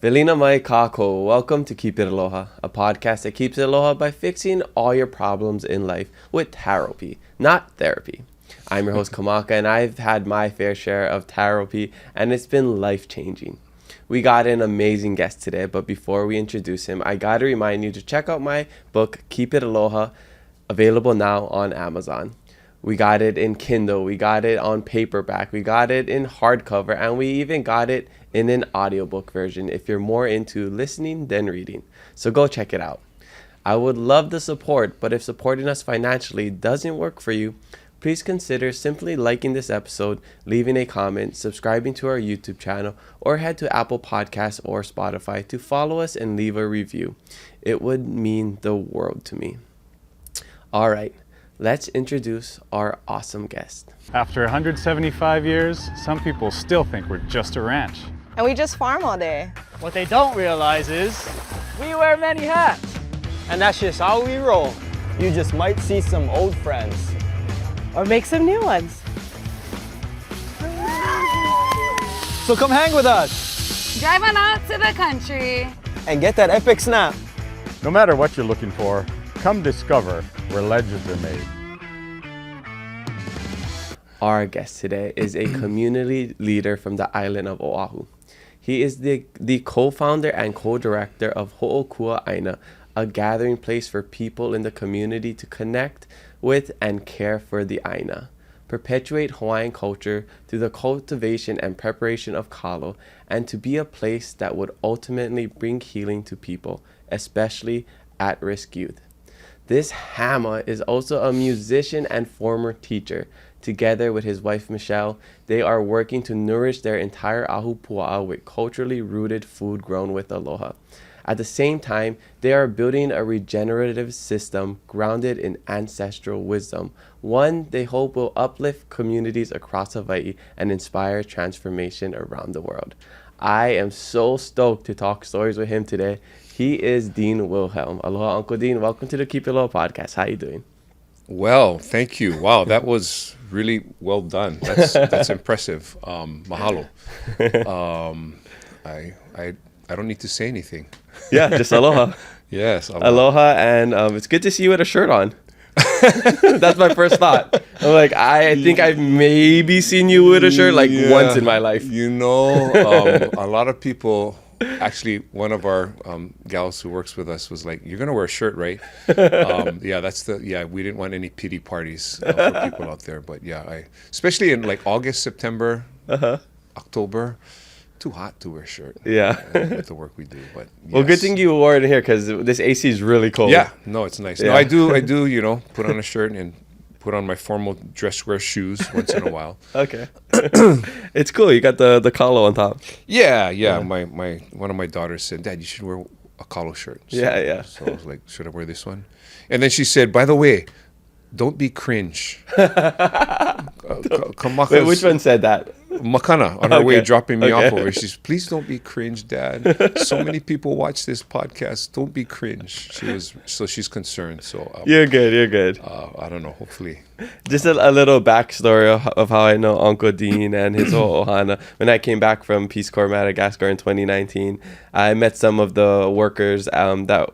Velina mai kako. Welcome to Keep It Aloha, a podcast that keeps it aloha by fixing all your problems in life with therapy, not therapy. I'm your host Kamaka, and I've had my fair share of therapy, and it's been life-changing. We got an amazing guest today, but before we introduce him, I gotta remind you to check out my book, Keep It Aloha, available now on Amazon. We got it in Kindle, we got it on paperback, we got it in hardcover, and we even got it in an audiobook version if you're more into listening than reading. So go check it out. I would love the support, but if supporting us financially doesn't work for you, please consider simply liking this episode, leaving a comment, subscribing to our YouTube channel, or head to Apple Podcasts or Spotify to follow us and leave a review. It would mean the world to me. All right, let's introduce our awesome guest. After 175 years, some people still think we're just a ranch. And we just farm all day. What they don't realize is we wear many hats. And that's just how we roll. You just might see some old friends. Or make some new ones. So come hang with us. Drive on out to the country. And get that epic snap. No matter what you're looking for, come discover where legends are made. Our guest today is a community leader from the island of Oʻahu. He is the co-founder and co-director of Hookua, Aina, a gathering place for people in the community to connect with and care for the Aina, perpetuate Hawaiian culture through the cultivation and preparation of Kalo, and to be a place that would ultimately bring healing to people, especially at-risk youth. This Hama is also a musician and former teacher. Together with his wife Michele, they are working to nourish their entire ahupua with culturally rooted food grown with aloha. At the same time, they are building a regenerative system grounded in ancestral wisdom, one they hope will uplift communities across Hawaii and inspire transformation around the world. I am so stoked to talk stories with him today. He is Dean Wilhelm. Aloha, Uncle Dean. Welcome to the Keep It Aloha podcast. How you doing? Well, thank you. Wow, that was really well done. That's impressive. Mahalo. I don't need to say anything. Yeah, just aloha. Yes, Aloha, and it's good to see you with a shirt on. That's my first thought. I'm like, I think I've maybe seen you with a shirt once in my life. You know, a lot of people. Actually, one of our gals who works with us was like, "You're gonna wear a shirt, right?" We didn't want any pity parties for people out there, but yeah, especially in like August, September, October, too hot to wear a shirt. Yeah, with the work we do. But yes. Well, good thing you wore it in here because this AC is really cold. Yeah, no, it's nice. Yeah. No, I do. You know, put on a shirt and put on my formal dress wear shoes once in a while. Okay. It's cool. You got the Kalo on top. Yeah. My one of my daughters said, "Dad, you should wear a Kalo shirt." So, Yeah. So I was like, "Should I wear this one?" And then she said, "By the way, don't be cringe." Wait, which one said that? Makana on her way dropping me off Okay. over. She's, "Please don't be cringe, Dad. So many people watch this podcast. Don't be cringe." She's concerned. So You're good. I don't know. Hopefully. Just a little backstory of how I know Uncle Dean and his whole ohana. When I came back from Peace Corps Madagascar in 2019, I met some of the workers that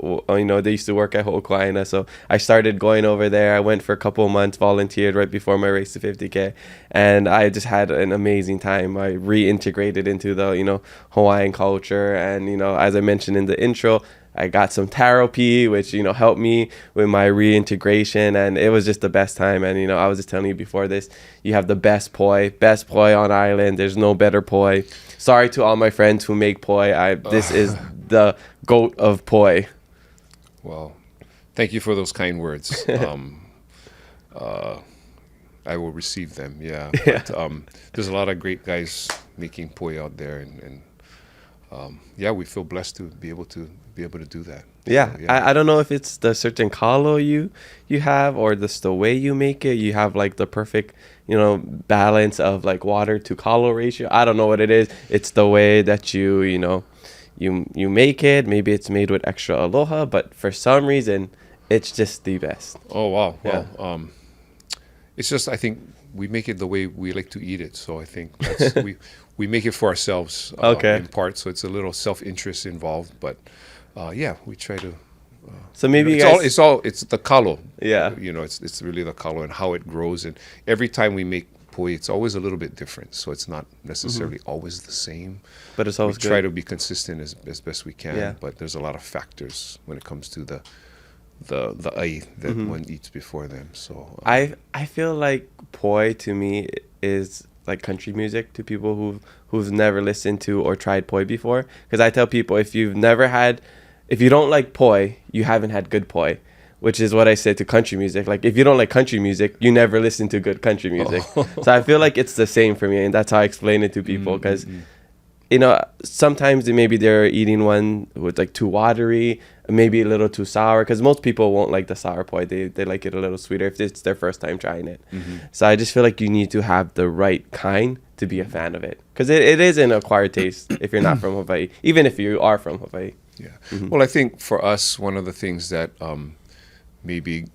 they used to work at Hookua Aina. So I started going over there. I went for a couple of months, volunteered right before my race to 50K, and I just had an amazing time. I reintegrated into the Hawaiian culture, and as I mentioned in the intro, I got some therapy, which helped me with my reintegration, and it was just the best time. And I was just telling you before this, you have the best poi on island. There's no better poi. Sorry to all my friends who make poi. This is the goat of poi. Well, thank you for those kind words. I will receive them. Yeah. But, there's a lot of great guys making poi out there, and we feel blessed to be able to do that. Yeah, So, I don't know if it's the certain kalo you have, or just the way you make it. You have like the perfect balance of like water to kalo ratio. I don't know what it is. It's the way that you make it. Maybe it's made with extra aloha, but for some reason it's just the best. Oh wow. Yeah. Well, it's just, I think we make it the way we like to eat it. So I think that's, we we make it for ourselves Okay. in part, so it's a little self-interest involved, but yeah, we try to. So maybe it's you guys. it's the kalo. Yeah. You know, it's really the kalo and how it grows, and every time we make poi, it's always a little bit different. So it's not necessarily always the same. But it's We always try good. to be consistent as best we can, Yeah. but there's a lot of factors when it comes to the ai that one eats before them. So I feel like poi to me is like country music to people who've never listened to or tried poi before. Because I tell people, if you don't like poi, you haven't had good poi, which is what I say to country music. Like, if you don't like country music, you never listen to good country music. So I feel like it's the same for me, and that's how I explain it to people. Because you know, sometimes maybe they're eating one with like too watery, maybe a little too sour, because most people won't like the sour poi. They like it a little sweeter if it's their first time trying it. So I just feel like you need to have the right kind to be a fan of it, because it is an acquired taste if you're not from Hawaii, even if you are from Hawaii. yeah. Well, I think for us, one of the things that maybe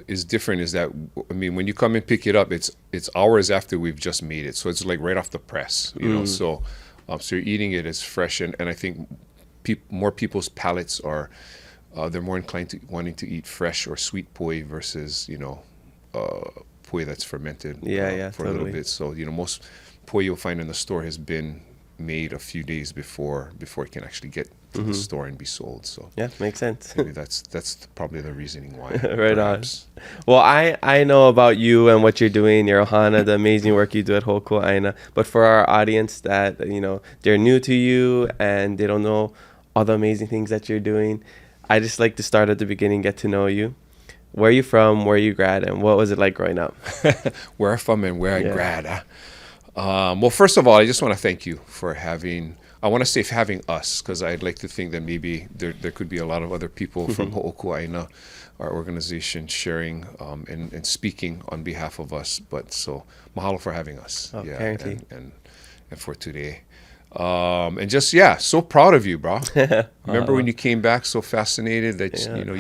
is different is that, I mean, when you come and pick it up, it's hours after we've just made it, so it's like right off the press, you know. So so you're eating it as fresh, and I think more people's palates are they're more inclined to wanting to eat fresh or sweet poi versus, you know, poi that's fermented for a little totally. bit. So, you know, most poi you'll find in the store has been made a few days before it can actually get to the store and be sold. So Yeah, makes sense. maybe that's probably the reasoning why. Right perhaps. on. Well, I know about you and what you're doing, your ohana, the amazing work you do at Hookua, Aina. But for our audience that, you know, they're new to you and they don't know all the amazing things that you're doing, I just like to start at the beginning, get to know you. Where are you from? Where you grad? And what was it like growing up? Where I'm from and where I Yeah. grad. Well, first of all, I just want to thank you for having us, because I'd like to think that maybe there could be a lot of other people from Ho'oku Aina, our organization, sharing and speaking on behalf of us. But so mahalo for having us. Apparently. And for today. And just, so proud of you, bro. Remember when you came back so fascinated that, you know,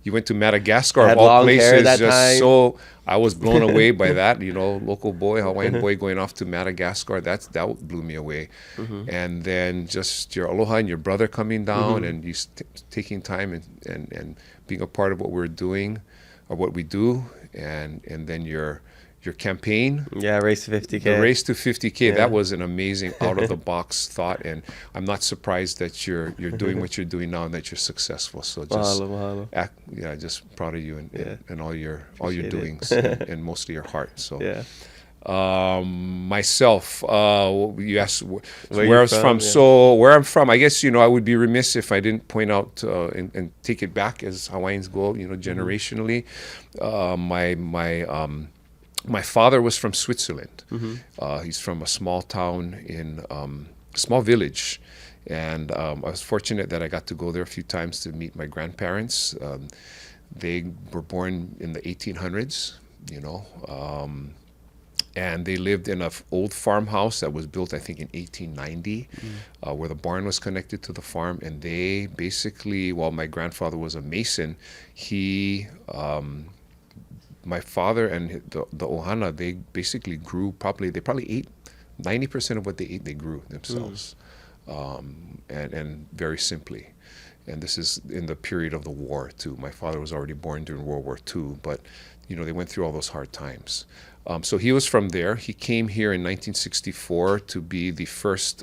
you went to Madagascar Had of all long hair places. that Just time. so, I was blown away by that, you know, local boy, Hawaiian boy going off to Madagascar. That blew me away. And then just your aloha and your brother coming down and you taking time and being a part of what we're doing or what we do. And then your campaign. Yeah, race to 50K. The race to 50K, that was an amazing out-of-the-box thought, and I'm not surprised that you're doing what you're doing now and that you're successful. So just Mahalo. just proud of you and all your Appreciate it. doings and mostly your heart. So Yeah. myself, you asked where you I was from. Yeah. So where I'm from, I guess, you know, I would be remiss if I didn't point out and take it back as Hawaiians go, you know, generationally. My father was from Switzerland. He's from a small town in small village, and I was fortunate that I got to go there a few times to meet my grandparents. They were born in the 1800s, you know, and they lived in an old farmhouse that was built, I think, in 1890, where the barn was connected to the farm. And they basically, while my grandfather was a mason, my father and the ohana, they basically grew they probably ate 90% of what they ate, they grew themselves, and very simply. And this is in the period of the war too. My father was already born during World War II, but you know, they went through all those hard times. So he was from there. He came here in 1964 to be the first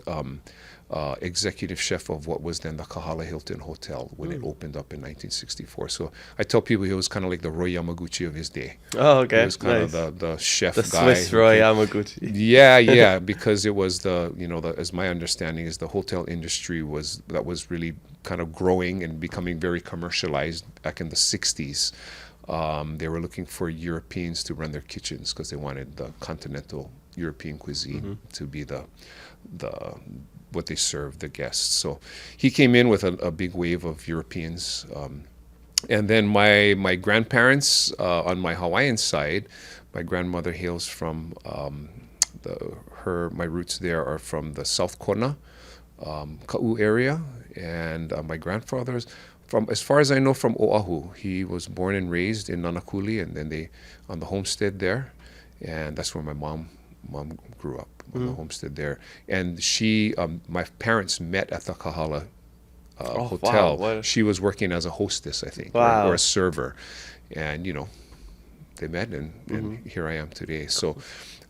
executive chef of what was then the Kahala Hilton Hotel when it opened up in 1964. So I tell people he was kind of like the Roy Yamaguchi of his day. Oh, okay. He was kind Nice. of the chef The guy. Swiss Roy Yamaguchi. Yeah, because it was as my understanding is the hotel industry was really kind of growing and becoming very commercialized back in the 60s. They were looking for Europeans to run their kitchens because they wanted the continental European cuisine to be the what they served the guests. So he came in with a big wave of Europeans. And then my grandparents on my Hawaiian side, my grandmother hails from my roots there are from the South Kona, Ka'u area, and my grandfather's from, as far as I know, from Oʻahu. He was born and raised in Nanakuli, and then they on the homestead there, and that's where my mom grew up on the homestead there. And she, my parents met at the Kahala hotel. Wow, she was working as a hostess, I think, Wow. or a server. And, they met, and here I am today. So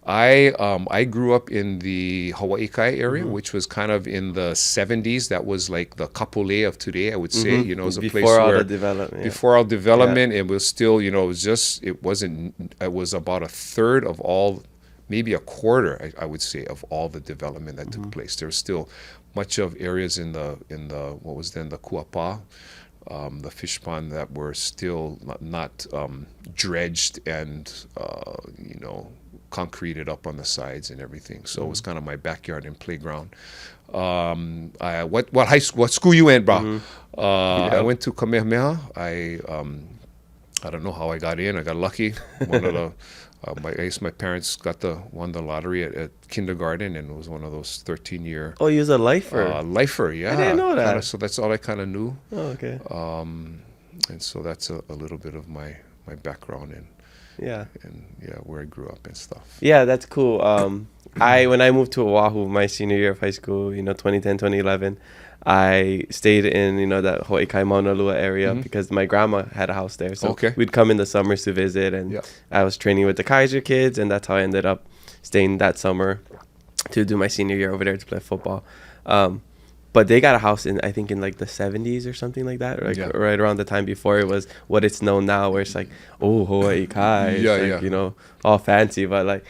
I grew up in the Hawaii area, which was kind of in the 70s. That was like the Kapolei of today, I would say. It was a Before place all where the development. before all development, it was still, it was about a third of all, maybe a quarter, I would say, of all the development that took place. There was still much of areas in the what was then the Kuapa, the fish pond, that were still not dredged and concreted up on the sides and everything. So it was kind of my backyard and playground. What school you went, bro? I went to Kamehameha. I don't know how I got in. I got lucky. One of the I guess my parents won the lottery at kindergarten, and it was one of those 13-year. Oh, you was a lifer. Lifer, yeah. I didn't know that. So that's all I kind of knew. Oh, okay. And so that's a little bit of my background and where I grew up and stuff. Yeah, that's cool. When I moved to Oʻahu my senior year of high school, 2010, 2011, I stayed in, that Hawaii Maunalua area because my grandma had a house there. So we'd come in the summers to visit, and I was training with the Kaiser kids, and that's how I ended up staying that summer to do my senior year over there to play football. But they got a house in like the 70s or something like that, right around the time before it was what it's known now, where it's like, oh, Hawaii Kai, all fancy, but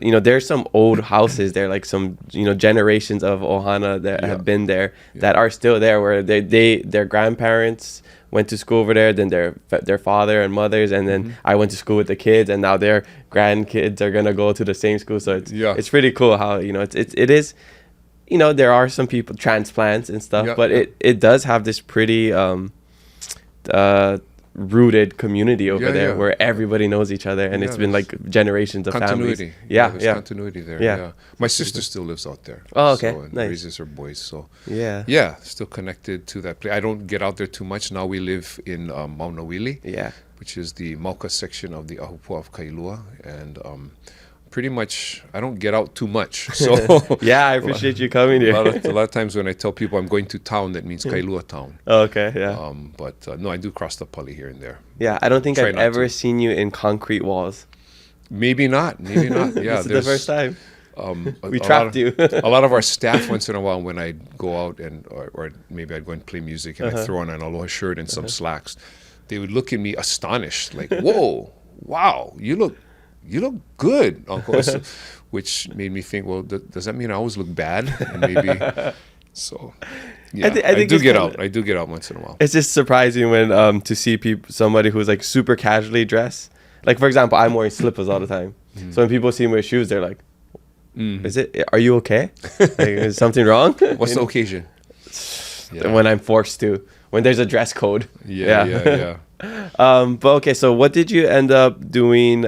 there's some old houses there, like some generations of ohana that have been there that are still there, where their grandparents went to school over there, then their father and mothers, and then I went to school with the kids, and now their grandkids are gonna go to the same school. So it's pretty cool how it is. There are some people transplants and stuff, but it does have this pretty rooted community over there where everybody knows each other, and it's been like generations of continuity. families. There's continuity there. Yeah. My sister still lives out there. Oh, okay. And Nice. raises her boys. So still connected to that place. I don't get out there too much. Now we live in Maunawili, which is the Mauka section of the ahupua of Kailua, and pretty much I don't get out too much. So I appreciate you coming here. A lot of times when I tell people I'm going to town, that means Kailua town. Oh, okay, But no, I do cross the pali here and there. Yeah, I don't think I've ever seen you in concrete walls. Maybe not. Yeah, this is the first time. We trapped you. A lot of our staff, once in a while, when I'd go out or maybe I'd go and play music and I'd throw on an Aloha shirt and some slacks, they would look at me astonished, like, "Whoa, wow, you look good, Uncle," which made me think, well, does that mean I always look bad? And maybe so. Yeah, I do get out. I do get out once in a while. It's just surprising when to see somebody who's like super casually dressed. Like, for example, I'm wearing slippers all the time. So when people see me with shoes, they're like, are you okay? Like, is something wrong? What's the occasion? When I'm forced to. When there's a dress code. Yeah. But okay, so what did you end up doing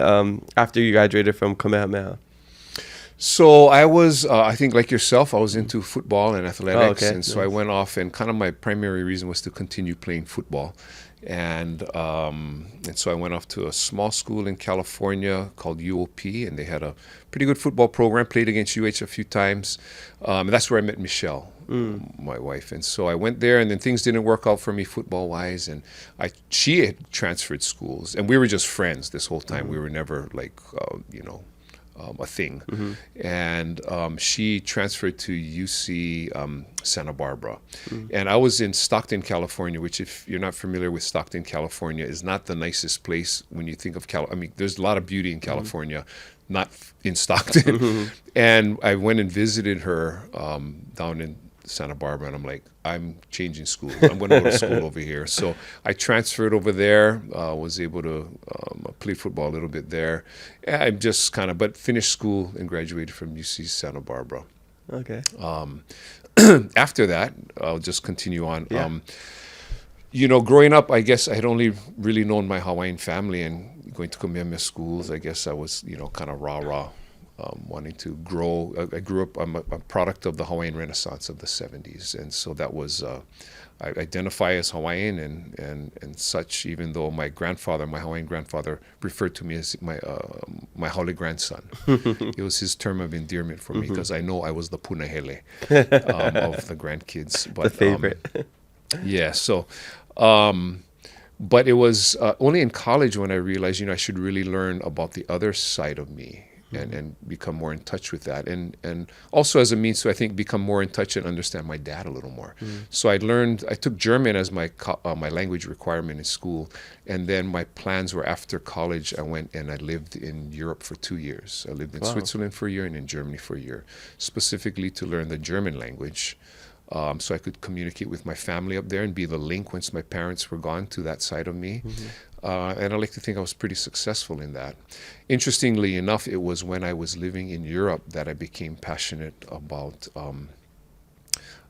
after you graduated from Kamehameha? So I was, I think like yourself, I was into football and athletics. And so I went off, and kind of my primary reason was to continue playing football. And so I went off to a small school in California called UOP, and they had a pretty good football program, played against UH a few times. And that's where I met Michele, my wife. And so I went there, and then things didn't work out for me football-wise. And she had transferred schools, and we were just friends this whole time. We were never like, a thing. And she transferred to UC Santa Barbara. And I was in Stockton, California, which, if you're not familiar with Stockton, California, is not the nicest place when you think of I mean, there's a lot of beauty in California, not in Stockton. And I went and visited her down in Santa Barbara, and I'm like, I'm changing schools. I'm going to go to school over here. So I transferred over there, was able to play football a little bit there. I just but finished school and graduated from UC Santa Barbara. Okay. After that, I'll just continue on. Growing up, I guess I had only really known my Hawaiian family, and going to Kamehameha schools, I guess I was, kind of rah-rah wanting to grow. I grew up, I'm a product of the Hawaiian Renaissance of the 70s. And so that was, I identify as Hawaiian and such, even though my grandfather, my Hawaiian grandfather, referred to me as my holy grandson. It was his term of endearment for me because I know I was the punahele of the grandkids. But, the favorite. Yeah, so... but it was only in college when I realized, I should really learn about the other side of me and become more in touch with that. And also as a means to, I think, become more in touch and understand my dad a little more. So I took German as my language requirement in school. And then my plans were after college, I went and I lived in Europe for 2 years. I lived in Switzerland for a year and in Germany for a year, specifically to learn the German language. So I could communicate with my family up there and be the link once my parents were gone to that side of me. And I like to think I was pretty successful in that. Interestingly enough, it was when I was living in Europe that I became passionate about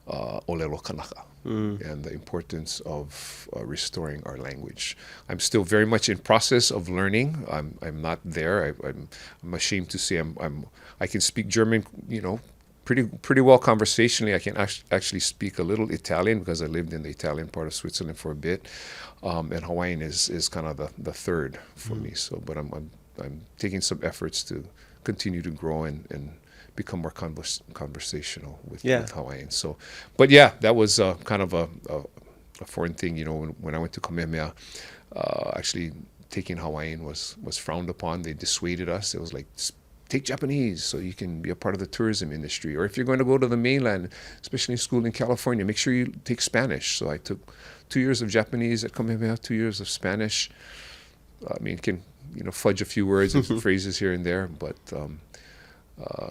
Olelo Kanaka and the importance of restoring our language. I'm still very much in process of learning. I'm not there. I'm ashamed to say I can speak German, pretty well conversationally. I can actually speak a little Italian because I lived in the Italian part of Switzerland for a bit, and Hawaiian is kind of the third for me. So, but I'm taking some efforts to continue to grow and become more conversational with Hawaiian. So, but yeah, that was kind of a foreign thing. When I went to Kamehameha, actually taking Hawaiian was frowned upon. They dissuaded us. It was like, take Japanese so you can be a part of the tourism industry. Or if you're going to go to the mainland, especially in school in California, make sure you take Spanish. So I took 2 years of Japanese at Kamehameha, 2 years of Spanish. I mean, can fudge a few words and phrases here and there, but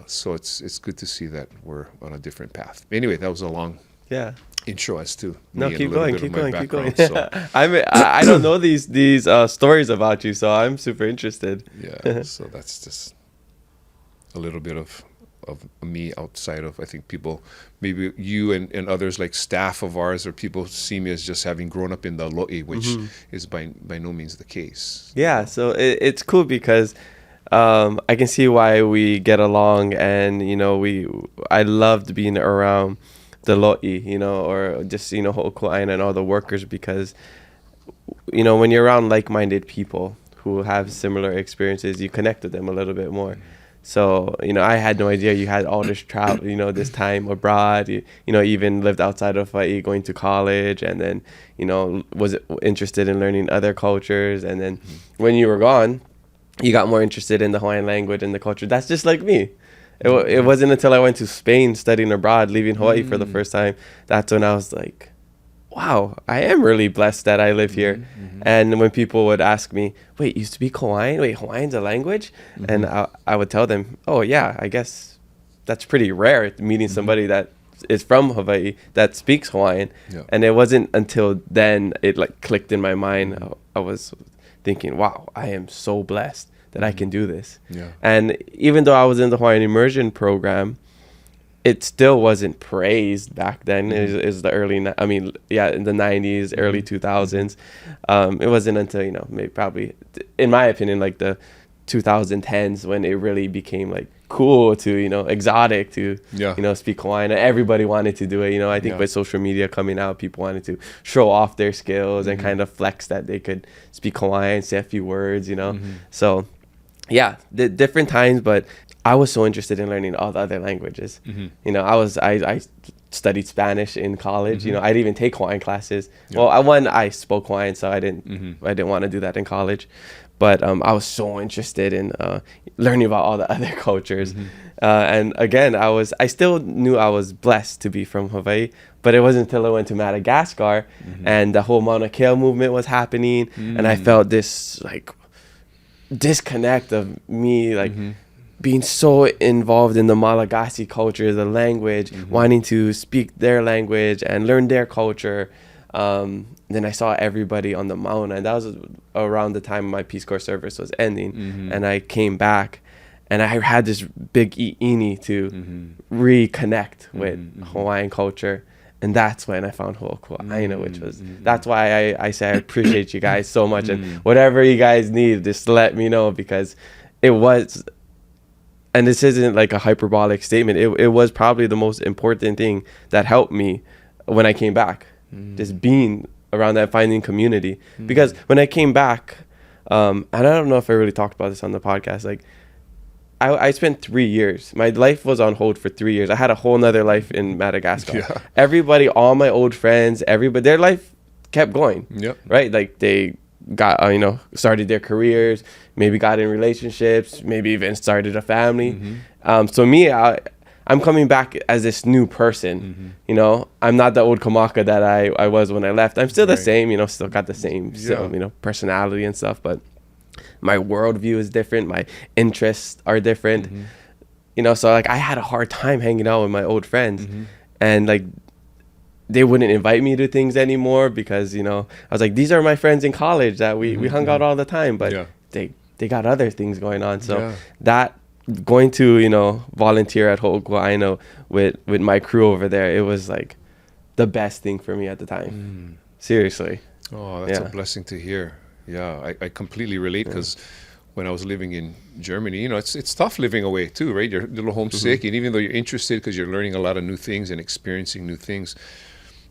so it's good to see that we're on a different path. Anyway, that was a long intro as to no, me keep and a little going, bit keep of going, my keep going. background. So, I don't know these stories about you, so I'm super interested. yeah, so that's just a little bit of me outside of, I think people, maybe you and others like staff of ours or people see me as just having grown up in the lo'i, which is by no means the case. Yeah, so it's cool because I can see why we get along, and I loved being around the lo'i, or just Hookua Aina and all the workers, because when you're around like-minded people who have similar experiences, you connect with them a little bit more. So, I had no idea you had all this travel, this time abroad, you even lived outside of Hawaii going to college, and then, was interested in learning other cultures. And then when you were gone, you got more interested in the Hawaiian language and the culture. That's just like me. It wasn't until I went to Spain studying abroad, leaving Hawaii for the first time, that's when I was like, wow, I am really blessed that I live here. And when people would ask me, wait, you speak Hawaiian? Wait, Hawaiian's a language? And I would tell them, oh yeah, I guess that's pretty rare, meeting somebody that is from Hawaii that speaks Hawaiian. And it wasn't until then it like clicked in my mind. I was thinking, wow, I am so blessed that I can do this. And even though I was in the Hawaiian immersion program, it still wasn't praised back then. It was the in the 90s, early 2000s. It wasn't until, maybe probably, in my opinion, like the 2010s when it really became like cool to, exotic to, speak Hawaiian. Everybody wanted to do it. I think with social media coming out, people wanted to show off their skills and kind of flex that they could speak Hawaiian, say a few words, So, yeah, the different times, but I was so interested in learning all the other languages. I studied Spanish in college. I didn't even take Hawaiian classes. Well, I spoke Hawaiian, so I didn't want to do that in college. But I was so interested in learning about all the other cultures. And again, I still knew I was blessed to be from Hawaii, but it wasn't until I went to Madagascar and the whole Mauna Kea movement was happening, and I felt this like disconnect of me like being so involved in the Malagasy culture, the language, wanting to speak their language and learn their culture. Then I saw everybody on the mountain, and that was around the time my Peace Corps service was ending. And I came back, and I had this big ʻāina to reconnect with Hawaiian culture. And that's when I found Hookua Aina, which was, that's why I say I appreciate you guys so much. And whatever you guys need, just let me know, because it was and this isn't like a hyperbolic statement. It was probably the most important thing that helped me when I came back. Just being around that, finding community. Because when I came back, and I don't know if I really talked about this on the podcast, like I spent 3 years. My life was on hold for 3 years. I had a whole nother life in Madagascar. Yeah. Everybody, all my old friends, everybody, their life kept going. Yep. Right? Like they got, started their careers, maybe got in relationships, maybe even started a family. So me, I'm coming back as this new person. I'm not the old Kamaka that I was when I left. I'm still the same, still got the same, personality and stuff, but my worldview is different. My interests are different. So like I had a hard time hanging out with my old friends, and like they wouldn't invite me to things anymore because I was like, these are my friends in college that we hung out all the time, but they got other things going on. So that going to volunteer at Hookua Aina with my crew over there, it was like the best thing for me at the time. Seriously. Oh, that's a blessing to hear. Yeah, I completely relate because when I was living in Germany, it's tough living away too, right? You're a little homesick, and even though you're interested because you're learning a lot of new things and experiencing new things,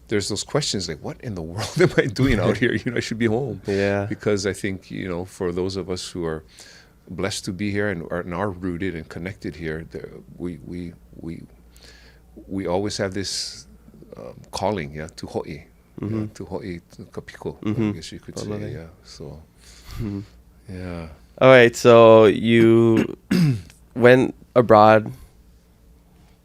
there's those questions like, what in the world am I doing out here? I should be home. Yeah. Because I think, for those of us who are blessed to be here and are rooted and connected here, we always have this calling, to ho'i. To ho'i kapiko, I guess you could say. Yeah. So, yeah. All right. So you went abroad,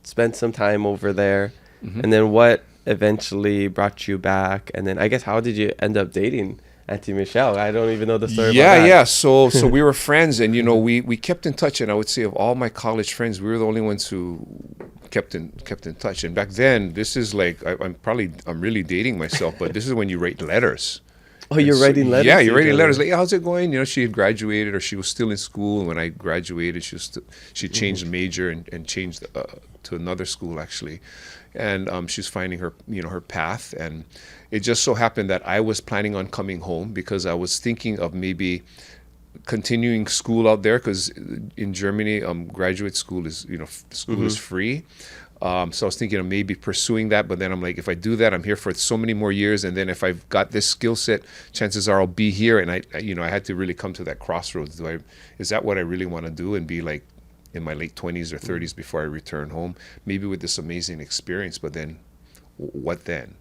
spent some time over there, and then what eventually brought you back? And then I guess how did you end up dating Auntie Michele? I don't even know the story about that. Yeah. So we were friends, and we kept in touch. And I would say of all my college friends, we were the only ones who kept in touch. And back then, this is like I'm really dating myself, but this is when you write letters. Oh, you're writing letters? Yeah, you're writing letters. Like, yeah, how's it going? She had graduated, or she was still in school. And when I graduated, she changed major and changed to another school actually, and she's finding her her path. And it just so happened that I was planning on coming home because I was thinking of maybe continuing school out there, because in Germany, graduate school is is free. So I was thinking of maybe pursuing that, but then I'm like, if I do that, I'm here for so many more years, and then if I've got this skill set, chances are I'll be here. And I had to really come to that crossroads. Is that what I really want to do, and be like in my late 20s or 30s before I return home, maybe with this amazing experience, but then what then?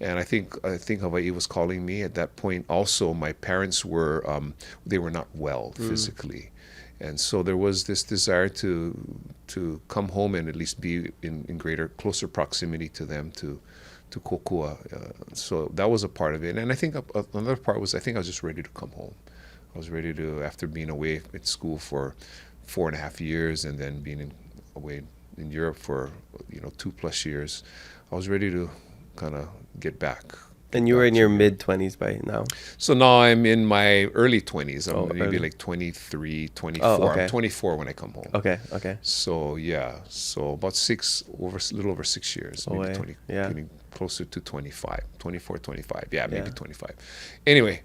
And I think Hawaii was calling me at that point. Also, my parents were they were not well physically, and so there was this desire to come home and at least be in closer proximity to them, to Kokua. So that was a part of it. And I think another part was I was just ready to come home. I was ready to, after being away at school for 4.5 years and then being away in Europe for 2+ years, I was ready to kind of get back. And you were in your mid-20s by now? So now I'm in my early 20s. I'm maybe like 23, 24. Oh, okay. I'm 24 when I come home. Okay. So yeah, so about a little over 6 years, maybe 20, getting closer to 25, 24, 25. Yeah, maybe 25. Anyway,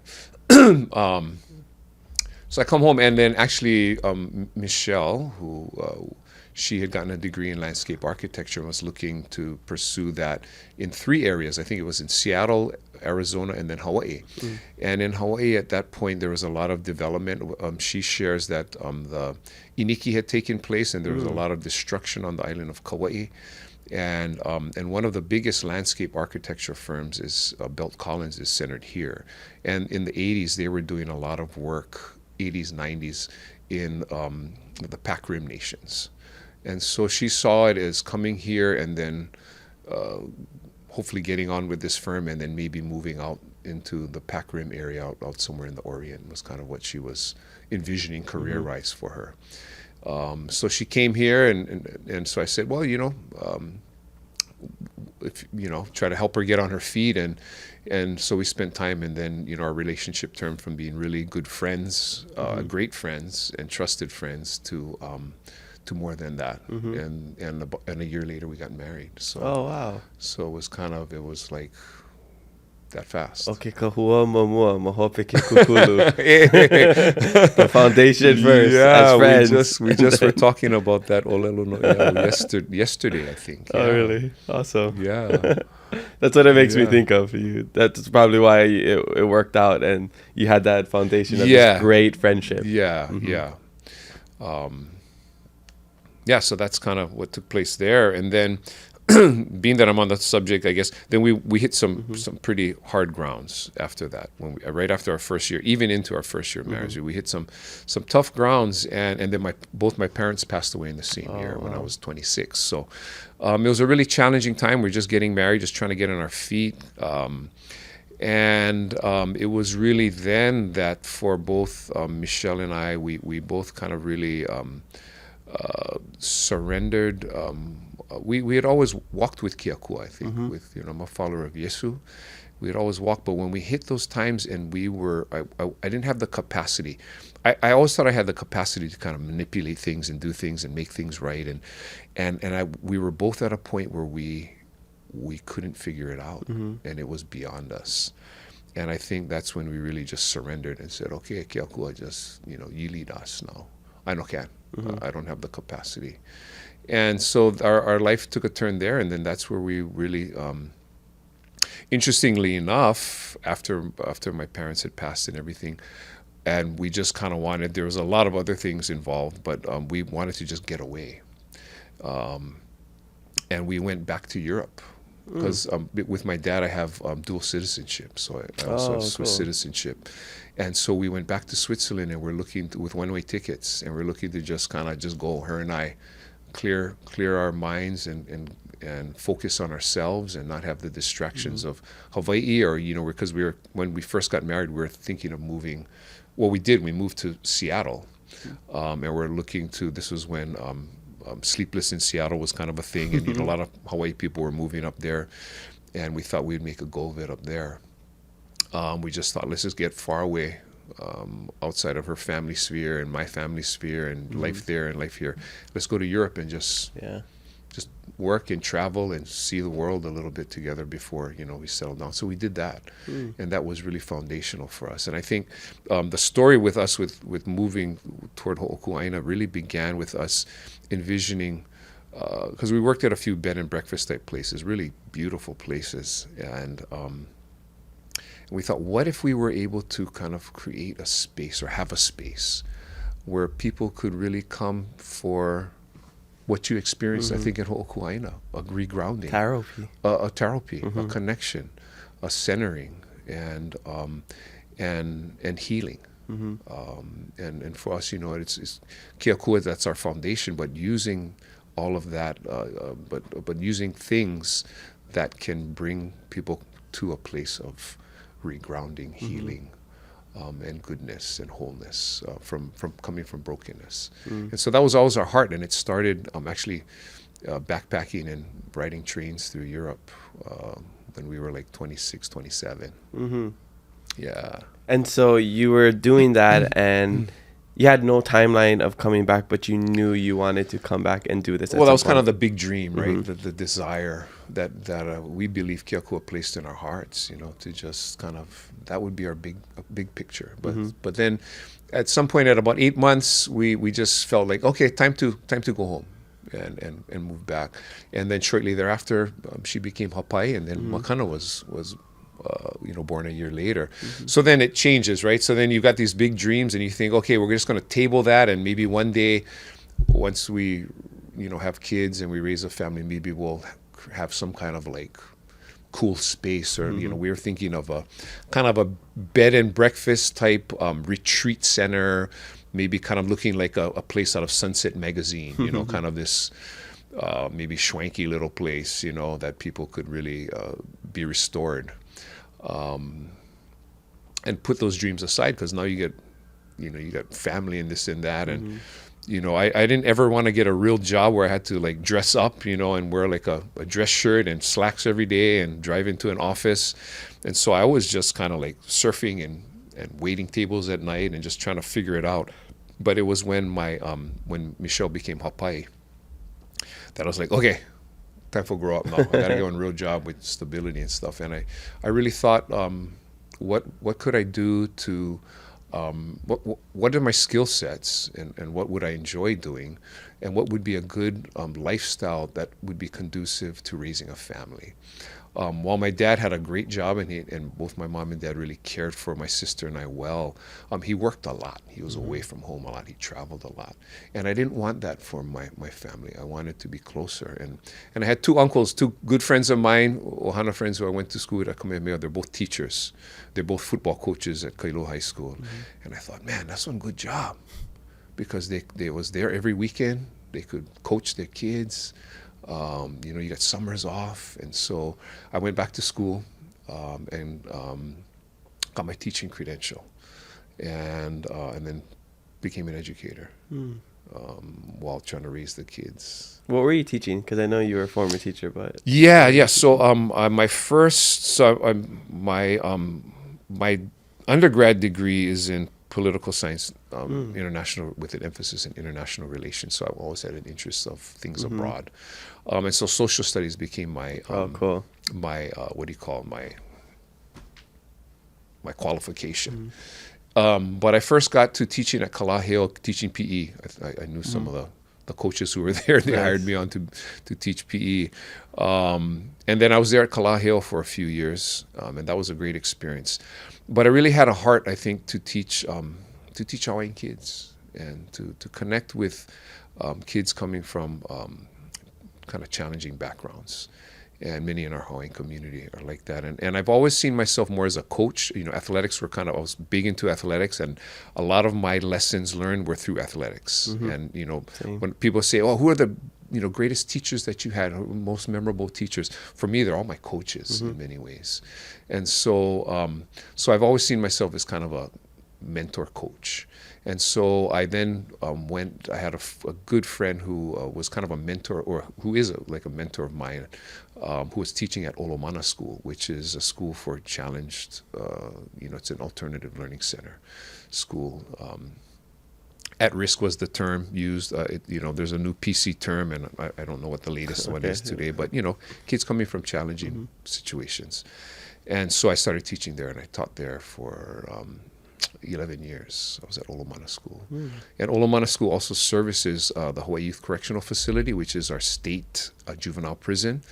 so I come home, and then actually Michele, who she had gotten a degree in landscape architecture and was looking to pursue that in 3 areas. I think it was in Seattle, Arizona, and then Hawaii. And in Hawaii at that point, there was a lot of development. She shares that the Iniki had taken place, and there was a lot of destruction on the island of Kauai. And one of the biggest landscape architecture firms is Belt Collins, is centered here. And in the 80s, they were doing a lot of work, 80s, 90s, in the Pac Rim nations. And so she saw it as coming here and then hopefully getting on with this firm and then maybe moving out into the Pac Rim area out somewhere in the Orient was kind of what she was envisioning career-wise for her. So she came here, and so I said, well, if try to help her get on her feet, and so we spent time, and then our relationship turned from being really good friends, great friends, and trusted friends to more than that. And a year later we got married. So oh wow! So it was like that fast. Okay, kahua mamua mahope ke kukulu. The foundation first, as friends. we just were talking about that olelo no iau yesterday, I think. Oh, Yeah. really? Awesome. Yeah. That's what it makes me Yeah. think of. That's probably why it worked out, and you had that foundation of Yeah. this great friendship. Yeah, yeah. Yeah, so that's kind of what took place there. And then, being that I'm on the subject, I guess, then we hit some pretty hard grounds after that. Right after our first year, even into our first year of marriage, we hit some tough grounds. And then both my parents passed away in the same year when I was 26. So it was a really challenging time. We're just getting married, just trying to get on our feet. And it was really then that for both Michele and I, we both kind of really surrendered. We had always walked with Kiakua, I think, with, I'm a follower of Yesu. We had always walked, but when we hit those times and I didn't have the capacity. I always thought I had the capacity to kind of manipulate things and do things and make things right. And we were both at a point where we couldn't figure it out, and it was beyond us. And I think that's when we really just surrendered and said, okay, Kiakua, just, you lead us now. I no can. I don't have the capacity. And so our life took a turn there, and then that's where we really, interestingly enough, after my parents had passed and everything, and we just kind of there was a lot of other things involved, but we wanted to just get away. And we went back to Europe. Because with my dad, I have dual citizenship, so I also have Swiss citizenship. And so we went back to Switzerland, and we're looking with one-way tickets, and we're looking to just kind of just go, her and I, clear our minds and focus on ourselves and not have the distractions of Hawaii, or because when we first got married, we were thinking of moving. Well, we moved to Seattle, and we're looking to. This was when. Sleepless in Seattle was kind of a thing, and a lot of Hawaii people were moving up there, and we thought we'd make a go of it up there. We just thought, let's just get far away, outside of her family sphere and my family sphere, and life there and life here. Let's go to Europe and just work and travel and see the world a little bit together before we settle down. So we did that, and that was really foundational for us. And I think the story with us with moving toward Ho'oku'aina really began with us envisioning, because we worked at a few bed and breakfast type places, really beautiful places, and we thought, what if we were able to kind of create a space or have a space where people could really come for what you experienced, I think, in Ho'oku'aina, a regrounding, a therapy, a connection, a centering, and healing. And for us, it's Kiakua, that's our foundation, but using all of that, but using things that can bring people to a place of regrounding, healing, and goodness and wholeness from coming from brokenness. And so that was always our heart, and it started actually backpacking and riding trains through Europe when we were like 26, 27. Yeah. And so you were doing that, and you had no timeline of coming back, but you knew you wanted to come back and do this. Well, that was kind of the big dream, right? The desire that we believe Kiakua placed in our hearts, to just kind of, that would be our big picture. But then at some point at about 8 months, we just felt like, okay, time to go home and move back. And then shortly thereafter, she became hapai, and then Makana was born a year later. So then it changes, right? So then you've got these big dreams, and you think, okay, we're just going to table that, and maybe one day, once we, have kids and we raise a family, maybe we'll have some kind of like cool space, or we were thinking of a kind of a bed and breakfast type retreat center, maybe kind of looking like a place out of Sunset magazine, kind of this maybe schwanky little place, that people could really be restored. And put those dreams aside, because now you got family and this and that, and I didn't ever want to get a real job where I had to like dress up, and wear like a dress shirt and slacks every day and drive into an office. And so I was just kind of like surfing and waiting tables at night and just trying to figure it out. But it was when when Michele became hapai that I was like, okay, time for grow up now. I gotta get a real job with stability and stuff. And I really thought, what could I do to, what are my skill sets, and what would I enjoy doing, and what would be a good lifestyle that would be conducive to raising a family. While my dad had a great job, and both my mom and dad really cared for my sister and I well, he worked a lot. He was away from home a lot. He traveled a lot. And I didn't want that for my family. I wanted to be closer. And I had two uncles, two good friends of mine, Ohana friends who I went to school with at Kamehameha. They're both teachers. They're both football coaches at Kalo High School. And I thought, man, that's one good job. Because they was there every weekend. They could coach their kids. You got summers off, and so I went back to school and got my teaching credential, and then became an educator while trying to raise the kids. What were you teaching? Because I know you were a former teacher, but Yeah. So my undergrad degree is in political science, international, with an emphasis in international relations. So I've always had an interest of things abroad, and so social studies became my cool. my my qualification. But I first got to teaching at Kalaheo, teaching PE. I knew some of the coaches who were there. They hired me on to teach PE, and then I was there at Kalaheo for a few years, and that was a great experience. But I really had a heart, I think, to teach Hawaiian kids and to connect with kids coming from kind of challenging backgrounds. And many in our Hawaiian community are like that. And I've always seen myself more as a coach. Athletics I was big into athletics, and a lot of my lessons learned were through athletics. And, when people say, oh, who are the greatest teachers that you had, most memorable teachers? For me, they're all my coaches in many ways. And so I've always seen myself as kind of a mentor coach. And so I then I had a good friend who was kind of a mentor, or who is like a mentor of mine, who was teaching at Olomana School, which is a school for challenged, it's an alternative learning center school. At risk was the term used. There's a new PC term, and I don't know what the latest one is today, but, kids coming from challenging situations. And so I started teaching there, and I taught there for 11 years. I was at Olomana School. And Olomana School also services the Hawaii Youth Correctional Facility, which is our state juvenile prison.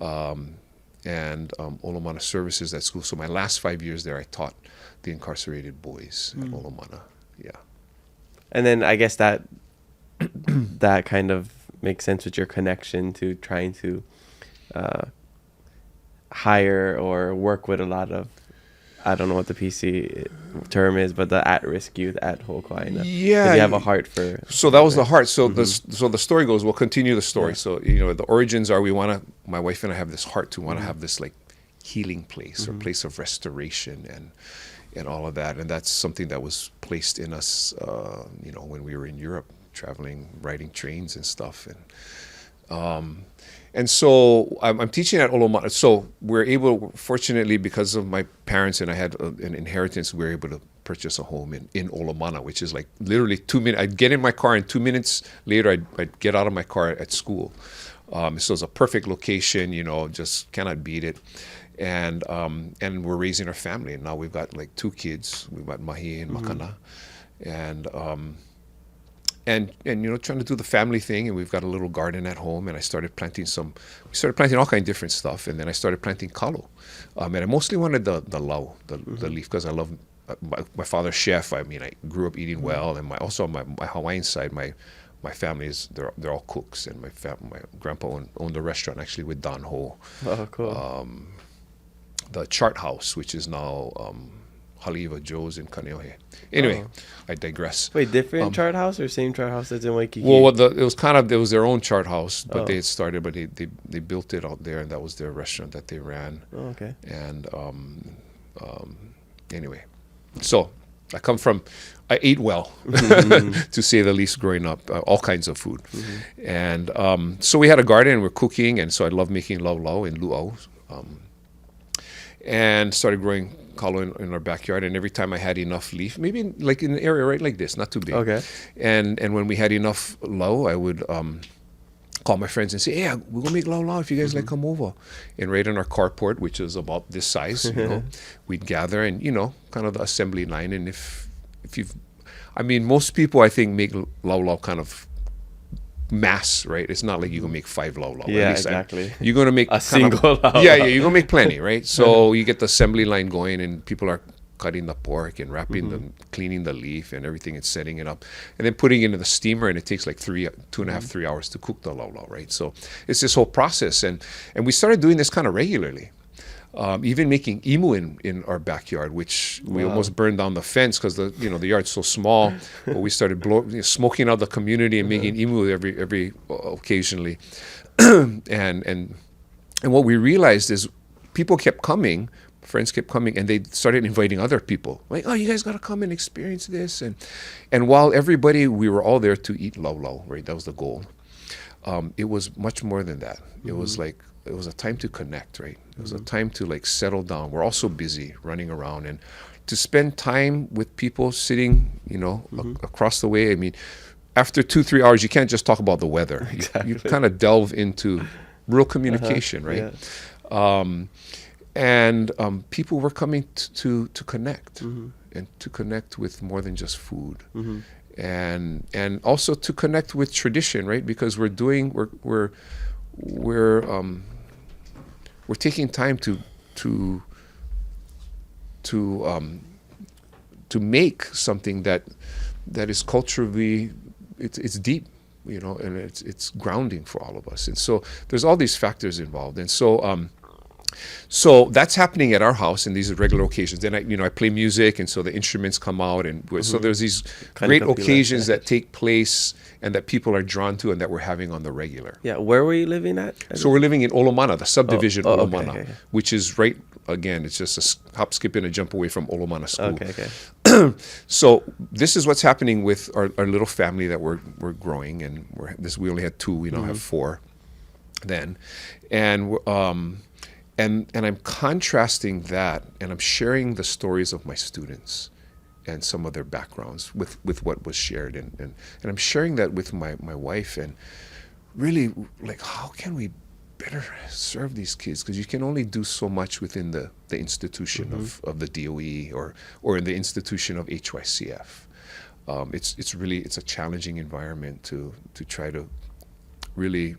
And Olomana services that school. So my last 5 years there, I taught the incarcerated boys at Olomana. Yeah. And then I guess that kind of makes sense with your connection to trying to hire or work with a lot of, I don't know what the PC term is, but the at-risk youth at Hookua. Yeah, 'cause you have a heart for. So that was the heart. So the story goes. We'll continue the story. Yeah. So the origins are my wife and I have this heart to want to have this like healing place or place of restoration and all of that, and that's something that was placed in us, when we were in Europe, traveling, riding trains and stuff, and so I'm teaching at Olomana. So we're able, fortunately, because of my parents and I had an inheritance, we were able to purchase a home in Olomana, which is like literally 2 minutes. I'd get in my car and 2 minutes later I'd get out of my car at school. So it's a perfect location, just cannot beat it. And we're raising our family. And now we've got like 2 kids. We've got Mahi and Makana. And trying to do the family thing, and we've got a little garden at home, and we started planting all kind of different stuff, and then I started planting kalo. And I mostly wanted the lau, the leaf, because I love my father's chef. I grew up eating well, and also on my Hawaiian side, my family they're all cooks, and my grandpa owned a restaurant actually with Don Ho. Oh, cool. The Chart House, which is now Haliva Joe's in Kaneohe. Anyway, I digress. Wait, different chart house or same chart house that's in Waikiki? Well, it was their own chart house, but they had started, but they built it out there, and that was their restaurant that they ran. Oh, okay. And anyway, so I ate well, to say the least, growing up, all kinds of food. And so we had a garden, and we're cooking, and so I love making lau and luau. And started growing kalo in our backyard, and every time I had enough leaf, maybe like in an area right like this, not too big. Okay. And when we had enough lau, I would call my friends and say, hey, we're gonna make laulau if you guys like come over. And right on our carport, which is about this size, we'd gather and kind of the assembly line. And if you've, I mean, most people I think make laulau kind of mass, right? It's not like you're gonna make 5 laulau. Yeah, exactly. You're gonna make a single laulau. Yeah, you're gonna make plenty, right? So you get the assembly line going, and people are cutting the pork and wrapping them, cleaning the leaf and everything, and setting it up, and then putting it into the steamer, and it takes like 2.5-3 hours to cook the laulau, right? So it's this whole process, and we started doing this kind of regularly. Even making imu in our backyard, which we almost burned down the fence because the yard's so small. But we started smoking out the community and making imu every occasionally, and what we realized is people kept coming. Friends kept coming, and they started inviting other people. Like, oh, you guys got to come and experience this. And while we were all there to eat laulau, right? That was the goal. It was much more than that. It was like, it was a time to connect, right? It was a time to like settle down. We're all so busy running around, and to spend time with people sitting, across the way. I mean, after 2-3 hours, you can't just talk about the weather. Exactly. You kind of delve into real communication, right? Yeah. And people were coming to connect, and to connect with more than just food, and also to connect with tradition, right? Because we're taking time to make something that is culturally it's deep, and it's grounding for all of us. And so there's all these factors involved, and so that's happening at our house, and these are regular occasions. Then I play music, and so the instruments come out, and so there's these great occasions that take place and that people are drawn to and that we're having on the regular. Yeah, where were you living at? So we're living in Olomana, the subdivision Olomana, which is right, again, it's just a hop, skip, and a jump away from Olomana School. Okay. So this is what's happening with our little family that we're growing, and we only had 2, we now have 4 then. And I'm contrasting that, and I'm sharing the stories of my students and some of their backgrounds with what was shared. And I'm sharing that with my wife, and really, like, how can we better serve these kids? Because you can only do so much within the institution of the DOE or in the institution of HYCF. It's a challenging environment to try to really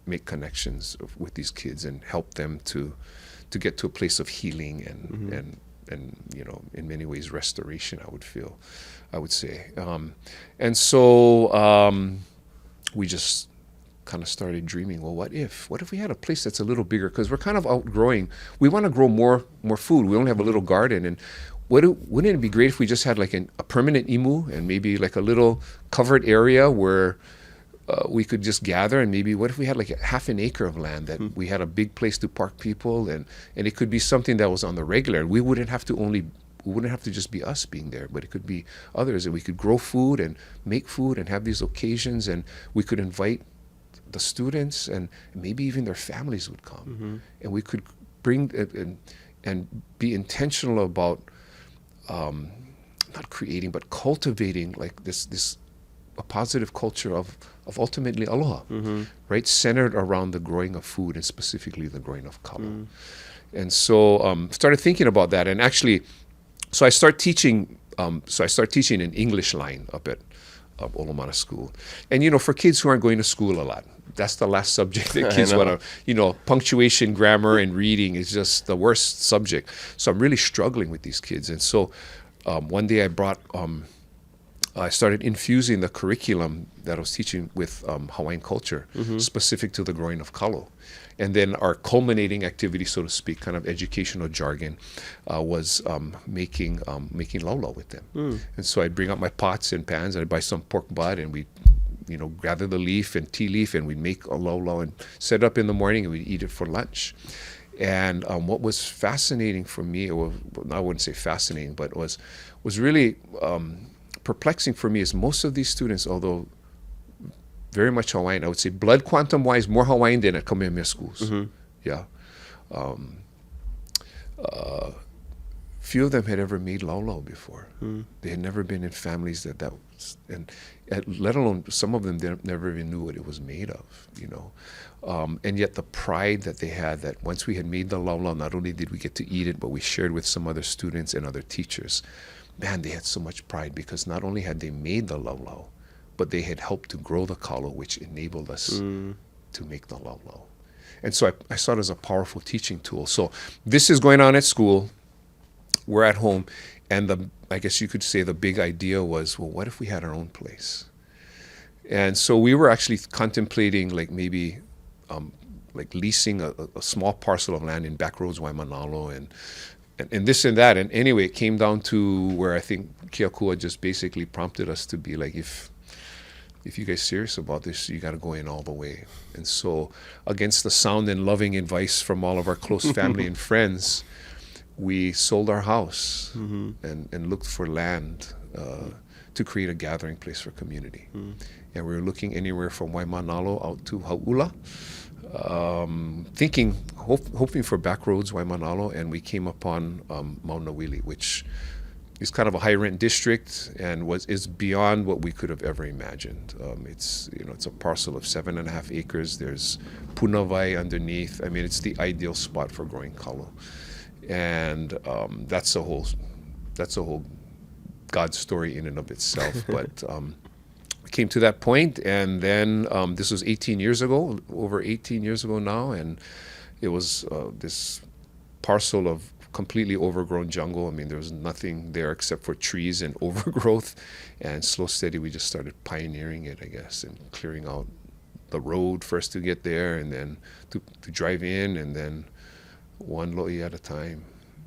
make connections with these kids and help them to get to a place of healing and in many ways restoration, I would say. And so we just kind of started dreaming, well, what if we had a place that's a little bigger? Because we're kind of outgrowing. We want to grow more food. We only have a little garden, and wouldn't it be great if we just had like a permanent imu and maybe like a little covered area where we could just gather, and maybe what if we had like a half an acre of land that we had a big place to park people, and it could be something that was on the regular. We wouldn't have to just be us being there, but it could be others, and we could grow food and make food and have these occasions, and we could invite the students, and maybe even their families would come, and we could bring and be intentional about not creating but cultivating like this a positive culture of ultimately aloha, right? Centered around the growing of food, and specifically the growing of kalo. And so started thinking about that, and actually, so I start teaching an English line up at Olomana School. And for kids who aren't going to school a lot, that's the last subject that kids want to, punctuation, grammar, and reading is just the worst subject. So I'm really struggling with these kids. And so one day I started infusing the curriculum that I was teaching with Hawaiian culture, specific to the growing of kalo. And then our culminating activity, so to speak, kind of educational jargon, was making laulau with them. And so I'd bring out my pots and pans, and I'd buy some pork butt, and we'd gather the leaf and tea leaf, and we'd make a laulau and set it up in the morning, and we'd eat it for lunch. And what was fascinating for me, or I wouldn't say fascinating, but was really perplexing for me is most of these students, although very much Hawaiian, I would say blood quantum wise more Hawaiian than at Kamehameha schools. Yeah. few of them had ever made laulau before. They had never been in families and let alone some of them never even knew what it was made of, you know. And yet the pride that they had, that once we had made the laulau, not only did we get to eat it, but we shared with some other students and other teachers. Man, they had so much pride because not only had they made the laulau, but they had helped to grow the kalo, which enabled us to make the laulau. And so I saw it as a powerful teaching tool. So this is going on at school. We're at home. And I guess you could say the big idea was, well, what if we had our own place? And so we were actually contemplating like maybe like leasing a small parcel of land in Backroads, Waimanalo, and this and that. And anyway, it came down to where I think Keakua just basically prompted us to be like, if you guys serious about this, you got to go in all the way. And so against the sound and loving advice from all of our close family and friends, we sold our house and looked for land to create a gathering place for community. And we were looking anywhere from Waimanalo out to Hauula, hoping for Backroads, Waimanalo, and we came upon Mauna Wili, which is kind of a high rent district and is beyond what we could have ever imagined. It's a parcel of 7.5 acres. There's punavai underneath. I mean, it's the ideal spot for growing kalo, and that's a whole God story in and of itself. But we came to that point, and then this was 18 years ago, over 18 years ago now, and it was this parcel of completely overgrown jungle. I mean, there was nothing there except for trees and overgrowth, and slow, steady, we just started pioneering it, I guess, and clearing out the road first to get there, and then to drive in, and then one lo'i at a time.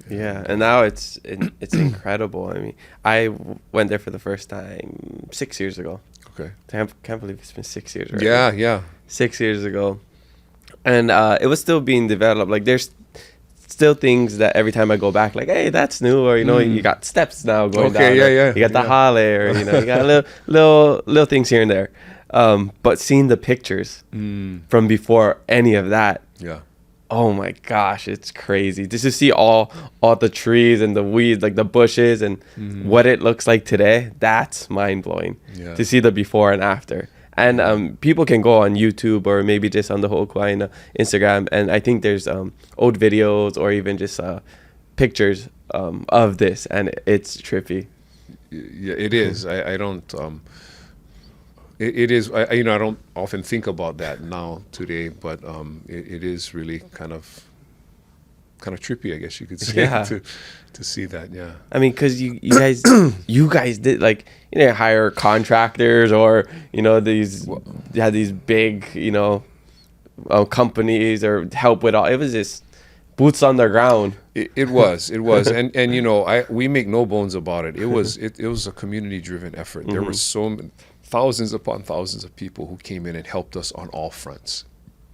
Yeah, and now it's incredible. I mean, I went there for the first time 6 years ago. Okay. Can't believe it's been 6 years already. Yeah. 6 years ago. And it was still being developed. Like, there's still things that every time I go back, like, hey, that's new, or you got steps now going down. Yeah. You got the hale, or you got little things here and there. But seeing the pictures from before any of that, oh my gosh, it's crazy just to see all the trees and the weeds, like the bushes, and what it looks like today. That's mind blowing to see the before and after. And people can go on YouTube or maybe just on the Hookua Instagram, and I think there's old videos or even just pictures of this, and it's trippy. Yeah, it is. I don't. It is. I don't often think about that now today, but it is really kind of trippy, I guess you could say, to see that. Yeah. I mean, because you guys did, like, hire contractors, or you had these big companies or help with all. It was just boots on the ground. It was, and we make no bones about it. It was a community driven effort. There were so many, thousands upon thousands of people who came in and helped us on all fronts,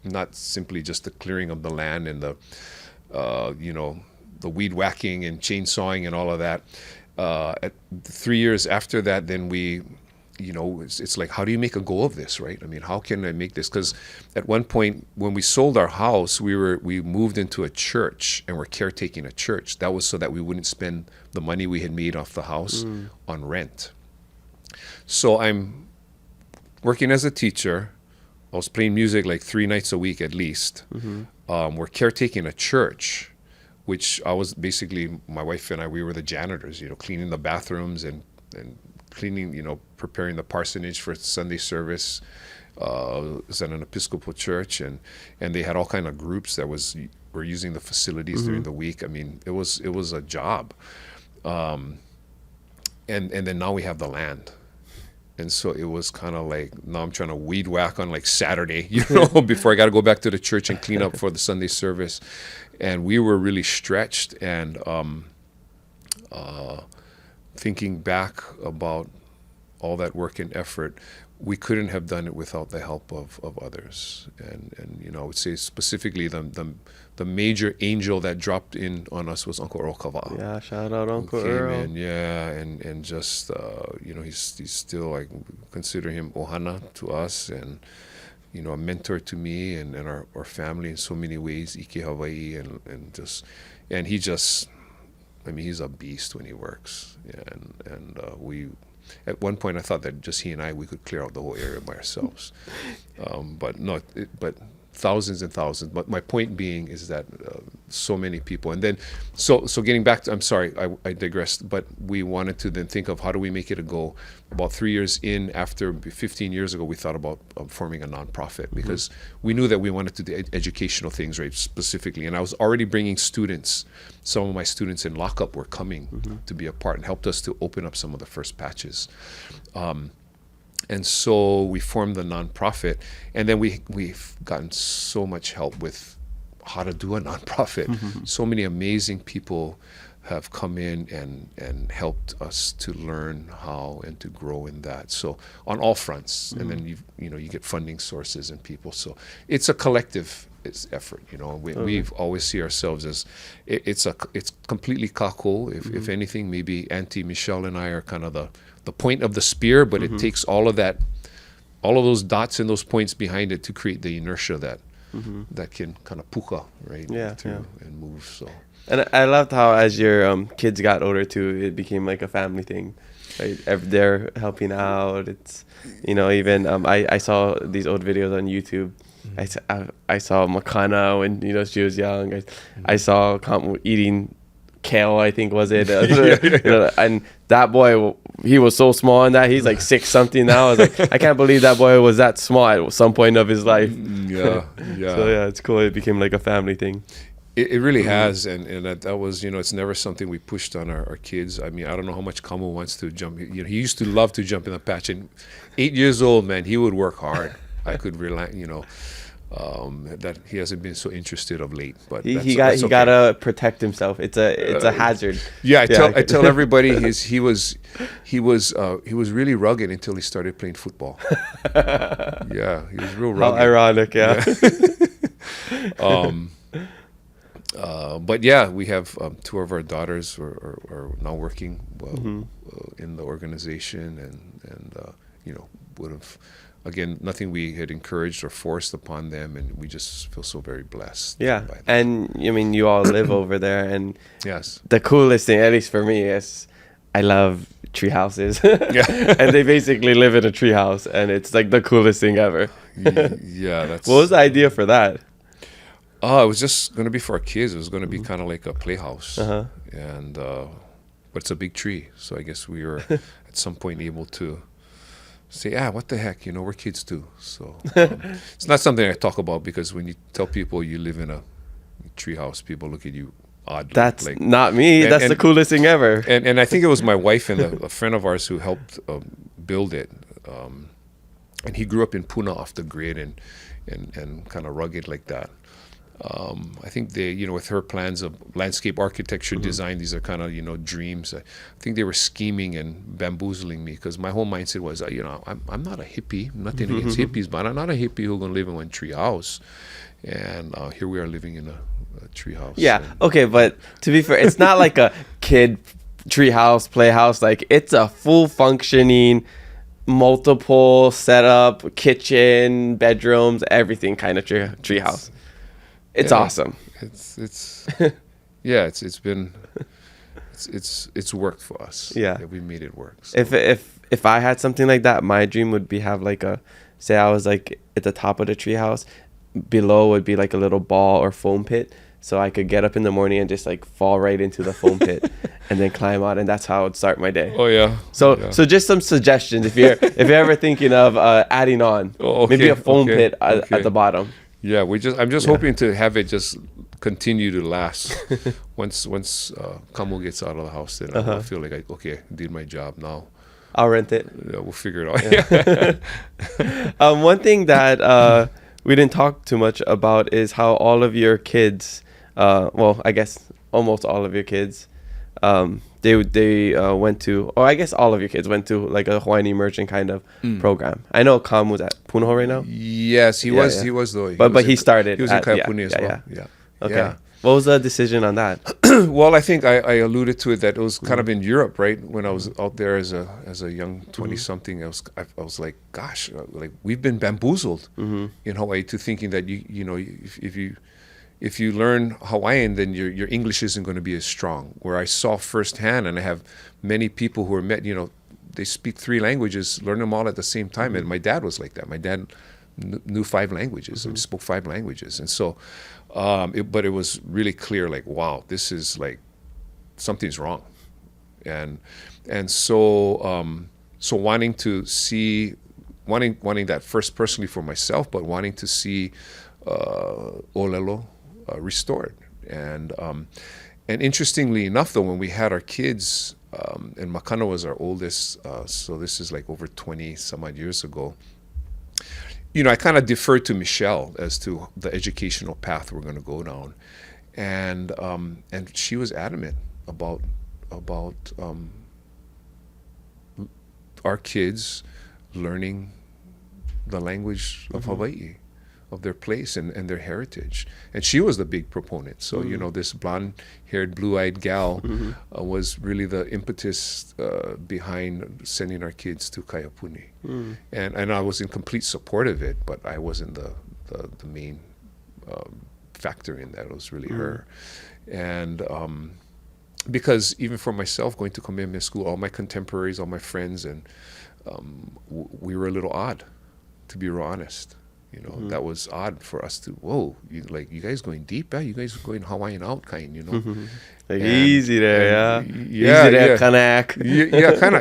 not simply just the clearing of the land and the weed whacking and chainsawing and all of that. 3 years after that, then we, it's like, how do you make a go of this, right? I mean, how can I make this? Because at one point when we sold our house, we moved into a church and we're caretaking a church. That was so that we wouldn't spend the money we had made off the house on rent. So I'm working as a teacher. I was playing music like 3 nights a week at least. We're caretaking a church, which I was basically, my wife and I, we were the janitors, cleaning the bathrooms and cleaning, preparing the parsonage for Sunday service. It was at an Episcopal church, and they had all kind of groups that were using the facilities during the week. I mean, it was a job. And then now we have the land. And so it was kind of like, now I'm trying to weed whack on like Saturday, before I got to go back to the church and clean up for the Sunday service. And we were really stretched, and thinking back about all that work and effort, we couldn't have done it without the help of others. And I would say specifically the major angel that dropped in on us was Uncle Earl Kava. Yeah, shout out Uncle Earl. And just he's still, like, consider him ohana to us, and a mentor to me and our family in so many ways, Ike Hawaii, and he just I mean, he's a beast when he works. And we, at one point, I thought that just he and we could clear out the whole area by ourselves. But no, but thousands and thousands. But my point being is that so many people. And then, so getting back to, I'm sorry, I digressed, but we wanted to then think of how do we make it a goal. About 3 years in, after 15 years ago, we thought about forming a nonprofit because we knew that we wanted to do educational things, right, specifically. And I was already bringing students. Some of my students in lockup were coming to be a part and helped us to open up some of the first patches. And so we formed the nonprofit, and then we've gotten so much help with how to do a nonprofit. So many amazing people have come in and helped us to learn how and to grow in that. So on all fronts, and then you get funding sources and people. So it's a collective effort. We've always see ourselves as it's completely kako. If anything, maybe Auntie Michele and I are kind of the point of the spear, but it takes all of those dots and those points behind it to create the inertia that can kind of puka, right? And move. So. And I loved how as your kids got older too, it became like a family thing. Right? They're helping out. It's, even I saw these old videos on YouTube. I saw Makana when she was young. I saw eating kale, I think was it, and that boy, he was so small and that he's like 6 something now. I was like, I can't believe that boy was that small at some point of his life. Yeah. So yeah, it's cool. It became like a family thing. It really has, and that was, it's never something we pushed on our kids. I mean, I don't know how much Kamo wants to jump. He used to love to jump in the patch, and 8 years old, man, he would work hard. I could rely, that he hasn't been so interested of late, but he gotta protect himself. It's a hazard. Yeah, I tell everybody he was really rugged until he started playing football. Yeah, he was real rugged. How ironic, yeah. But yeah, we have 2 of our daughters are now working in the organization, and would have. Again, nothing we had encouraged or forced upon them, and we just feel so very blessed. Yeah, and I mean, you all live over there, and yes, the coolest thing, at least for me, is I love tree houses. Yeah, and they basically live in a tree house, and it's like the coolest thing ever. Yeah, that's. What was the idea for that? Oh, it was just going to be for our kids. It was going to be kind of like a playhouse, and but it's a big tree, so I guess we were at some point able to say, what the heck, we're kids too. So it's not something I talk about, because when you tell people you live in a treehouse, people look at you oddly. That's like, not me. That's the coolest thing ever. And I think it was my wife and a friend of ours who helped build it. And he grew up in Puna off the grid and kind of rugged like that. I think they, with her plans of landscape architecture design, these are kind of, dreams. I think they were scheming and bamboozling me, because my whole mindset was, I'm not a hippie, nothing against hippies, but I'm not a hippie who's going to live in one tree house. And here we are living in a tree house. Yeah. Okay. But to be fair, it's not like a kid tree house, playhouse. Like, it's a full functioning, multiple setup, kitchen, bedrooms, everything kind of tree house. It's awesome. It's worked for us. Yeah, we made it work. So. If I had something like that, my dream would be have like say I was like at the top of the treehouse, below would be like a little ball or foam pit, so I could get up in the morning and just like fall right into the foam pit, and then climb out, and that's how I would start my day. Oh yeah. So just some suggestions if you're ever thinking of adding on, maybe a foam pit at the bottom. Yeah, I'm just hoping to have it just continue to last. Once Kamo gets out of the house, then I'll feel like I did my job now. I'll rent it. Yeah, we'll figure it out. One thing that we didn't talk too much about is how all of your kids, I guess almost all of your kids, they went to, or I guess all of your kids went to like a Hawaiian immersion kind of program. I know Kam was at Punahou right now. Yes, he was. He was though. But he started. He was in Kaipuni as well. Yeah. Okay. Yeah. What was the decision on that? Well, I think I alluded to it, that it was kind of in Europe, right? When I was out there as a young 20-something, I was like, gosh, like we've been bamboozled in Hawaii to thinking that if if you learn Hawaiian, then your English isn't going to be as strong. Where I saw firsthand, and I have many people who are met, they speak 3 languages, learn them all at the same time. And my dad was like that. My dad knew 5 languages and spoke 5 languages. And so, but it was really clear, like, wow, this is like, something's wrong. And so, so wanting to see, wanting that first personally for myself, but wanting to see Olelo restored. And interestingly enough, though, when we had our kids, and Makana was our oldest, so this is like over 20 some odd years ago, I kind of deferred to Michele as to the educational path we're going to go down. And she was adamant about our kids learning the language of Hawaii, of their place and their heritage. And she was the big proponent. So, this blonde-haired, blue-eyed gal was really the impetus behind sending our kids to Kaiapuni. And I was in complete support of it, but I wasn't the main factor in that. It was really her. And because even for myself, going to Kamehameha School, all my contemporaries, all my friends, and we were a little odd, to be real honest. That was odd for us to, whoa, you guys going deep, you guys going Hawaiian out kind, Like, easy there, easy there, kind of act.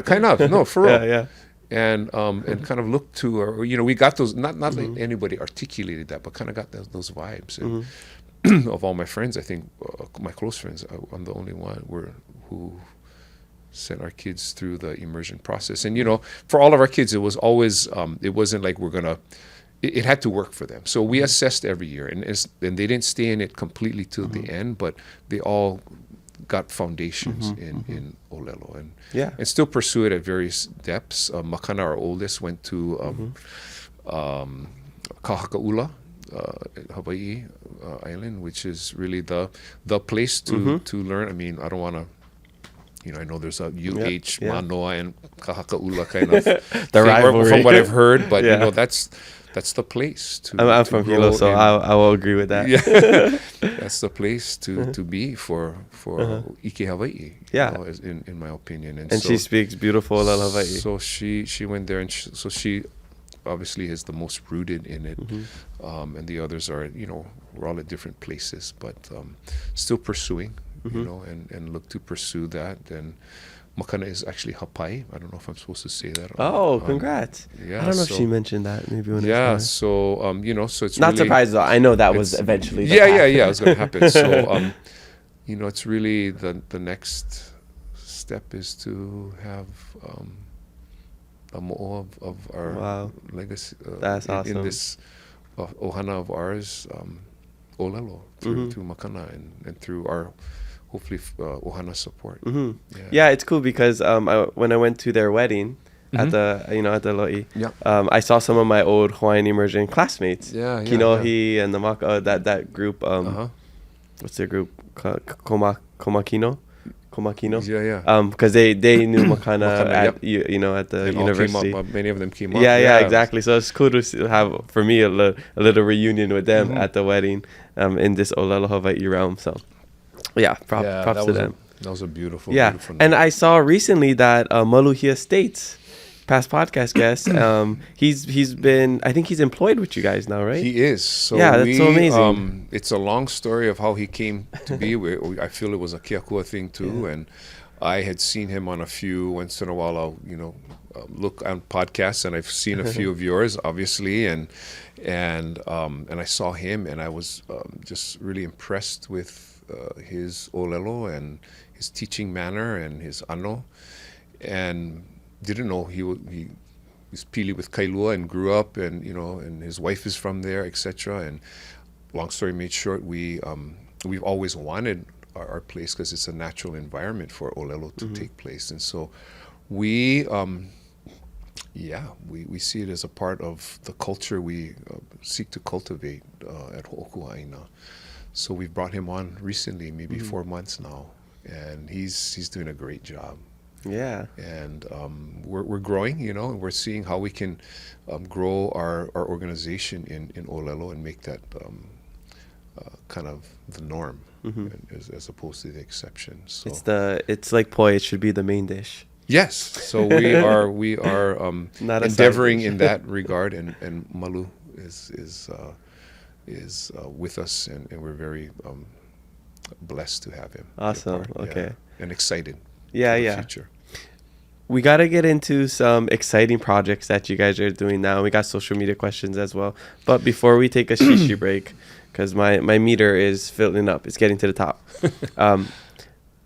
kind of, no, for real. Yeah. And kind of looked to, or we got those, not like anybody articulated that, but kind of got those vibes. And of all my friends, I think my close friends, I'm the only one who sent our kids through the immersion process. And for all of our kids, it was always, it wasn't like we're gonna. It had to work for them. So we assessed every year, and they didn't stay in it completely till the end, but they all got foundations in Olelo, and still pursue it at various depths. Makana, our oldest, went to Kahakaula, Hawaii island, which is really the place to learn. I mean, I don't want to. I know there's a UH, Manoa, and Kahakaula kind of the rivalry from what I've heard, but that's the place to. I'm from Hilo, so I will agree with that. Yeah, that's the place to be for Ike Hawaii. In my opinion, and so, she speaks beautiful Hawaii. So she went there, and so she obviously is the most rooted in it, and the others are we're all at different places, but still pursuing. And look to pursue that. And Makana is actually Hapai. I don't know if I'm supposed to say that. Congrats. Yeah, I don't know if she mentioned that maybe when so so it's not really, surprised though. I know that was eventually it was going to happen. So it's really the next step is to have a mo'o of our legacy. That's awesome. In this ohana of ours, Olelo, through Makana and through our hopefully ohana support. Yeah, it's cool because when I went to their wedding at the at the lo'i, I saw some of my old Hawaiian immersion classmates. Kinohi and the Maka, that group. What's their group? Komakino. Because they knew Makana at the and university. Many of them came up. Yeah, exactly. So it's cool to have, for me, a little reunion with them at the wedding in this Olelo Hawaii realm. So props to them. That was a beautiful and night. I saw recently that Maluhia States, past podcast guest, he's been, I think he's employed with you guys now, right? He is. So that's so amazing. It's a long story of how he came to be. I feel it was a Keakua thing too, and I had seen him on a few. Once in a while, I'll look on podcasts, and I've seen a few of yours, obviously, and I saw him, and I was just really impressed with his olelo and his teaching manner and his ano, and didn't know he was pili with Kailua and grew up, and and his wife is from there, etc. And long story made short, we've always wanted our place because it's a natural environment for olelo to take place, and so we see it as a part of the culture we seek to cultivate at Hookua Aina. So we've brought him on recently, maybe 4 months now, and he's doing a great job. Yeah. And we're growing, and we're seeing how we can grow our organization in Olelo and make that kind of the norm, as opposed to the exception. So It's like poi. It should be the main dish. yes, so we are Not a side endeavoring dish. in that regard, and Malu is with us, and we're very blessed to have him. be a Awesome. part, Okay. and excited. Yeah, for the yeah. future. We got to get into some exciting projects that you guys are doing now. We got social media questions as well. But before we take a shishi break, because my meter is filling up, it's getting to the top.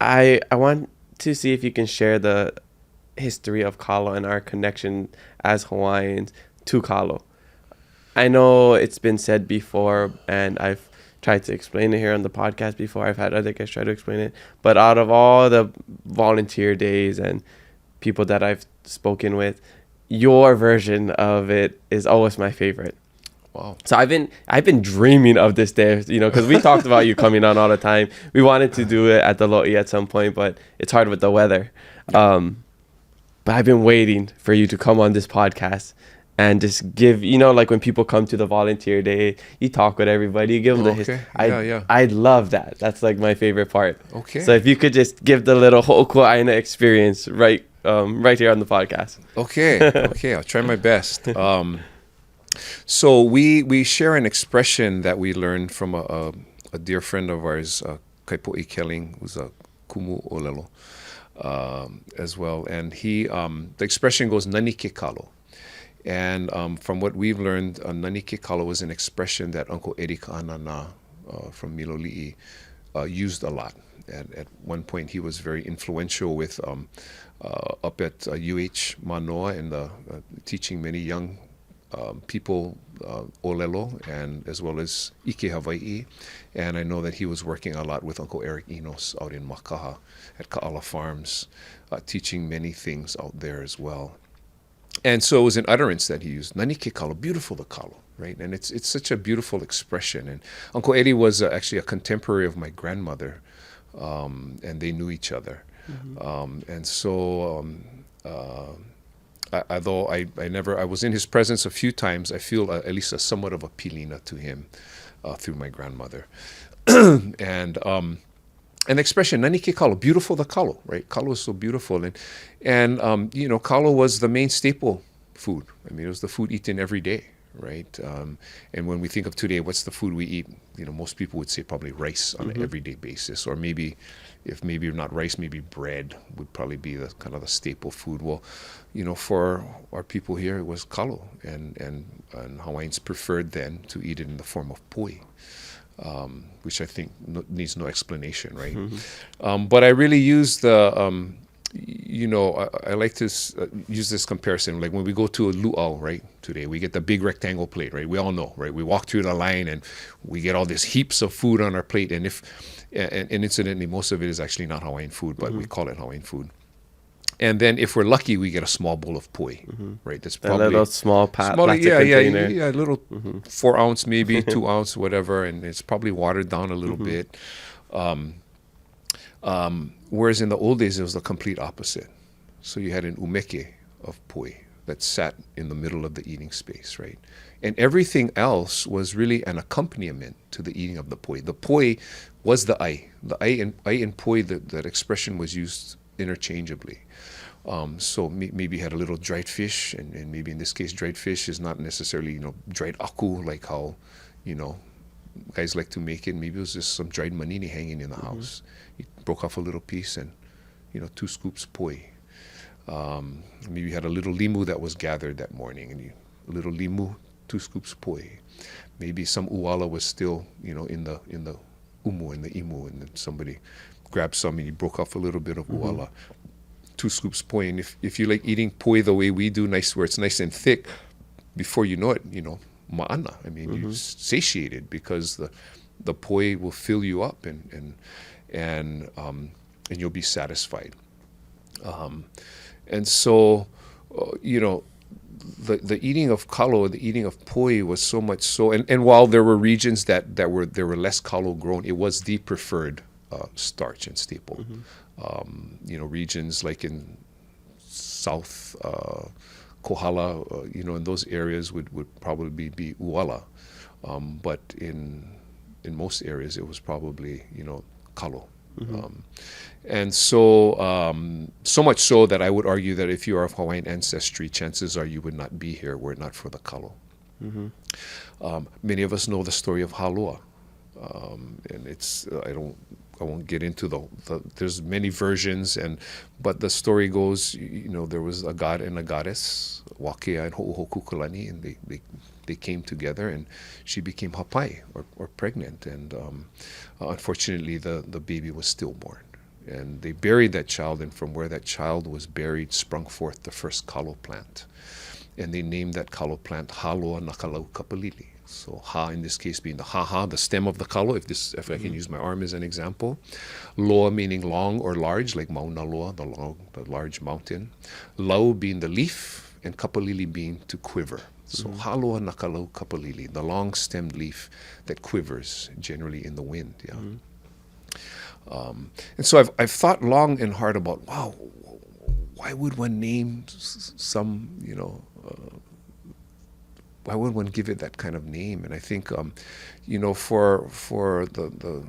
I want to see if you can share the history of Kalo and our connection as Hawaiians to Kalo. I know it's been said before, and I've tried to explain it here on the podcast before. I've had other guys try to explain it. But out of all the volunteer days and people that I've spoken with, your version of it is always my favorite. Wow. So I've been dreaming of this day, because we talked about you coming on all the time. We wanted to do it at the Lo'i at some point, but it's hard with the weather. But I've been waiting for you to come on this podcast and just give, like when people come to the volunteer day, you talk with everybody, you give them the history. Yeah. I love that. That's like my favorite part. Okay. So if you could just give the little Hookua Aina experience right here on the podcast. Okay, I'll try my best. So we share an expression that we learned from a dear friend of ours, Kaipo'i Keling, who's a kumu olelo as well. And the expression goes, nani ke kalo. And from what we've learned, nani ke kalo was an expression that Uncle Eddie Ka'anana from Miloli'i used a lot. And at one point, he was very influential with up at UH Manoa and teaching many young people olelo, and as well as Ike Hawaii. And I know that he was working a lot with Uncle Eric Enos out in Makaha at Ka'ala Farms, teaching many things out there as well. And so it was an utterance that he used, nani ke kalo, beautiful the kalo, right? And it's such a beautiful expression. And Uncle Eddie was actually a contemporary of my grandmother, and they knew each other. And so although I was in his presence a few times, I feel at least somewhat of a pilina to him through my grandmother. And the expression, nani ke kalo, beautiful the kalo, right? Kalo is so beautiful. And kalo was the main staple food. I mean, it was the food eaten every day, right? And when we think of today, what's the food we eat? Most people would say probably rice on an everyday basis, or maybe not rice, maybe bread would probably be the kind of the staple food. Well, for our people here, it was kalo, and Hawaiians preferred then to eat it in the form of poi. Which I think needs no explanation, right? But I really use the, I like to use this comparison. Like when we go to a luau, right, today, we get the big rectangle plate, right? We all know, right? We walk through the line and we get all these heaps of food on our plate. And incidentally, most of it is actually not Hawaiian food, but we call it Hawaiian food. And then if we're lucky, we get a small bowl of poi, right? That's probably a little small plastic container. Yeah, a little 4 ounce, maybe 2 ounce, whatever, and it's probably watered down a little bit. Whereas in the old days, it was the complete opposite. So you had an umeke of poi that sat in the middle of the eating space, right? And everything else was really an accompaniment to the eating of the poi. The poi was the ai. The ai and poi, that expression was used interchangeably. So maybe you had a little dried fish, and maybe in this case, dried fish is not necessarily, dried aku, like how, guys like to make it. Maybe it was just some dried manini hanging in the house. You broke off a little piece and, 2 scoops poi. Maybe you had a little limu that was gathered that morning, and a little limu, 2 scoops poi. Maybe some uala was still, in the umu, in the imu, and then somebody grabbed some and you broke off a little bit of uala. 2 scoops poi. And if you like eating poi the way we do, where it's nice and thick, before you know it, ma'ana. I mean, you're satiated because the poi will fill you up and you'll be satisfied. And so, the eating of kalo, the eating of poi was so much so. And while there were regions that were less kalo grown, it was the preferred starch and staple. Regions like in South Kohala, in those areas would probably be uala. But in in most areas, it was probably, Kalo. And so, so much so that I would argue that if you are of Hawaiian ancestry, chances are you would not be here were it not for the Kalo. Many of us know the story of Aloha. And it's, I won't get into there's many versions, but the story goes, there was a god and a goddess, Wakea and Ho'ohokukalani, and they came together, and she became hapai, or pregnant, and unfortunately the baby was stillborn. And they buried that child, and from where that child was buried sprung forth the first kalo plant. And they named that kalo plant Haloa Nakalau Kapalili. So ha in this case being the ha, the stem of the kalo, if I can use my arm as an example. Loa meaning long or large, like Mauna Loa, the large mountain. Lau being the leaf, and kapalili being to quiver. So Haloa Nakalau Kapalili, the long-stemmed leaf that quivers generally in the wind. And so I've thought long and hard about, wow, why would one name some, why would one give it that kind of name? And I think, for the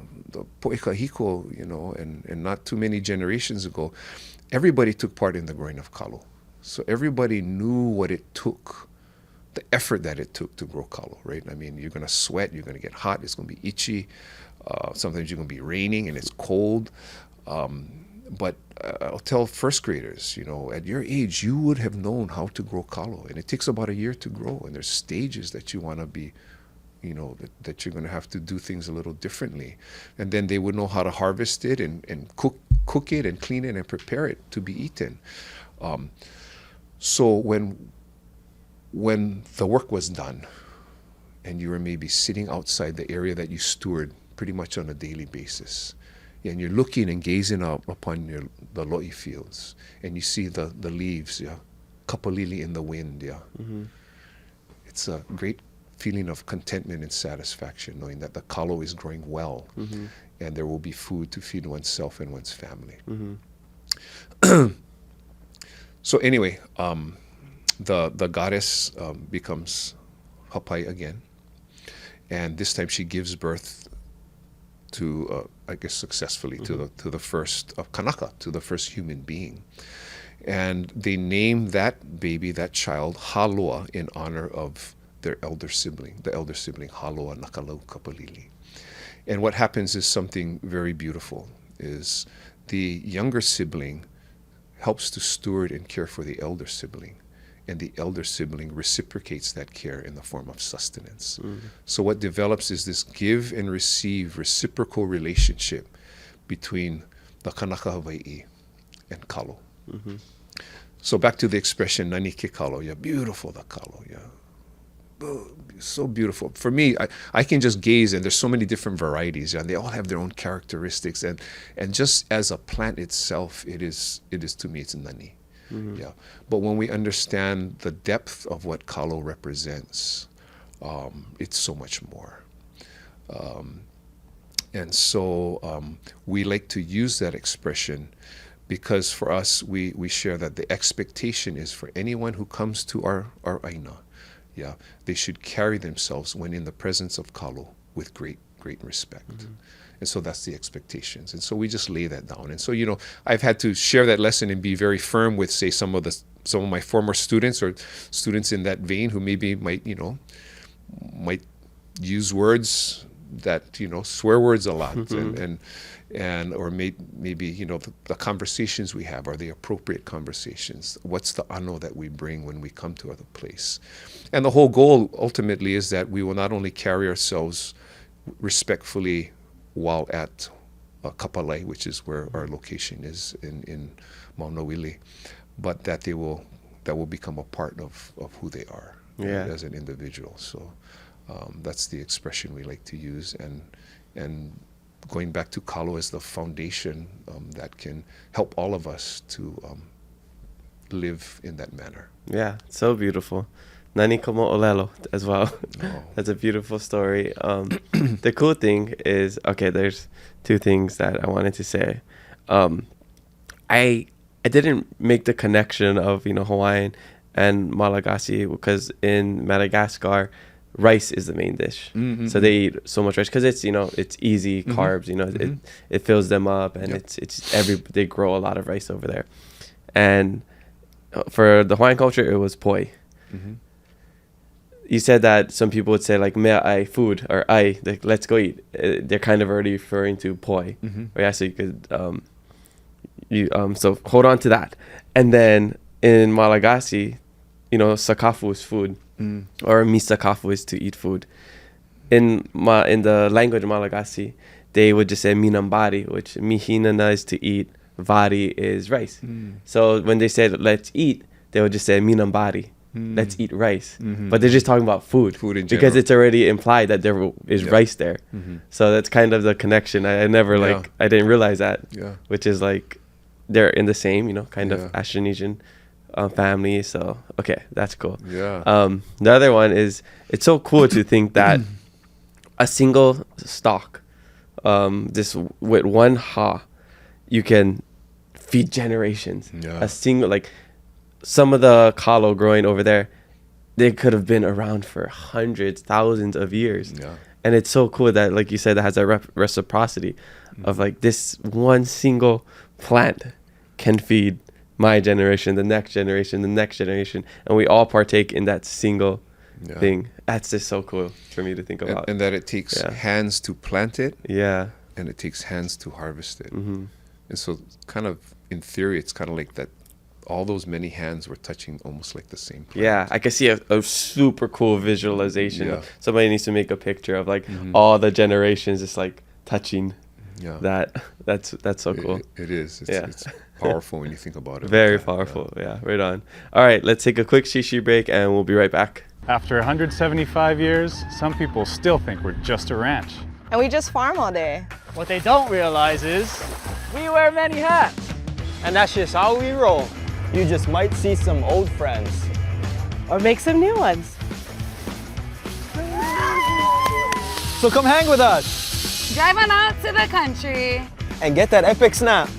poʻekahiko, and not too many generations ago, everybody took part in the growing of kalo. So everybody knew what it took, the effort that it took to grow kalo, right? I mean, you're going to sweat, you're going to get hot, it's going to be itchy. Sometimes you're going to be raining and it's cold. But I'll tell first graders, at your age, you would have known how to grow kalo. And it takes about a year to grow. And there's stages that you want to be, that you're going to have to do things a little differently. And then they would know how to harvest it and cook it and clean it and prepare it to be eaten. So when the work was done and you were maybe sitting outside the area that you steward pretty much on a daily basis, and you're looking and gazing up upon the lo'i fields, and you see the leaves, kapalili in the wind, It's a great feeling of contentment and satisfaction, knowing that the kalo is growing well, and there will be food to feed oneself and one's family. So anyway, the goddess becomes hapai again, and this time she gives birth to, I guess successfully, to the first kanaka, to the first human being. And they name that baby, that child, Haloa, in honor of their elder sibling, the elder sibling, Haloa Nakalau Kapalili. And what happens is something very beautiful, is the younger sibling helps to steward and care for the elder sibling, and the elder sibling reciprocates that care in the form of sustenance. So what develops is this give and receive reciprocal relationship between the Kanaka Hawaii and Kalo. So back to the expression, nani ke Kalo, beautiful the Kalo, so beautiful. For me, I can just gaze, and there's so many different varieties, and they all have their own characteristics, and just as a plant itself, it is to me, it's nani. But when we understand the depth of what kalo represents, it's so much more. And so we like to use that expression because for us, we share that the expectation is for anyone who comes to our Aina, they should carry themselves when in the presence of kalo with great respect. And so that's the expectations. And so we just lay that down. And so, I've had to share that lesson and be very firm with, say, some of my former students or students in that vein who maybe might use words that, swear words a lot, and or maybe, the conversations we have are the appropriate conversations. What's the ano that we bring when we come to other place? And the whole goal ultimately is that we will not only carry ourselves respectfully while at Kapalai, which is where our location is in Maunawili, but that will become a part of who they are as an individual. So that's the expression we like to use, and going back to kalo as the foundation that can help all of us to live in that manner. Yeah, so beautiful. Nani Komo Olelo as well. That's a beautiful story. The cool thing is, there's two things that I wanted to say. I didn't make the connection of Hawaiian and Malagasy because in Madagascar, rice is the main dish. So they eat so much rice because it's, you know, it's easy carbs, you know, it fills them up, and they grow a lot of rice over there. And for the Hawaiian culture, it was poi. You said that some people would say like mea ai, food, or ai, like let's go eat. They're kind of already referring to poi. Yeah, so you could so hold on to that. And then in Malagasy, you know, sakafu is food, or misakafu is to eat food. In the language of Malagasy, they would just say minambari, which mihinana is to eat, vari is rice. So when they said let's eat, they would just say minambari. Let's eat rice. But they're just talking about food in general. because it's already implied that there is rice there. So that's kind of the connection. I never like, I didn't realize that, which is like they're in the same, you know, kind of Austronesian family. So, okay, that's cool. The other one is, it's so cool to think that a single stalk, this with one ha, you can feed generations. A single, like, some of the kalo growing over there, they could have been around for hundreds, thousands of years. And it's so cool that, like you said, that has that reciprocity of like this one single plant can feed my generation, the next generation, the next generation, and we all partake in that single thing. That's just so cool for me to think about. And that it takes hands to plant it. And it takes hands to harvest it. And so kind of, in theory, it's kind of like that all those many hands were touching almost like the same plant. I can see a super cool visualization. Somebody needs to make a picture of like all the generations just like touching that. That's so cool. It is. It's powerful when you think about it. Very powerful. Right on. All right, let's take a quick shishi break and we'll be right back. After 175 years, some people still think we're just a ranch. And we just farm all day. What they don't realize is we wear many hats. And that's just how we roll. You just might see some old friends. Or make some new ones. So come hang with us. Drive on out to the country. And get that epic snap.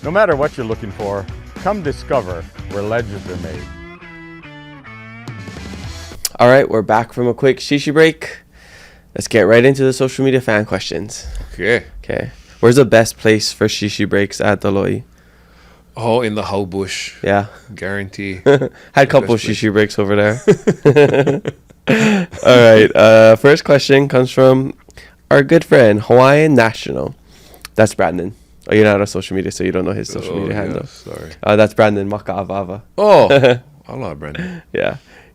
No matter what you're looking for, come discover where legends are made. All right, we're back from a quick shishi break. Let's get right into the social media fan questions. Okay. Where's the best place for shishi breaks at the Loi? Oh, in the Hau bush. Guarantee. Had a couple shishi breaks over there. All right. First question comes from our good friend, Hawaiian National. That's Brandon. Oh, you're not on social media, so you don't know his social media handle. Sorry. That's Brandon Makaavava. Oh, aloha, Brandon.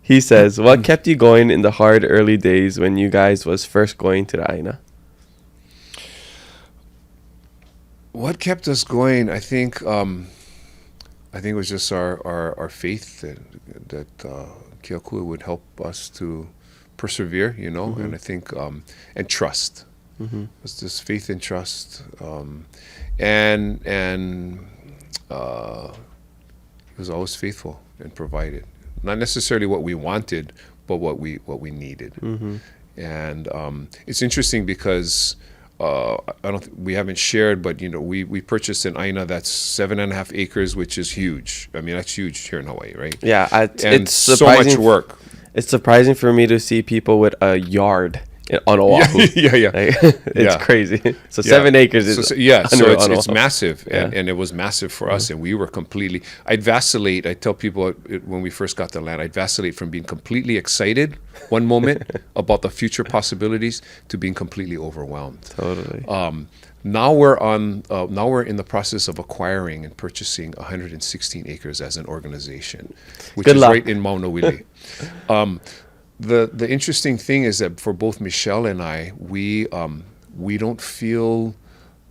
He says, what kept you going in the hard early days when you guys was first going to the Aina? What kept us going? I think it was just our faith that Keakua would help us to persevere, you know, and I think and trust. It's just faith and trust, and he was always faithful and provided. Not necessarily what we wanted, but what we needed. And it's interesting because we haven't shared, but you know, we purchased an Aina that's 7.5 acres, which is huge. I mean, that's huge here in Hawaii, right? It's so surprising. much work. It's surprising for me to see people with a yard on Oʻahu. It's crazy. So 7 acres is it's massive, and it was massive for us, and we were completely. I'd vacillate. I tell people when we first got the land, I'd vacillate from being completely excited one moment about the future possibilities to being completely overwhelmed. Totally. Now we're in the process of acquiring and purchasing 116 acres as an organization, which is right in Maunawili. The interesting thing is that for both Michele and I, we don't feel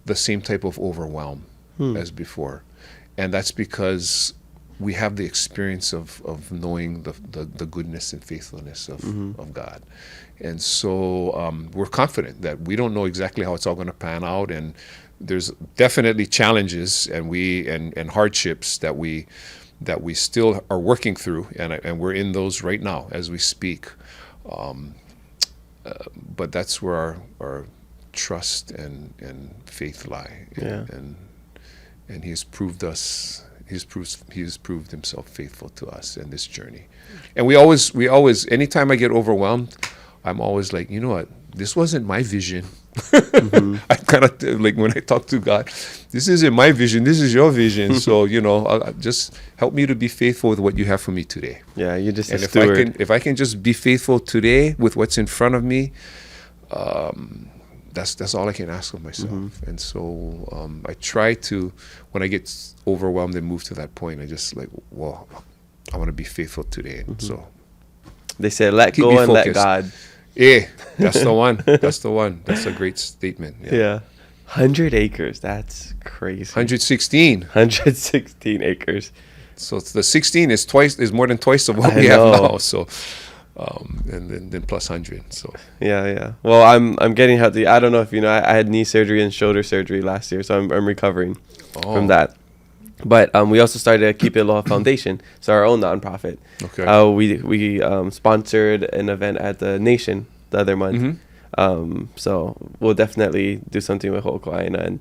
the same type of overwhelm as before, and that's because we have the experience of knowing the goodness and faithfulness of God, and so we're confident that we don't know exactly how it's all going to pan out, and there's definitely challenges and hardships that we still are working through, and we're in those right now as we speak. But that's where our trust and faith lie. And He has proved us. He has proved Himself faithful to us in this journey. And we always, anytime I get overwhelmed, I'm always like, you know what? This wasn't my vision. Mm-hmm. I kind of like when I talk to God, this isn't my vision. This is your vision. So, you know, just help me to be faithful with what you have for me today. Yeah, you're just And a steward. if I can just be faithful today with what's in front of me, that's all I can ask of myself. Mm-hmm. And so I try to, when I get overwhelmed and move to that point, I just like, well, I want to be faithful today. And so They say, let keep go me and let focused. God. Yeah, that's the one. That's the one. That's a great statement. Yeah. 100 acres. That's crazy. 116. 116 acres. So it's the 16 is more than twice of what I we have know. now. So, and then plus 100. So Yeah. Well, I'm getting healthy. I don't know if you know, I had knee surgery and shoulder surgery last year, so I'm recovering from that. But we also started a Keep It Aloha Foundation, so our own nonprofit. Okay. We sponsored an event at the Nation the other month. So we'll definitely do something with Hookua and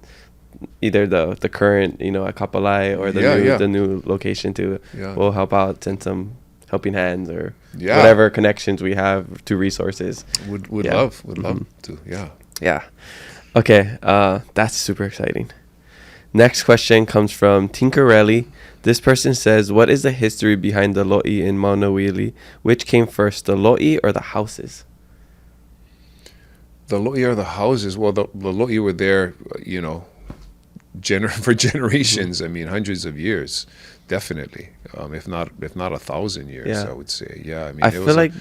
either the current, you know, at Kapolai or the new location too. Yeah. We'll help out, send some helping hands or Yeah. whatever connections we have to resources. Would Yeah. love to. Yeah. Yeah. Okay. That's super exciting. Next question comes from Tinkerelli. This person says, what is the history behind the lo'i in Maunawili? Which came first, the lo'i or the houses? The lo'i are the houses. Well, the lo'i were there, you know, for generations. I mean, hundreds of years, definitely. If not 1,000 years, Yeah. I would say. Yeah. I mean, I feel like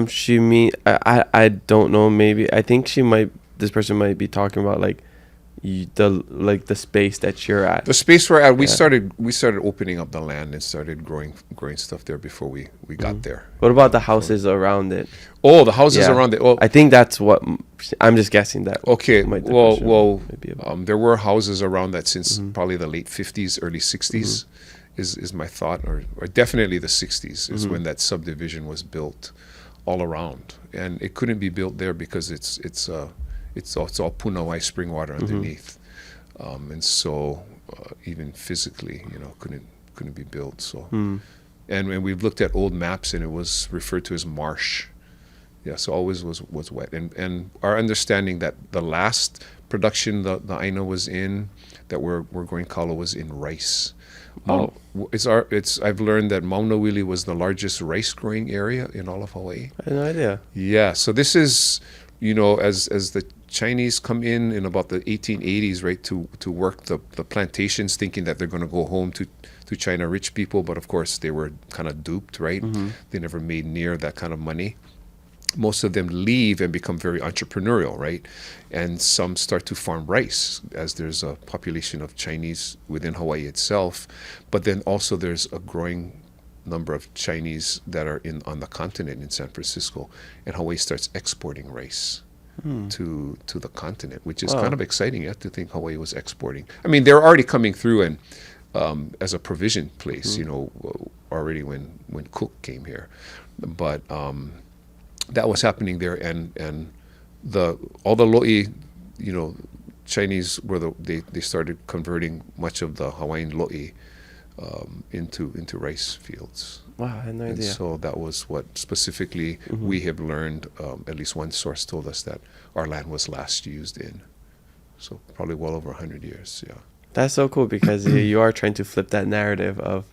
she I don't know, maybe. I think this person might be talking about like the space that you're at. the space we're at. We started opening up the land and started growing stuff there before we got there. What about the houses around it? Oh, the houses Yeah. around it. Oh, I think that's what I'm just guessing that. okay. might the Well, question might be about. there were houses around that since probably the late 50s, early 60s, is my thought, or definitely the 60s is when that subdivision was built all around, and it couldn't be built there because it's all Punawai spring water underneath, and so even physically, you know, couldn't be built. So, and when we've looked at old maps, and it was referred to as marsh. Yeah, so always was wet, and our understanding that the last production the Aina was in, that we're growing kalo, was in rice. I've learned that Maunawili was the largest rice growing area in all of Hawaii. I had no idea. Yeah, so this is, you know, as the Chinese come in about the 1880s, right, to work the plantations, thinking that they're going to go home to China, rich people, but of course they were kind of duped, right? They never made near that kind of money. Most of them leave and become very entrepreneurial, right? And some start to farm rice, as there's a population of Chinese within Hawaii itself, but then also there's a growing number of Chinese that are on the continent in San Francisco, and Hawaii starts exporting rice to the continent, which is kind of exciting. You have to think Hawaii was exporting. I mean, they're already coming through and as a provision place, you know, already when Cook came here, but that was happening there, and all the lo'i, you know, Chinese they started converting much of the Hawaiian lo'i into rice fields. Wow, I had no And idea. so that was what specifically we have learned. At least one source told us that our land was last used in. So probably well over 100 years. Yeah. That's so cool because you are trying to flip that narrative of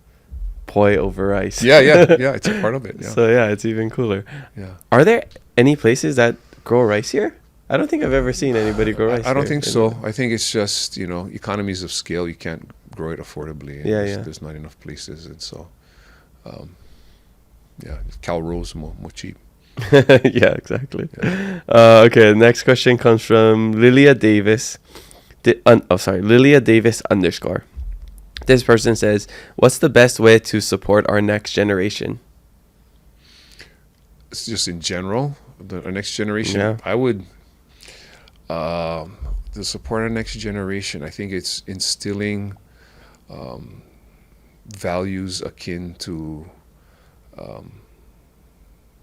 poi over rice. Yeah. It's a part of it. Yeah. So yeah, it's even cooler. Yeah. Are there any places that grow rice here? I don't think I've ever seen anybody grow rice. I don't here. think so. I think it's just, you know, economies of scale. You can't grow it affordably. And there's not enough places, and so Cal Rose more cheap. Yeah, exactly. Yeah. Okay, next question comes from Lilia Davis. Lilia Davis _ This person says, what's the best way to support our next generation? It's just in general, our next generation. Yeah. I would, to support our next generation, I think it's instilling values akin to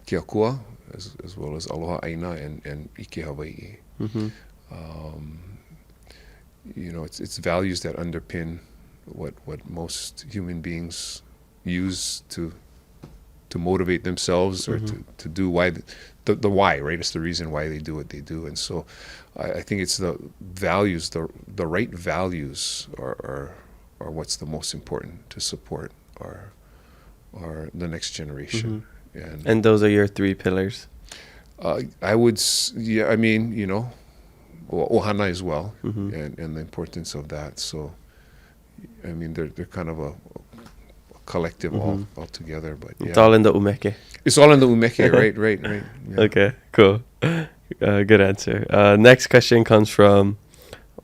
Keakua, as well as Aloha, Aina, and Ike Hawaii. You know, it's values that underpin what most human beings use to to motivate themselves or to do why the why, right? It's the reason why they do what they do. And so I think it's the values, the right values are what's the most important to support our the next generation. And those are your 3 pillars. I would, I mean, ohana as well, and the importance of that. So, I mean, they're kind of a collective all together, but yeah. It's all in the umeke. It's all in the umeke, right. Yeah. Okay, cool. Good answer. Next question comes from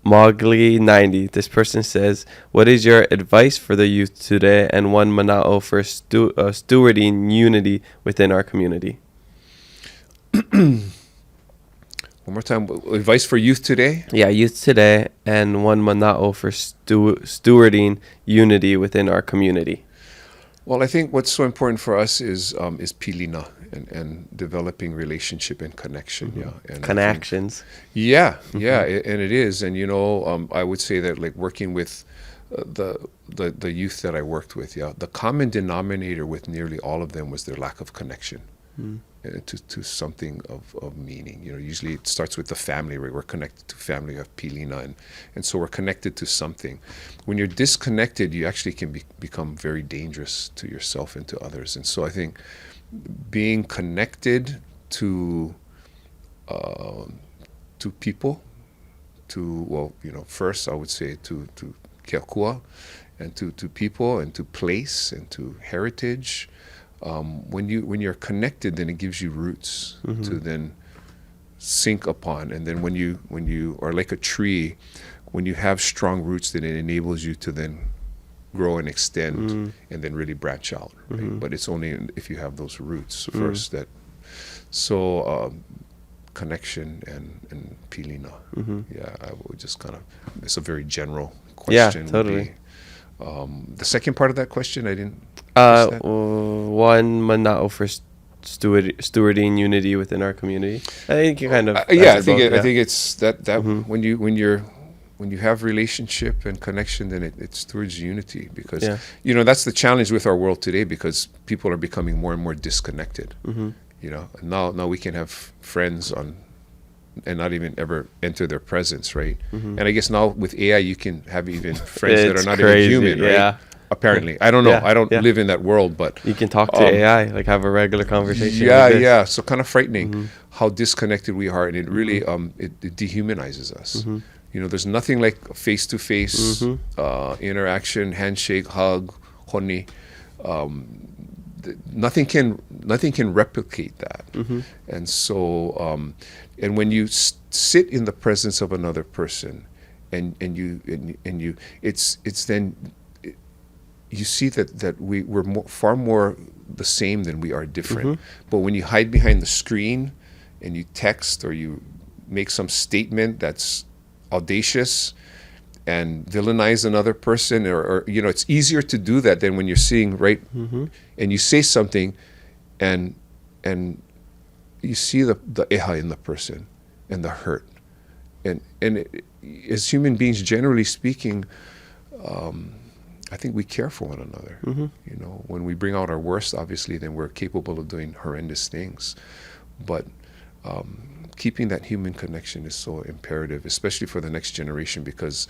Mowgli90. This person says, what is your advice for the youth today and one mana'o for stewarding unity within our community? One more time, advice for youth today? Yeah, youth today and one mana'o for stewarding unity within our community. Well, I think what's so important for us is pilina and developing relationship and connection. Yeah, and Connections. Yeah, and it is. And I would say that like working with the youth that I worked with, the common denominator with nearly all of them was their lack of connection. To something of meaning. Usually it starts with the family, right? We're connected to family, we have pilina, and so we're connected to something. When you're disconnected, you actually can become very dangerous to yourself and to others. And so I think being connected to people, first I would say to Hookua, and to people and to place and to heritage. When you're connected, then it gives you roots to then sink upon, and then when you are like a tree, when you have strong roots, then it enables you to then grow and extend and then really branch out. Right? But it's only if you have those roots first that. So connection and pilina. Yeah, I would just kind of. It's a very general question. Yeah, totally. The second part of that question, I didn't. One mana'o for stewarding unity within our community. I think you kind of. I think it's that when you have relationship and connection, then it stewards unity, because that's the challenge with our world today, because people are becoming more and more disconnected. Now we can have friends and not even ever enter their presence, right? And I guess now with AI, you can have even friends that are not even human, right? Yeah. Apparently, I don't know. I don't live in that world, but you can talk to AI, like have a regular conversation. Yeah. So kind of frightening how disconnected we are, and it really it dehumanizes us. There's nothing like face-to-face interaction, handshake, hug, honi. Nothing can replicate that. And so, and when you sit in the presence of another person, and you, it's then. You see that we're far more the same than we are different. But when you hide behind the screen and you text or you make some statement that's audacious and villainize another person, or it's easier to do that than when you're seeing and you say something and you see the eha in the person and the hurt. And as human beings, generally speaking, I think we care for one another. When we bring out our worst, obviously, then we're capable of doing horrendous things. But keeping that human connection is so imperative, especially for the next generation, because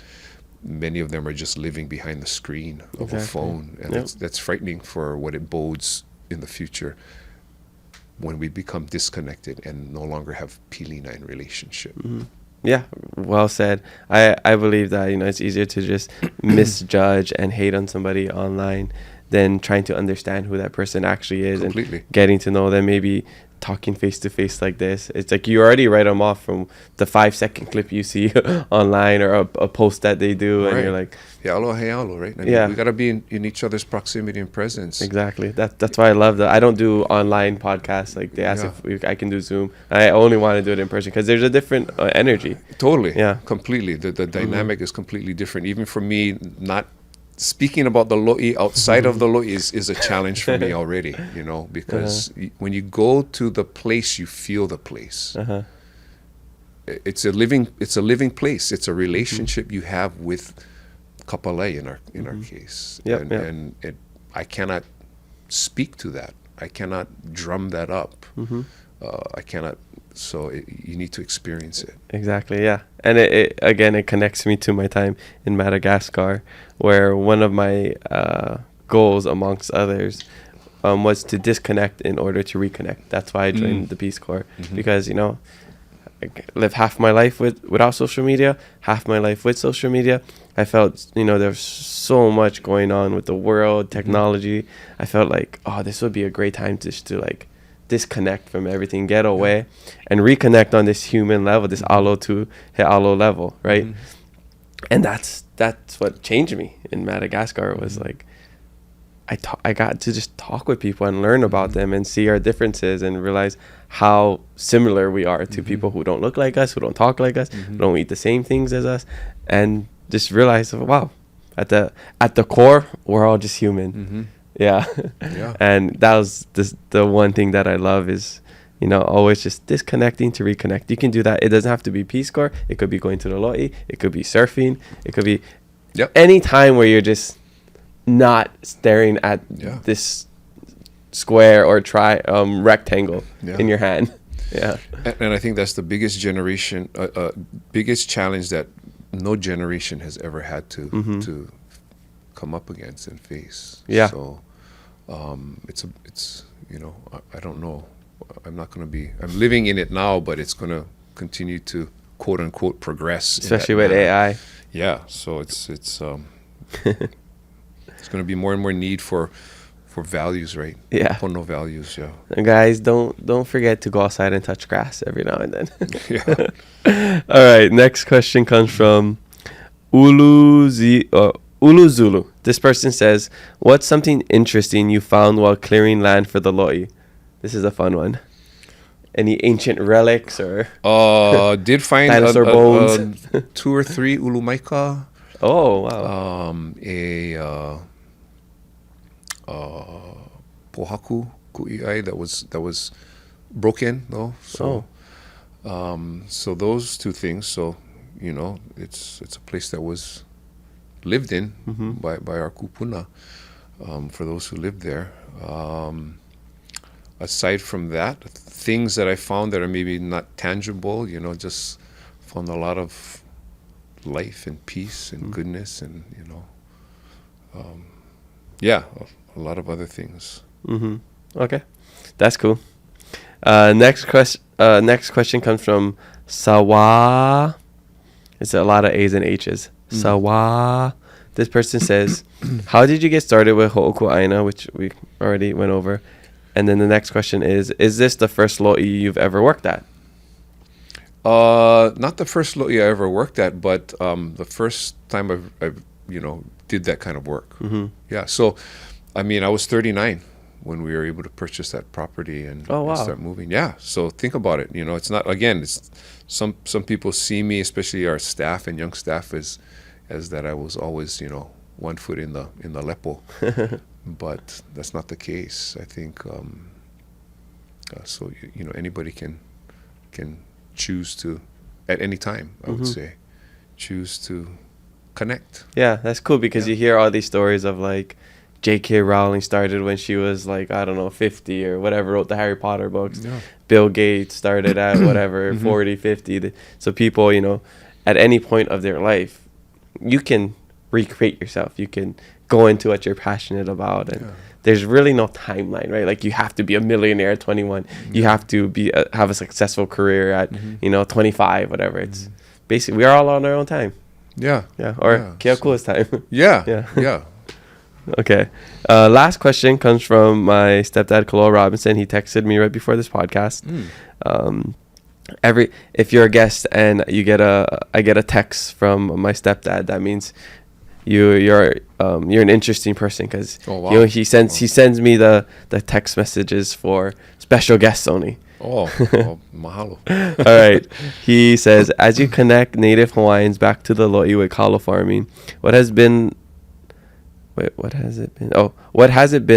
many of them are just living behind the screen of a phone. And that's frightening for what it bodes in the future when we become disconnected and no longer have pilina in relationship. Yeah, well said. I believe that it's easier to just misjudge and hate on somebody online than trying to understand who that person actually is. Completely. And getting to know them, maybe talking face to face like this. It's like you already write them off from the 5-second clip you see online or a post that they do, and you're like, aloha, right? I mean, we got to be in each other's proximity and presence. Exactly. That's why I love that. I don't do online podcasts. Like they ask if I can do Zoom. I only want to do it in person because there's a different energy. Totally. Yeah. Completely. The dynamic is completely different. Even for me, not speaking about the lo'i outside of the lo'i is a challenge for me already, because when you go to the place, you feel the place. It's a living place. It's a relationship you have with kapalai in our case. And I cannot speak to that. cannot drum that up. I cannot. So you need to experience it. Exactly, yeah. And it again, it connects me to my time in Madagascar, where one of my goals, amongst others, was to disconnect in order to reconnect. That's why I joined the Peace Corps, because, you know, I live half my life without social media, half my life with social media. I felt, you know, there's so much going on with the world, technology. I felt like, oh, this would be a great time just to like disconnect from everything, get away, and reconnect on this human level, this alo to he alo level, right? And that's what changed me in Madagascar. It was like I got to just talk with people and learn about them and see our differences and realize how similar we are to people who don't look like us, who don't talk like us, who don't eat the same things as us, and just realize, wow, at the core, we're all just human. Yeah. And that was the one thing that I love is, you know, always just disconnecting to reconnect. You can do that. It doesn't have to be Peace Corps. It could be going to the lo'i. It could be surfing. It could be any time where you're just not staring at this square or rectangle in your hand. And I think that's the biggest biggest challenge that no generation has ever had to come up against and face. So it's you know, I don't know. I'm living in it now, but it's going to continue to quote unquote progress, especially with AI. So it's it's going to be more and more need for values, right? Pono values. And guys, don't forget to go outside and touch grass every now and then. All right, next question comes from Uluzulu. This person says, what's something interesting you found while clearing land for the lo'i? This is a fun one. Any ancient relics or did find dinosaur bones? 2 or 3 ulumaika. Oh wow. Pohaku ku'iai that was broken though. So so those 2 things. So, you know, it's a place that was lived in by our kupuna, for those who lived there. Aside from that, things that I found that are maybe not tangible, you know, just found a lot of life and peace and goodness and, you know, a lot of other things. Okay, that's cool. Next question comes from Sawa. It's a lot of A's and H's. Sawa. This person says, how did you get started with ho'oku ʻāina, which we already went over? And then the next question is this the first lo'i you've ever worked at? Not the first lo'i I ever worked at, but the first time I've you know, did that kind of work. So, I mean, I was 39 when we were able to purchase that property and start moving. So think about it. You know, it's not, again, it's some people see me, especially our staff and young staff, as that I was always, you know, 1 foot in the lepo. But that's not the case. I think so. You know, anybody can choose to, at any time, I would say, choose to connect. Yeah, that's cool because you hear all these stories of like J.K. Rowling started when she was like, I don't know, 50 or whatever, wrote the Harry Potter books. Bill Gates started at whatever, 40, 50. So people, you know, at any point of their life, you can recreate yourself. You can go into what you're passionate about. And there's really no timeline, right? Like you have to be a millionaire at 21. You have to be have a successful career at, you know, 25, whatever. It's basically, we are all on our own time. Or Keakua's time. Okay. Last question comes from my stepdad, Kalo Robinson. He texted me right before this podcast. If you're a guest and I get a text from my stepdad, that means you're an interesting person because you know, he sends me the text messages for special guests only. Mahalo. All right. He says, as you connect Native Hawaiians back to the lo'i with kalo farming, what has it been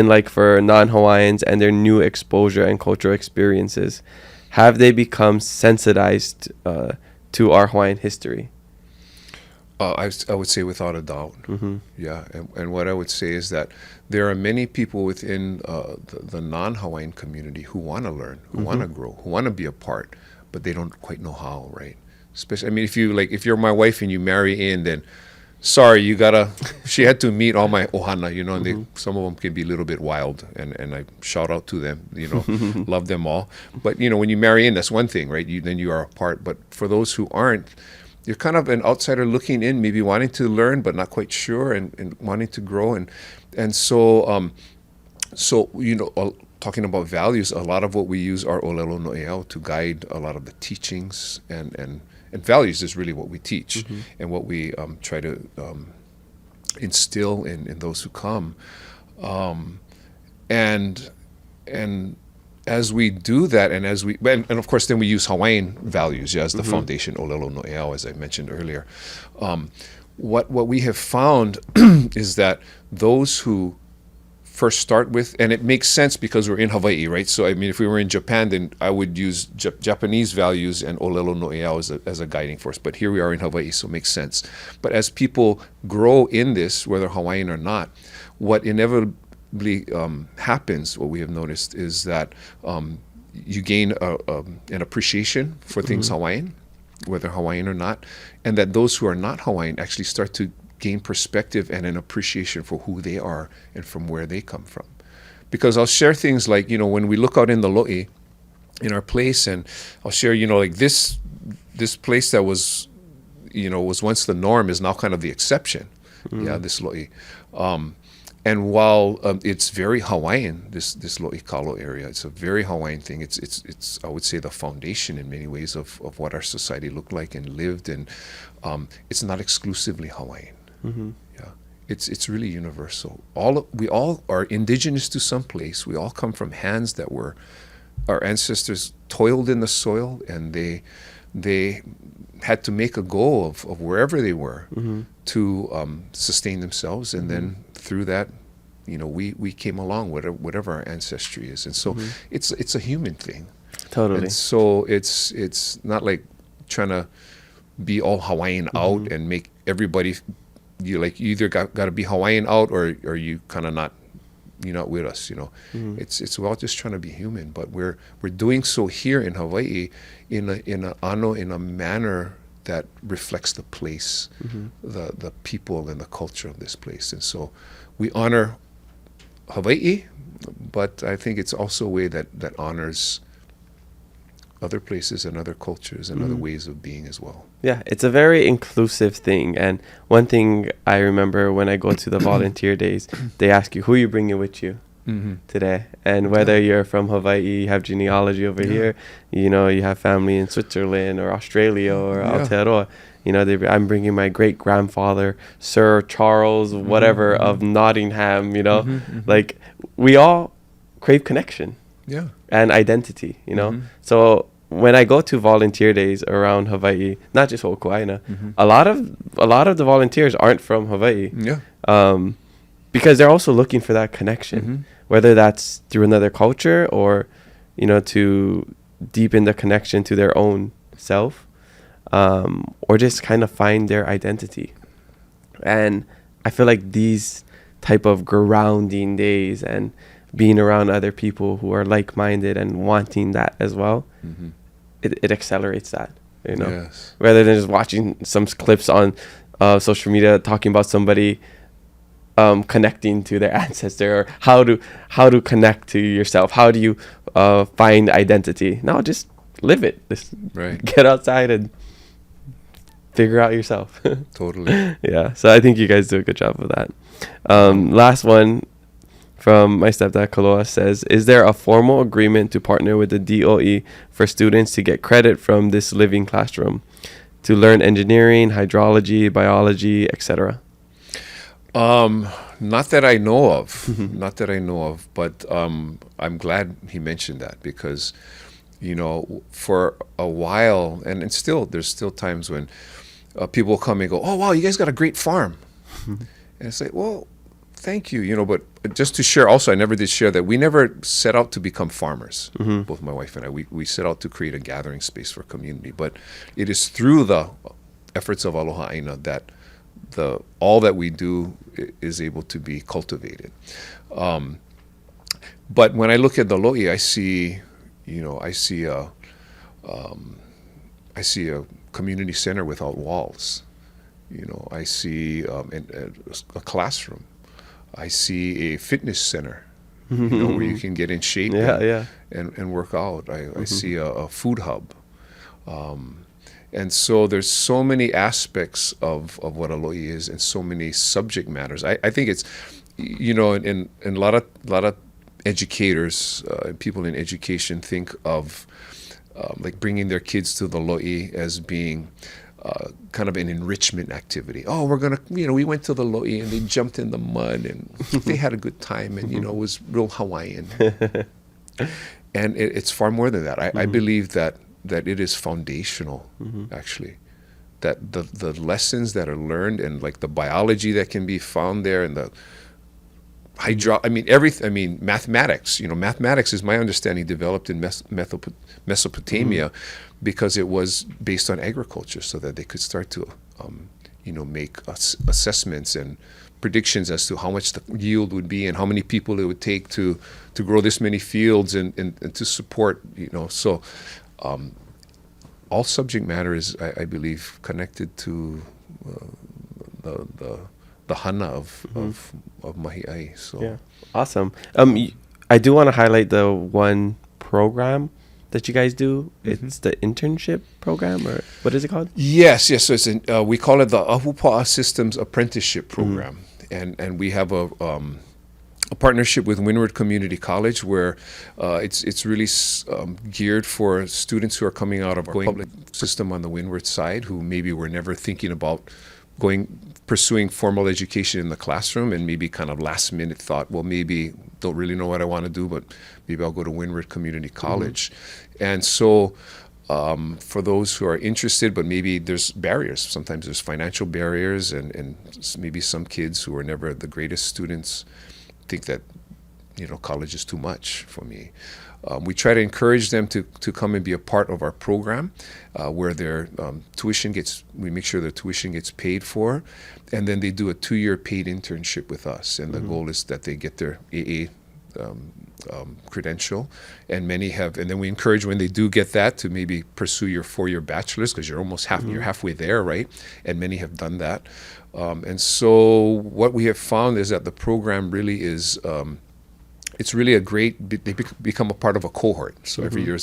like for non-Hawaiians and their new exposure and cultural experiences? Have they become sensitized to our Hawaiian history? I would say without a doubt. Yeah, and what I would say is that there are many people within the non-Hawaiian community who want to learn, who want to grow, who want to be a part, but they don't quite know how, right? Especially, I mean, if you're my wife and you marry in, then sorry, she had to meet all my ohana, and some of them can be a little bit wild, and I shout out to them, love them all. But, when you marry in, that's one thing, right? Then you are a part. But for those who aren't, you're kind of an outsider looking in, maybe wanting to learn, but not quite sure, and wanting to grow. And so, talking about values, a lot of what we use are olelo no'eau to guide a lot of the teachings, and values is really what we teach and what we try to instill in those who come. And as we do that, and of course then we use Hawaiian values as the foundation, olelo no'eau, as I mentioned earlier. What we have found is that those who first start with, and it makes sense because we're in Hawaii, right? So I mean, if we were in Japan, then I would use Japanese values and olelo no'eau as a guiding force. But here we are in Hawaii, so it makes sense. But as people grow in this, whether Hawaiian or not, what inevitably happens, what we have noticed, is that you gain an appreciation for things Hawaiian, whether Hawaiian or not, and that those who are not Hawaiian actually start to gain perspective and an appreciation for who they are and from where they come from. Because I'll share things like, when we look out in the lo'i, in our place, and I'll share, like this place that was once the norm is now kind of the exception. Yeah, this lo'i. And while it's very Hawaiian, this lo'i Kalo area, it's a very Hawaiian thing. It's I would say the foundation in many ways of what our society looked like and lived, and it's not exclusively Hawaiian. Yeah, it's really universal. We all are indigenous to some place. We all come from hands that were, our ancestors toiled in the soil, and they had to make a go of wherever they were to sustain themselves, and then through that, we came along, whatever our ancestry is, and so it's a human thing. Totally. And so it's not like trying to be all Hawaiian out and make everybody, you either got to be Hawaiian out, or you kind of not, you're not with us. It's we're all just trying to be human, but we're doing so here in Hawaii in a manner that reflects the place, the people and the culture of this place. And so we honor Hawaii, but I think it's also a way that honors other places and other cultures and other ways of being as well. Yeah, it's a very inclusive thing. And one thing I remember when I go to the volunteer days, they ask you who you bringing with you today, and whether you're from Hawaii, you have genealogy over here, you have family in Switzerland or Australia or Aotearoa. I'm bringing my great grandfather, Sir Charles, whatever, of Nottingham. Like, we all crave connection, and identity. So when I go to volunteer days around Hawaii, not just Hookua, a lot of the volunteers aren't from Hawaii. Because they're also looking for that connection, whether that's through another culture or, to deepen the connection to their own self, or just kind of find their identity. And I feel like these type of grounding days and being around other people who are like-minded and wanting that as well, it accelerates that, rather than just watching some clips on social media talking about somebody connecting to their ancestor, or how to connect to yourself. How do you find identity? No, just live it. Just get outside and figure out yourself. Totally. Yeah. So I think you guys do a good job of that. Last one from my stepdad Kaloha says, is there a formal agreement to partner with the DOE for students to get credit from this living classroom to learn engineering, hydrology, biology, etc.? Not that I know of, but I'm glad he mentioned that, because for a while, and still there's still times when people come and go, oh wow, you guys got a great farm. And it's like, well, thank you, but just to share also, I never did share that we never set out to become farmers. Both my wife and I, we set out to create a gathering space for community, but it is through the efforts of Aloha Aina that all that we do is able to be cultivated. But when I look at the lo'i, I see a community center without walls. I see a classroom. I see a fitness center, where you can get in shape and work out. I see a food hub. And so there's so many aspects of what a lo'i is, and so many subject matters. I think it's, in a lot of educators, people in education think of like bringing their kids to the lo'i as being kind of an enrichment activity. Oh, we went to the lo'i and they jumped in the mud and they had a good time, and it was real Hawaiian. And it's far more than that. I believe that it is foundational, actually. That the lessons that are learned, and like the biology that can be found there, and the mathematics. Mathematics is my understanding developed in Mesopotamia because it was based on agriculture, so that they could start to make assessments and predictions as to how much the yield would be and how many people it would take to grow this many fields and to support. So all subject matter is, I believe, connected to the hana of mahi'ai. So yeah, awesome. I do want to highlight the one program that you guys do. It's the internship program, or what is it called? Yes. So it's we call it the ahupua Systems Apprenticeship Program, and we have a partnership with Windward Community College, where it's really geared for students who are coming out of our public system on the Windward side, who maybe were never thinking about pursuing formal education in the classroom, and maybe kind of last minute thought, well, maybe don't really know what I want to do, but maybe I'll go to Windward Community College. And so for those who are interested, but maybe there's barriers. Sometimes there's financial barriers, and maybe some kids who are never the greatest students think that college is too much for me. We try to encourage them to come and be a part of our program, where their we make sure their tuition gets paid for, and then they do a 2-year paid internship with us. And the goal is that they get their AA credential, and many have. And then we encourage, when they do get that, to maybe pursue your 4-year bachelor's, because you're almost you're halfway there, right? And many have done that. And so what we have found is that the program really is. It's really they become a part of a cohort. So every year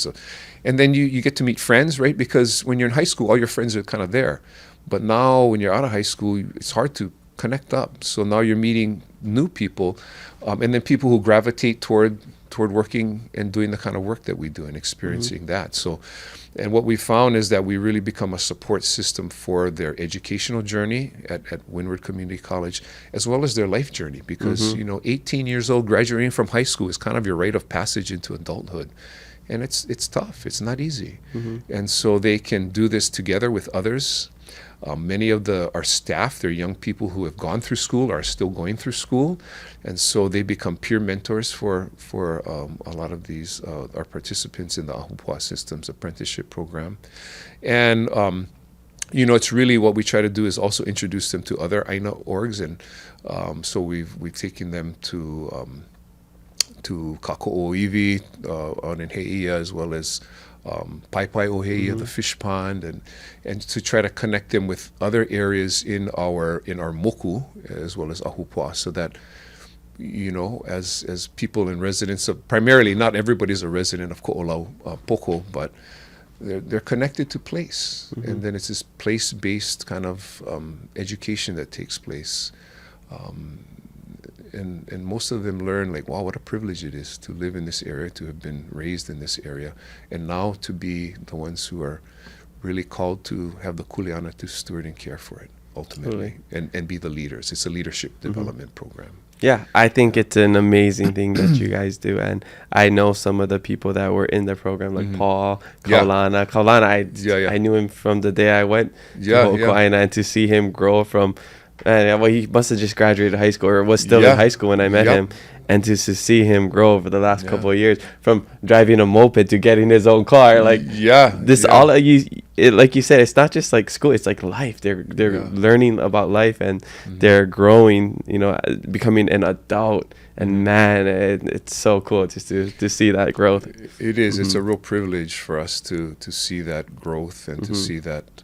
and then you get to meet friends, right? Because when you're in high school, all your friends are kind of there. But now when you're out of high school, it's hard to connect up. So now you're meeting new people, and then people who gravitate toward working and doing the kind of work that we do, and experiencing that. So, and what we found is that we really become a support system for their educational journey at Windward Community College, as well as their life journey, because 18 years old, graduating from high school, is kind of your rite of passage into adulthood. And it's tough. It's not easy. And so they can do this together with others. Many of our staff, they're young people who have gone through school, are still going through school, and so they become peer mentors for a lot of these our participants in the ahupua Systems Apprenticeship Program. And it's really what we try to do is also introduce them to other Aina orgs, and so we've taken them to Kako'oiwi out in Heia, as well as Pai Pai Oheia, the fish pond, and to try to connect them with other areas in our moku, as well as ahupua, so that as people and residents of, primarily, not everybody's a resident of Ko'olau Poko, but they're connected to place, and then it's this place-based kind of education that takes place. And most of them learn, like, wow, what a privilege it is to live in this area, to have been raised in this area, and now to be the ones who are really called to have the kuleana to steward and care for it, ultimately, and be the leaders. It's a leadership development program. Yeah, I think it's an amazing thing that you guys do, and I know some of the people that were in the program, like Paul, Kaulana. Kaulana, I knew him from the day I went to Aina, and to see him grow from. Well, he must have just graduated high school, or was still in high school when I met him. And to see him grow over the last couple of years, from driving a moped to getting his own car, like all of you, like you said, it's not just like school, it's like life. They're learning about life, and they're growing, you know, becoming an adult. And man, it's so cool just to see that growth. It is. It's a real privilege for us to see that growth and to see that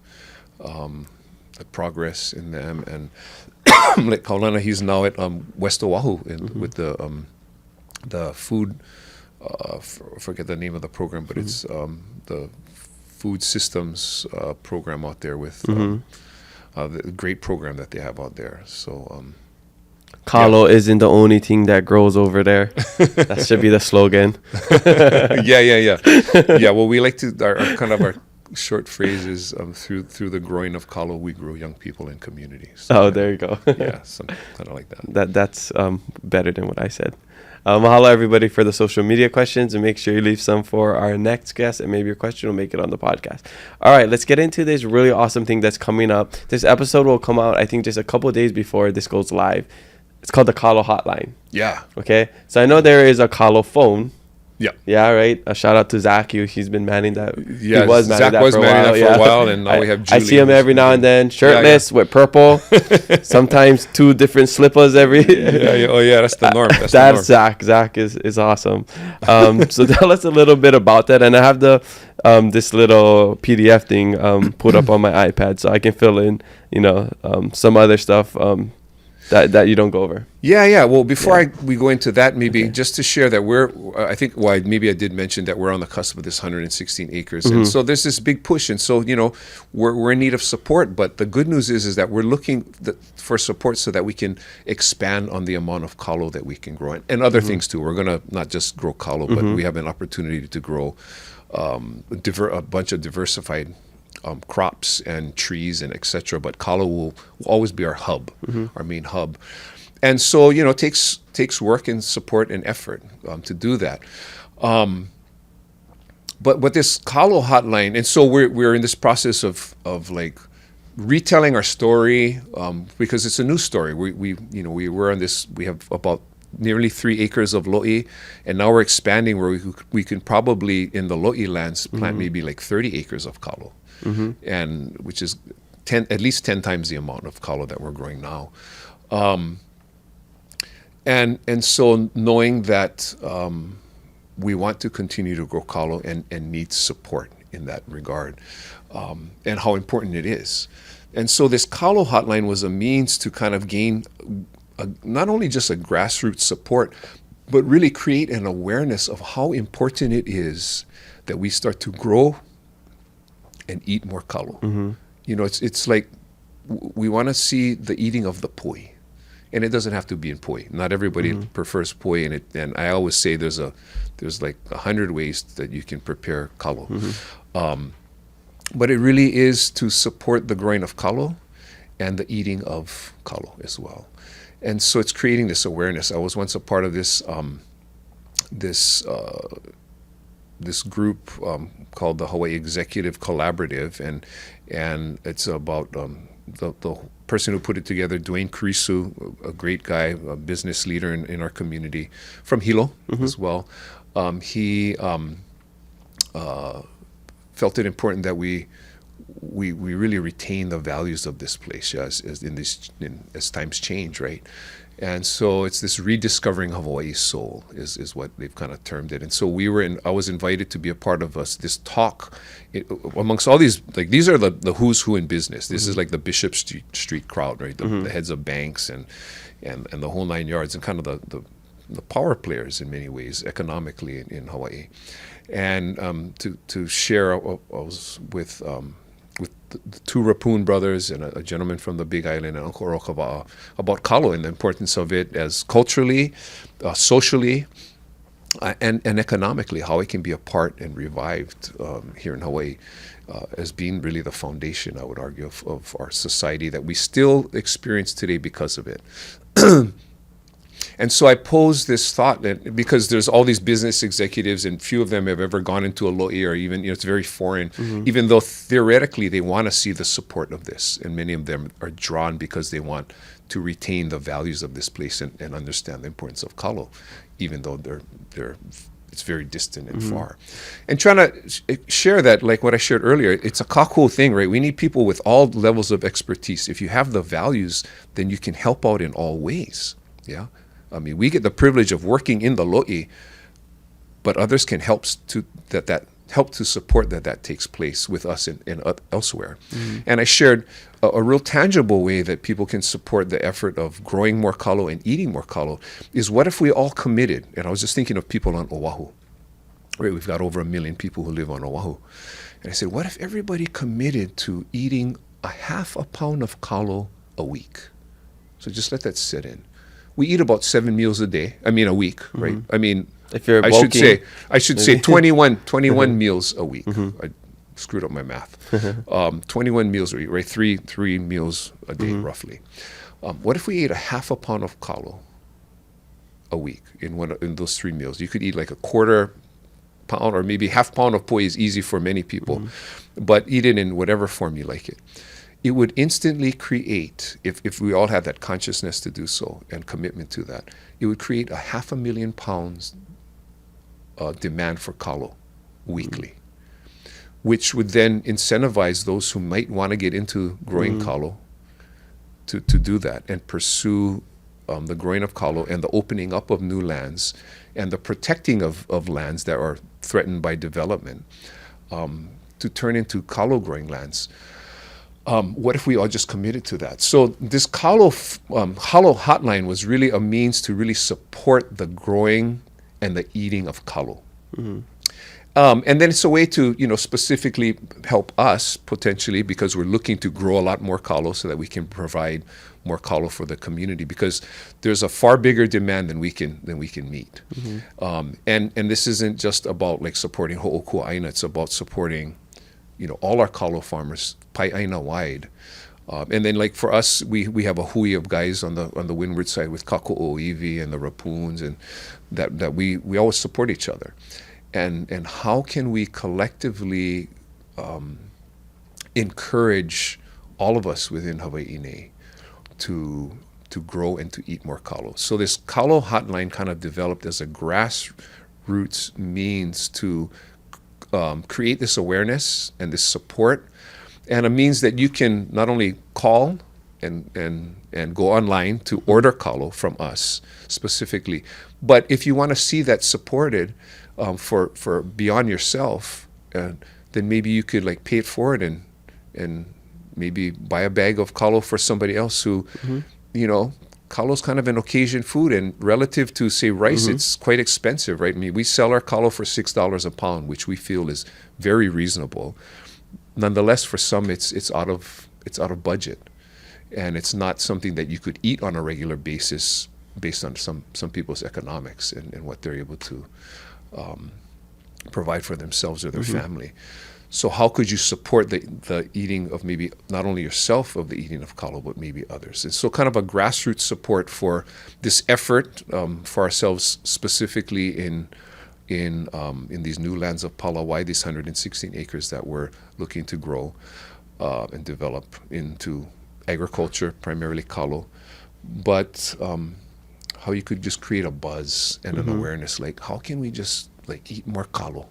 the progress in them. And like Kaulana, he's now at West Oʻahu with the food. Forget the name of the program, but it's the food systems program out there with the great program that they have out there. So. Kalo isn't the only thing that grows over there. That should be the slogan. Yeah. Well, we like to our short phrases through the growing of Kalo, we grow young people in community. So, there you go. Yeah, some kind of like that. That's better than what I said. Mahalo everybody for the social media questions, and make sure you leave some for our next guest, and maybe your question will make it on the podcast. All right, let's get into this really awesome thing that's coming up. This episode will come out, I think, just a couple of days before this goes live. It's called the Kalo Hotline. Yeah. Okay. So I know there is a Kalo phone. Yeah. Yeah, right. A shout out to Zach. He's been manning that. Yeah, he was Zach manning was that manning that for a while, and now we have Julie. I see him every now and then, shirtless with purple. Sometimes 2 different slippers every. Oh yeah, that's the norm. That's the norm. Zach. Zach is awesome. So tell us a little bit about that, and I have the this little PDF thing put up on my iPad, so I can fill in, you know, some other stuff. That you don't go over. Yeah. Well, before we go into that, maybe just to share that I think maybe I did mention that we're on the cusp of this 116 acres. And so there's this big push. And so, you know, we're in need of support. But the good news is that we're looking for support so that we can expand on the amount of Kalo that we can grow. And other things too. We're going to not just grow Kalo, but we have an opportunity to grow a bunch of diversified crops and trees and etc. But Kalo will always be our hub, our main hub. And so, you know, it takes work and support and effort to do that. But this Kalo Hotline, and so we're in this process of like retelling our story because it's a new story. We're on this. We have about nearly 3 acres of lo'i, and now we're expanding where we can probably in the lo'i lands plant maybe like 30 acres of Kalo. And which is at least 10 times the amount of Kalo that we're growing now. And so knowing that we want to continue to grow Kalo and need support in that regard, and how important it is. And so this Kalo Hotline was a means to kind of gain not only just a grassroots support, but really create an awareness of how important it is that we start to grow and eat more Kalo. You know, it's like we want to see the eating of the poi, and it doesn't have to be in poi. Not everybody prefers poi, and I always say there's like 100 ways that you can prepare Kalo. But it really is to support the growing of Kalo and the eating of Kalo as well. And so it's creating this awareness. I was once a part of this this group called the Hawaii Executive Collaborative, and it's about the person who put it together, Dwayne Kurisu, a great guy, a business leader in our community from Hilo as well. He felt it important that we really retain the values of this place as times change, right? And so it's this rediscovering of Hawaii's soul is what they've kind of termed it. And so I was invited to be a part of this talk amongst all these, like these are the who's who in business. This is like the Bishop Street crowd, right? The heads of banks and the whole 9 yards, and kind of the power players in many ways economically in Hawaii. And to share, I was with the 2 Rapun brothers and a gentleman from the Big Island and Uncle Rokava about Kalo and the importance of it as culturally, socially, and economically, how it can be a part and revived here in Hawaii as being really the foundation, I would argue, of our society that we still experience today because of it. And so I posed this thought that because there's all these business executives and few of them have ever gone into a lo'i, or even, it's very foreign, even though theoretically they want to see the support of this. And many of them are drawn because they want to retain the values of this place and understand the importance of Kalo, even though they're it's very distant and far. And trying to share that, like what I shared earlier, it's a kako thing, right? We need people with all levels of expertise. If you have the values, then you can help out in all ways. Yeah, I mean, we get the privilege of working in the lo'i, but others can help to help to support that takes place with us and elsewhere. And I shared a real tangible way that people can support the effort of growing more kalo and eating more kalo is, what if we all committed? And I was just thinking of people on Oʻahu. Right, we've got over 1 million people who live on Oʻahu. And I said, what if everybody committed to eating a half a pound of kalo a week? So just let that sit in. We eat about 7 meals a week, right? I mean, if you're I bulking, should say 21 meals a week. I screwed up my math. 21 meals a week, right? Three meals a day, roughly. What if we ate a half a pound of kalo a week in those 3 meals? You could eat like a quarter pound or maybe half pound of poi is easy for many people, but eat it in whatever form you like it. It would instantly create, if we all had that consciousness to do so and commitment to that, it would create a 500,000 pounds demand for kalo weekly, which would then incentivize those who might want to get into growing kalo to do that and pursue the growing of kalo and the opening up of new lands and the protecting of lands that are threatened by development to turn into kalo growing lands. What if we all just committed to that? So this Kalo Hotline was really a means to really support the growing and the eating of kalo. And then it's a way to, specifically help us potentially, because we're looking to grow a lot more kalo so that we can provide more kalo for the community, because there's a far bigger demand than we can meet. And this isn't just about like supporting Ho'oku Aina, it's about supporting all our kalo farmers, pai Aina wide. And then like for us, we have a hui of guys on the windward side with Kako Oiwi and the Rapoons, and that we always support each other. And how can we collectively encourage all of us within Hawaii to grow and to eat more kalo? So this Kalo Hotline kind of developed as a grassroots means to create this awareness and this support, and a means that you can not only call and go online to order kalo from us specifically, but if you want to see that supported for beyond yourself, then maybe you could like pay it forward and maybe buy a bag of kalo for somebody else who, kalo's kind of an occasion food, and relative to say rice, it's quite expensive, right? I mean, we sell our kalo for $6 a pound, which we feel is very reasonable. Nonetheless, for some, it's out of budget, and it's not something that you could eat on a regular basis based on some people's economics and what they're able to provide for themselves or their family. So how could you support the eating of maybe not only yourself of the eating of kalo, but maybe others? And so kind of a grassroots support for this effort for ourselves, specifically in these new lands of Palawai, these 116 acres that we're looking to grow and develop into agriculture, primarily kalo, but how you could just create a buzz and an awareness, like how can we just like eat more kalo?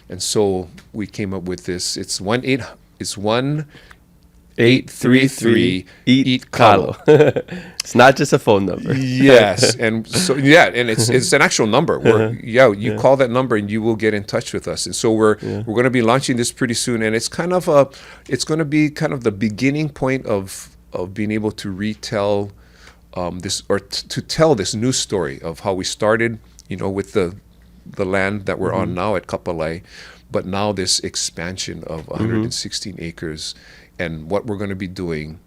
And so we came up with this. It's 1-833 eat kalo. It's not just a phone number. Yes, and so and it's an actual number. You call that number and you will get in touch with us. And so we're going to be launching this pretty soon, and it's going to be kind of the beginning point of being able to retell this, or to tell this new story of how we started, with the land that we're on now at Kapolei, but now this expansion of 116 acres and what we're going to be doing.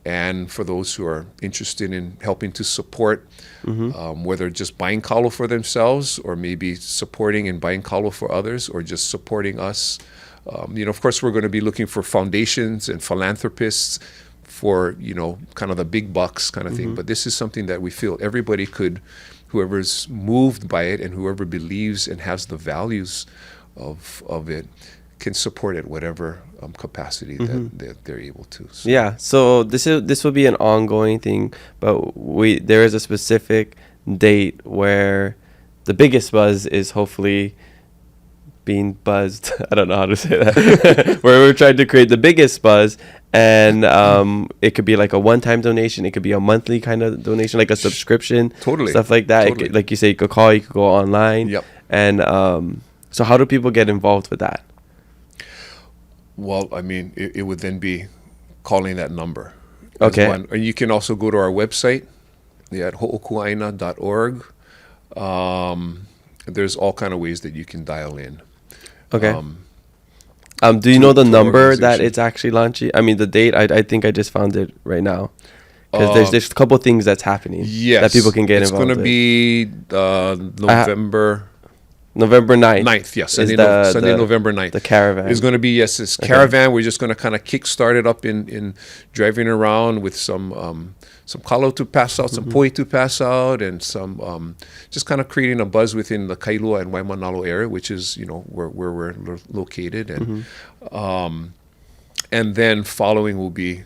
And for those who are interested in helping to support, whether just buying kalo for themselves or maybe supporting and buying kalo for others, or just supporting us, of course, we're going to be looking for foundations and philanthropists for, kind of the big bucks kind of thing. But this is something that we feel everybody could, whoever's moved by it and whoever believes and has the values of it, can support it whatever capacity that they're able to. So. Yeah, so this will be an ongoing thing, but there is a specific date where the biggest buzz is hopefully being buzzed. I don't know how to say that. Where we're trying to create the biggest buzz, and it could be like a one-time donation. It could be a monthly kind of donation, like a subscription. Totally. Stuff like that. Totally. Like you say, you could call, you could go online. Yep. And so how do people get involved with that? Well, I mean, it would then be calling that number. Okay. And you can also go to our website at hoʻokuaina.org. There's all kind of ways that you can dial in. Okay. Do you know the to number that organization. it's actually launching? I mean, the date, I think I just found it right now. Because there's a couple things that's happening that people can get involved It's going to be November November 9th. 9th, yes. Sunday, the November 9th. The caravan. It's going to be, this caravan. We're just going to kind of kickstart it up in driving around with some kalo to pass out, some poi to pass out, and some just kind of creating a buzz within the Kailua and Waimanalo area, which is, where we're located. And then following will be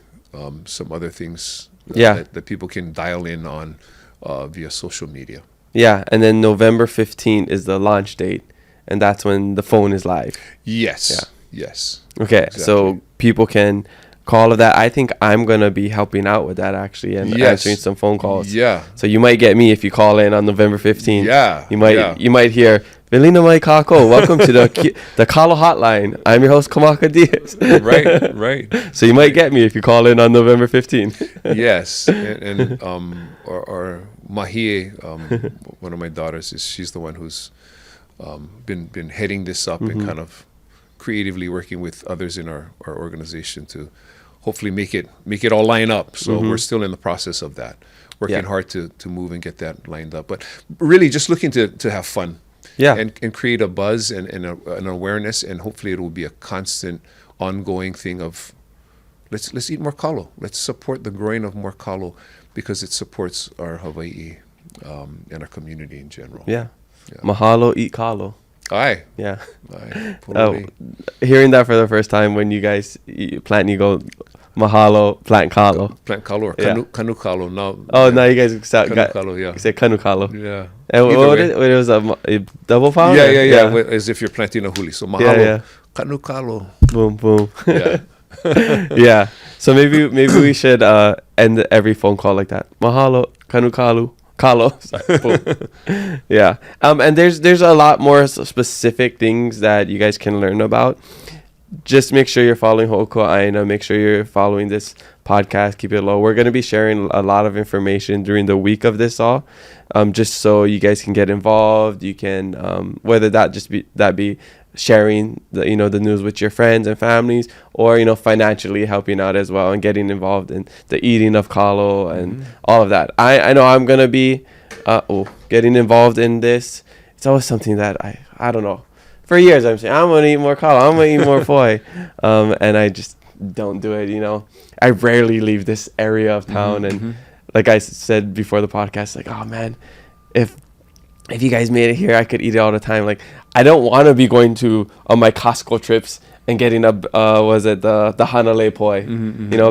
some other things that people can dial in on via social media. Yeah, and then November 15th is the launch date, and that's when the phone is live. Yes. Yeah. Yes. Okay, Exactly. so people can call of that. I think I'm going to be helping out with that, actually, and answering some phone calls. Yeah. So you might get me if you call in on November 15th. Yeah. You might hear, Velina Mai Kako, welcome to the Kalo Hotline. I'm your host, Kamaka Diaz. Right. So you might get me if you call in on November 15th. Yes. And or Mahie, one of my daughters, she's the one who's been heading this up and kind of creatively working with others in our organization to hopefully make it all line up. So we're still in the process of that, working hard to move and get that lined up. But really just looking to have fun. Yeah. And create a buzz and an awareness, and hopefully it will be a constant ongoing thing of let's eat more kalo. Let's support the growing of more kalo because it supports our Hawaii and our community in general. Yeah. Mahalo, eat kalo. Aye. Yeah. Aye. Hearing that for the first time when you guys plant, you go mahalo, plant kalo. Plant kalo or kanu kalo. Now, Now you guys kanu kalo, you say kanu kalo. Yeah. And Either what way. it was a double pound? Yeah. As if you're planting a huli. So mahalo, kanu kalo. Boom, boom. Yeah. Yeah. So maybe we should end every phone call like that. Mahalo, kanu kalo. Sorry, boom. Yeah. And there's a lot more specific things that you guys can learn about. Just make sure you're following Hookua Aina. Make sure you're following this podcast. Keep it low. We're going to be sharing a lot of information during the week of this all, just so you guys can get involved. You can, whether that be sharing the news with your friends and families, or financially helping out as well and getting involved in the eating of kalo and all of that. I know I'm going to be getting involved in this. It's always something that I don't know. For years, I'm saying, I'm going to eat more kalo. I'm going to eat more poi. And I just don't do it, I rarely leave this area of town. And like I said before the podcast, like, oh, man, if you guys made it here, I could eat it all the time. Like, I don't want to be going on my Costco trips and getting the Hanalei poi,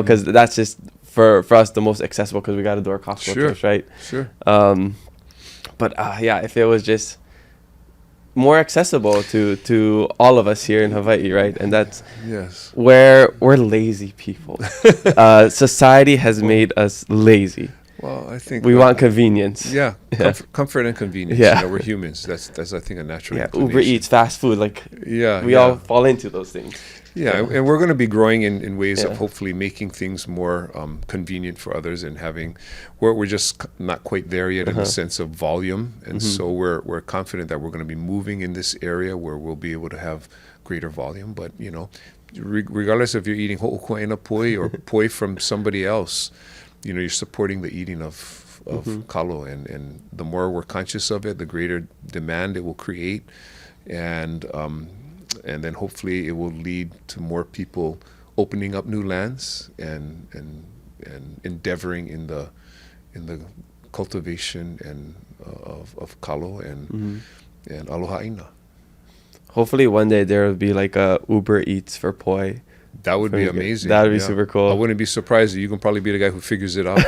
because that's just, for us, the most accessible because we got to do our Costco trips, right? Sure. But if it was just more accessible to all of us here in Hawaii, right? And that's where we're lazy people. Society has made us lazy. Well, I think we want convenience. Yeah, comfort and convenience. Yeah, we're humans. That's I think a natural. Yeah, Uber Eats, fast food, we all fall into those things. Yeah, and we're going to be growing in ways of hopefully making things more convenient for others and having we're just not quite there yet in the sense of volume, and so we're confident that we're going to be moving in this area where we'll be able to have greater volume. But regardless if you're eating ho'okuaina poi or poi from somebody else, you're supporting the eating of kalo, and the more we're conscious of it, the greater demand it will create, and then hopefully it will lead to more people opening up new lands and endeavoring in the cultivation and of kalo and Aloha Aina. Hopefully one day there will be like a Uber Eats for poi That would be Pretty good. amazing. That would be super cool. I wouldn't be surprised. You can probably be the guy who figures it out.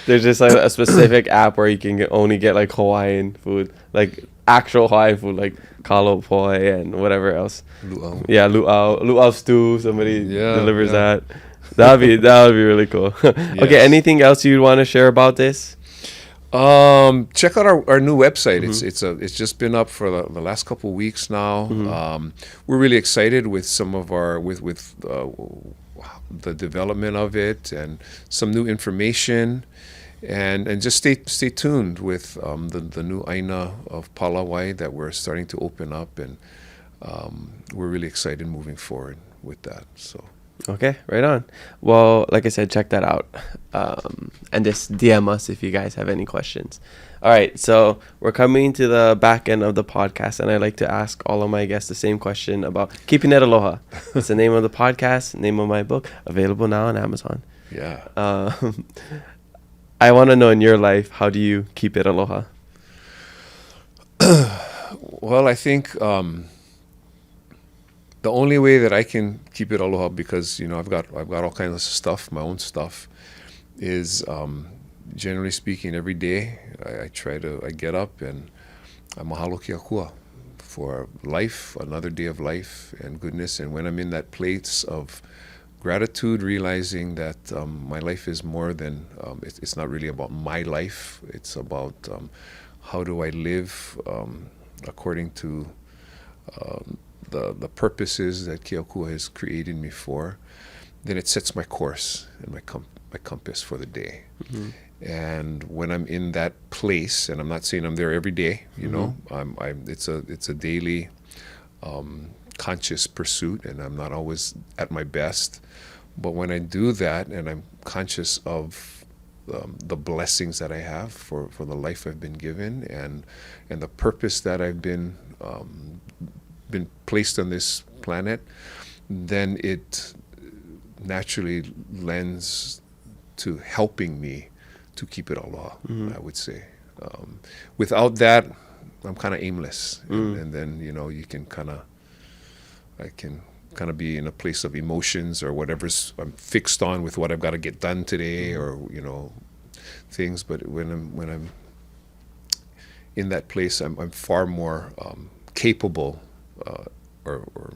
There's just like a specific app where you can only get like Hawaiian food, like actual Hawaiian food, like Kalo poi and whatever else. Luau. Yeah, luau stew. Somebody Yeah, delivers yeah. that. That would be really cool. Okay, Yes. anything else you'd want to share about this? Check out our new website. It's just been up for the last couple of weeks now. We're really excited with some of our with the development of it and some new information, and just stay tuned with the new Aina of Palawai that we're starting to open up, and we're really excited moving forward with that. So. Okay, right on. Well, like I said, check that out. And just DM us if you guys have any questions. All right, so we're coming to the back end of the podcast, and I like to ask all of my guests the same question about keeping it aloha. It's the name of the podcast, name of my book, available now on Amazon. Yeah. I want to know in your life, how do you keep it aloha? Well, I think the only way that I can keep it aloha, because I've got all kinds of stuff, my own stuff, is generally speaking every day I get up and I mahalo ke ahupua for life, another day of life and goodness. And when I'm in that place of gratitude, realizing that my life is more than it's not really about my life. It's about how do I live according to the purposes that Ke Ahupua has created me for. Then it sets my course and my compass for the day. Mm-hmm. And when I'm in that place, and I'm not saying I'm there every day, it's a daily conscious pursuit, and I'm not always at my best. But when I do that, and I'm conscious of the blessings that I have for the life I've been given, and the purpose that I've been placed on this planet, then it naturally lends to helping me to keep it aloha, I would say. Without that, I'm kind of aimless. And then, you can I can kind of be in a place of emotions or whatever's I'm fixed on with what I've got to get done today, or, things. But when I'm in that place, I'm far more capable or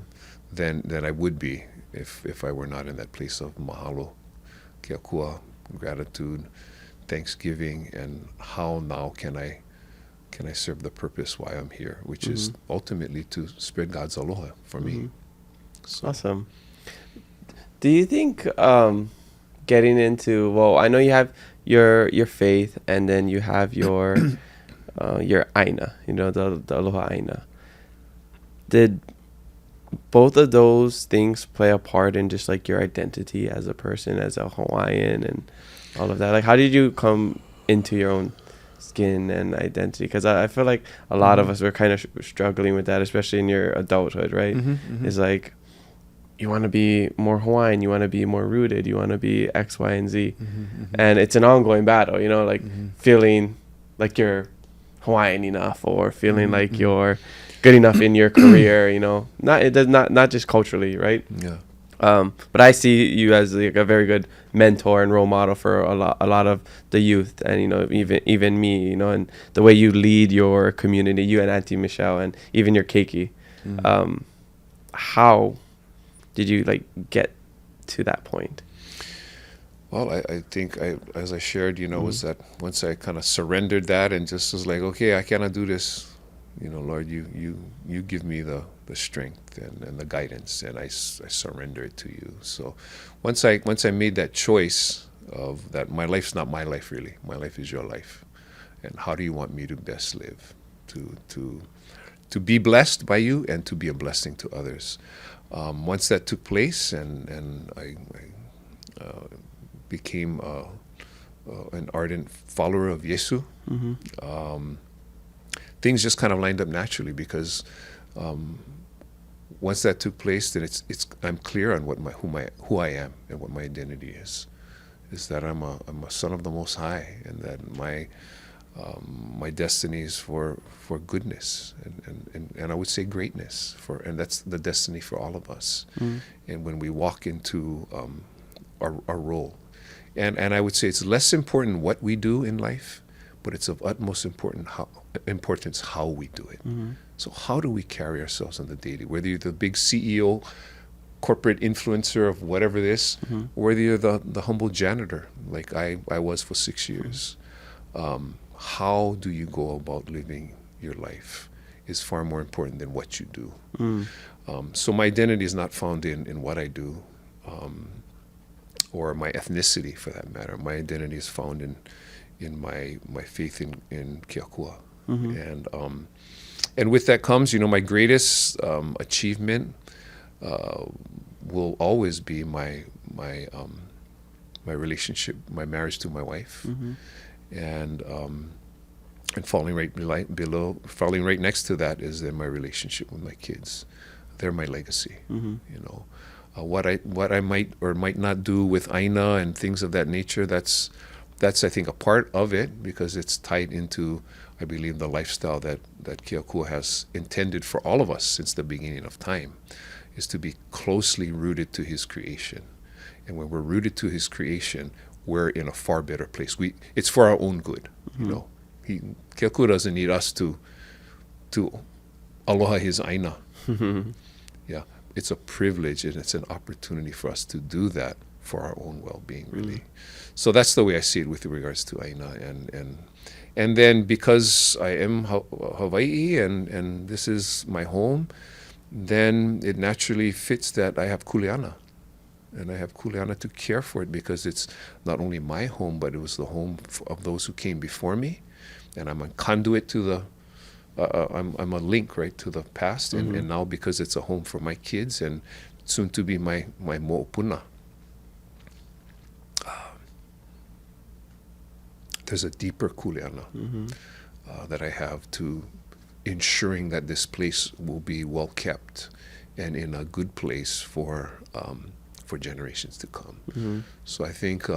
than I would be if I were not in that place of mahalo, ke ahupua, gratitude, thanksgiving, and how now can I serve the purpose why I'm here, which is ultimately to spread God's aloha for me. So. Awesome. Do you think getting into, well, I know you have your faith, and then you have your Aina, the Aloha Aina. Did both of those things play a part in just like your identity as a person, as a Hawaiian, and all of that? Like, how did you come into your own skin and identity? Because I feel like a lot of us were kind of struggling with that, especially in your adulthood, right? It's like, you want to be more Hawaiian, you want to be more rooted, you want to be X, Y, and Z. And it's an ongoing battle, feeling like you're Hawaiian enough, or feeling like you're good enough in your career, not just culturally, right? Yeah. But I see you as like a very good mentor and role model for a lot of the youth, and even me, and the way you lead your community, you and Auntie Michele, and even your keiki. How did you get to that point? Well, I think as I shared, was that once I kind of surrendered that and just was like, okay, I cannot do this. Lord, you give me the strength and the guidance, and I surrender it to you. So once I made that choice of that, my life's not my life really. My life is your life, and how do you want me to best live, to be blessed by you and to be a blessing to others. Once that took place, and I became an ardent follower of Yesu. Things just kind of lined up naturally, because once that took place, then I'm clear on who I am and what my identity is that I'm a son of the Most High, and that my destiny is for goodness and I would say greatness and that's the destiny for all of us. And when we walk into our role, and I would say it's less important what we do in life, but it's of utmost importance how we do it. So how do we carry ourselves on the daily? Whether you're the big CEO, corporate influencer of whatever it is, or whether you're the humble janitor like I was for 6 years. How do you go about living your life is far more important than what you do. So my identity is not found in what I do, or my ethnicity for that matter. My identity is found in my faith in Keakua. And with that comes, my greatest achievement will always be my relationship, my marriage to my wife, and falling right next to that is then my relationship with my kids. They're my legacy. What I might or might not do with Aina and things of that nature, that's I think a part of it, because it's tied into, I believe, the lifestyle that Keakua has intended for all of us since the beginning of time, is to be closely rooted to his creation. And when we're rooted to his creation, we're in a far better place. It's for our own good. Keakua doesn't need us to aloha his Aina. Yeah, it's a privilege and it's an opportunity for us to do that for our own well-being, really. So that's the way I see it with regards to Aina. And then because I am Hawaii and this is my home, then it naturally fits that I have kuleana. And I have kuleana to care for it, because it's not only my home, but it was the home of those who came before me. And I'm a conduit to the, I'm a link, right, to the past. And now because it's a home for my kids and soon to be my mo'opuna. There's a deeper kuleana that I have to ensuring that this place will be well kept and in a good place for generations to come. So I think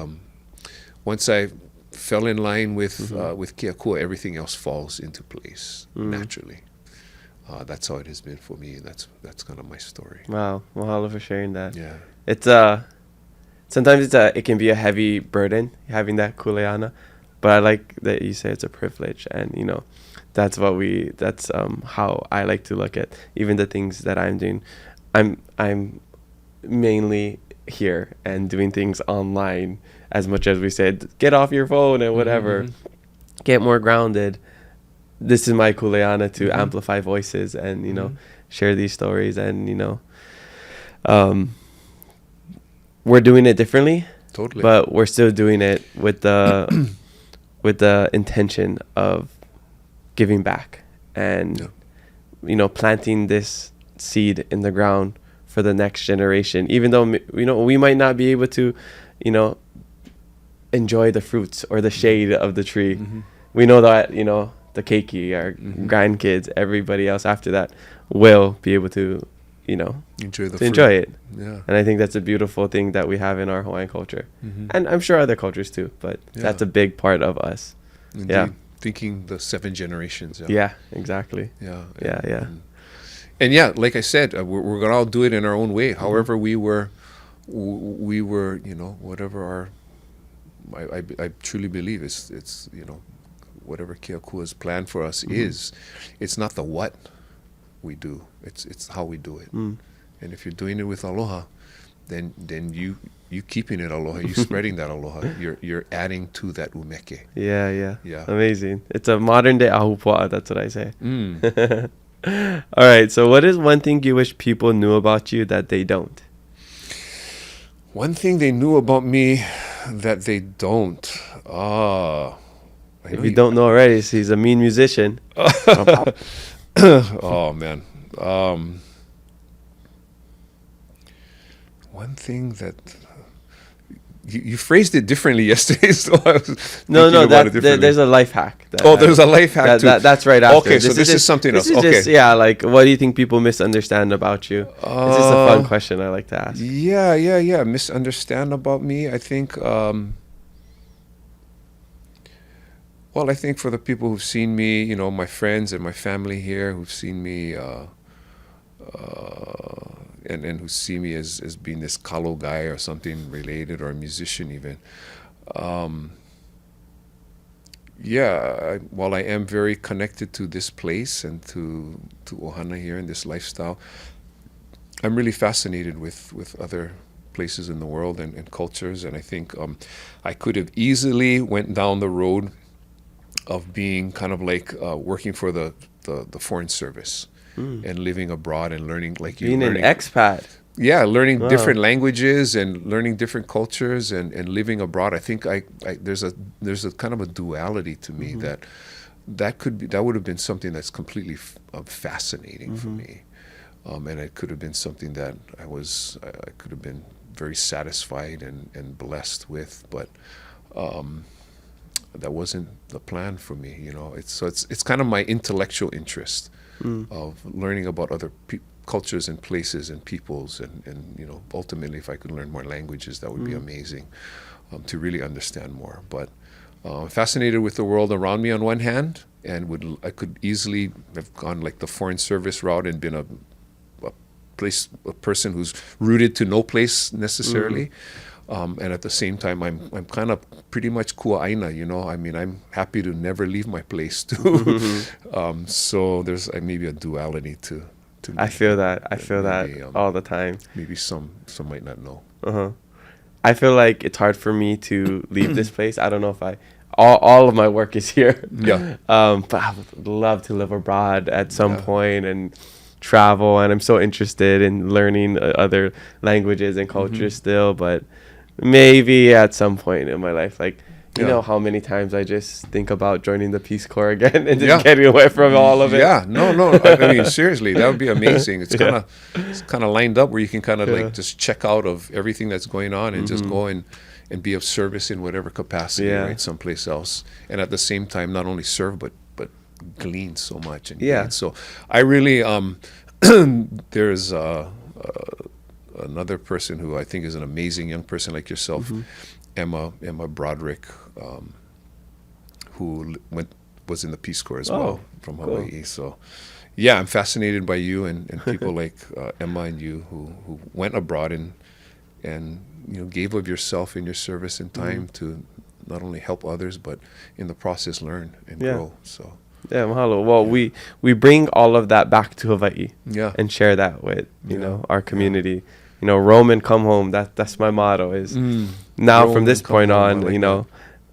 once I fell in line with Keakua, everything else falls into place naturally. That's how it has been for me. That's kind of my story. Wow, mahalo for sharing that. Yeah. It's sometimes it can be a heavy burden having that kuleana, but I like that you say it's a privilege, and that's how I like to look at even the things that I'm doing. I'm mainly here and doing things online, as much as we said, get off your phone and whatever, get more grounded. This is my kuleana to amplify voices and share these stories, and we're doing it differently, Totally. but we're still doing it with the with the intention of giving back and planting this seed in the ground for the next generation, even though we might not be able to enjoy the fruits or the shade of the tree. We know that the keiki, our grandkids, everybody else after that will be able to enjoy it. Yeah. And I think that's a beautiful thing that we have in our Hawaiian culture, and I'm sure other cultures too, but that's a big part of us. Indeed. Yeah, Thinking the 7 generations. yeah, exactly. Yeah. And yeah, like I said, we're gonna all do it in our own way. However, we were, whatever our, I truly believe it's whatever Keakua's plan for us is. It's not the what we do. It's how we do it. And if you're doing it with aloha, then you keeping it aloha, you spreading that aloha. You're adding to that umeke. Yeah. Yeah. Amazing. It's a modern day ahupua. That's what I say. All right. So, what is one thing you wish people knew about you that they don't? One thing they knew about me that they don't. If you don't know already, he's a mean musician. Oh man. One thing that you phrased it differently yesterday, so I was there's a life hack. There's a life hack too. That's right after. Okay, so this is something else. Okay. Like, what do you think people misunderstand about you? It's just a fun question I like to ask. Yeah. Misunderstand about me. I think Well, I think for the people who've seen me, you know, my friends and my family here who've seen me, and who see me as being this Kalo guy or something related, or a musician even. While I am very connected to this place and to Ohana here and this lifestyle, I'm really fascinated with other places in the world and cultures. And I think I could have easily went down the road of being kind of like working for the foreign service and living abroad and learning, like you Being learning, an expat. yeah, learning different languages and learning different cultures and living abroad. I think there's a kind of a duality to me that would have been something that's completely fascinating for me, and it could have been something that I could have been very satisfied and blessed with, but that wasn't the plan for me. You know, it's kind of my intellectual interest of learning about other cultures and places and peoples, and you know, ultimately if I could learn more languages, that would be amazing, to really understand more. But I'm fascinated with the world around me on one hand, and I could easily have gone like the foreign service route and been a person who's rooted to no place necessarily. And at the same time, I'm kind of pretty much ko Aina, you know. I mean, I'm happy to never leave my place too. So there's maybe a duality to me. I feel that. I feel that all the time. Maybe some might not know. I feel like it's hard for me to leave this place. I don't know if all of my work is here. Yeah. But I would love to live abroad at some point and travel. And I'm so interested in learning other languages and cultures still. But maybe at some point in my life, like, you know how many times I just think about joining the Peace Corps again and just getting away from all of it. Yeah, no. I mean, seriously, that would be amazing. It's kind of lined up where you can kind of like just check out of everything that's going on and just go and be of service in whatever capacity, right, someplace else. And at the same time, not only serve, but glean so much. And gain. So I really, there's another person who I think is an amazing young person like yourself, Emma Broderick, who was in the Peace Corps as well from Hawaii. Cool. So, yeah, I'm fascinated by you and people like Emma and you who went abroad and you know, gave of yourself in your service and time to not only help others but in the process learn and grow. So. Yeah, mahalo. Well, we bring all of that back to Hawaii and share that with you know, our community. You know, roam and come home. That's my motto. Is now roam from this point on, like, you know,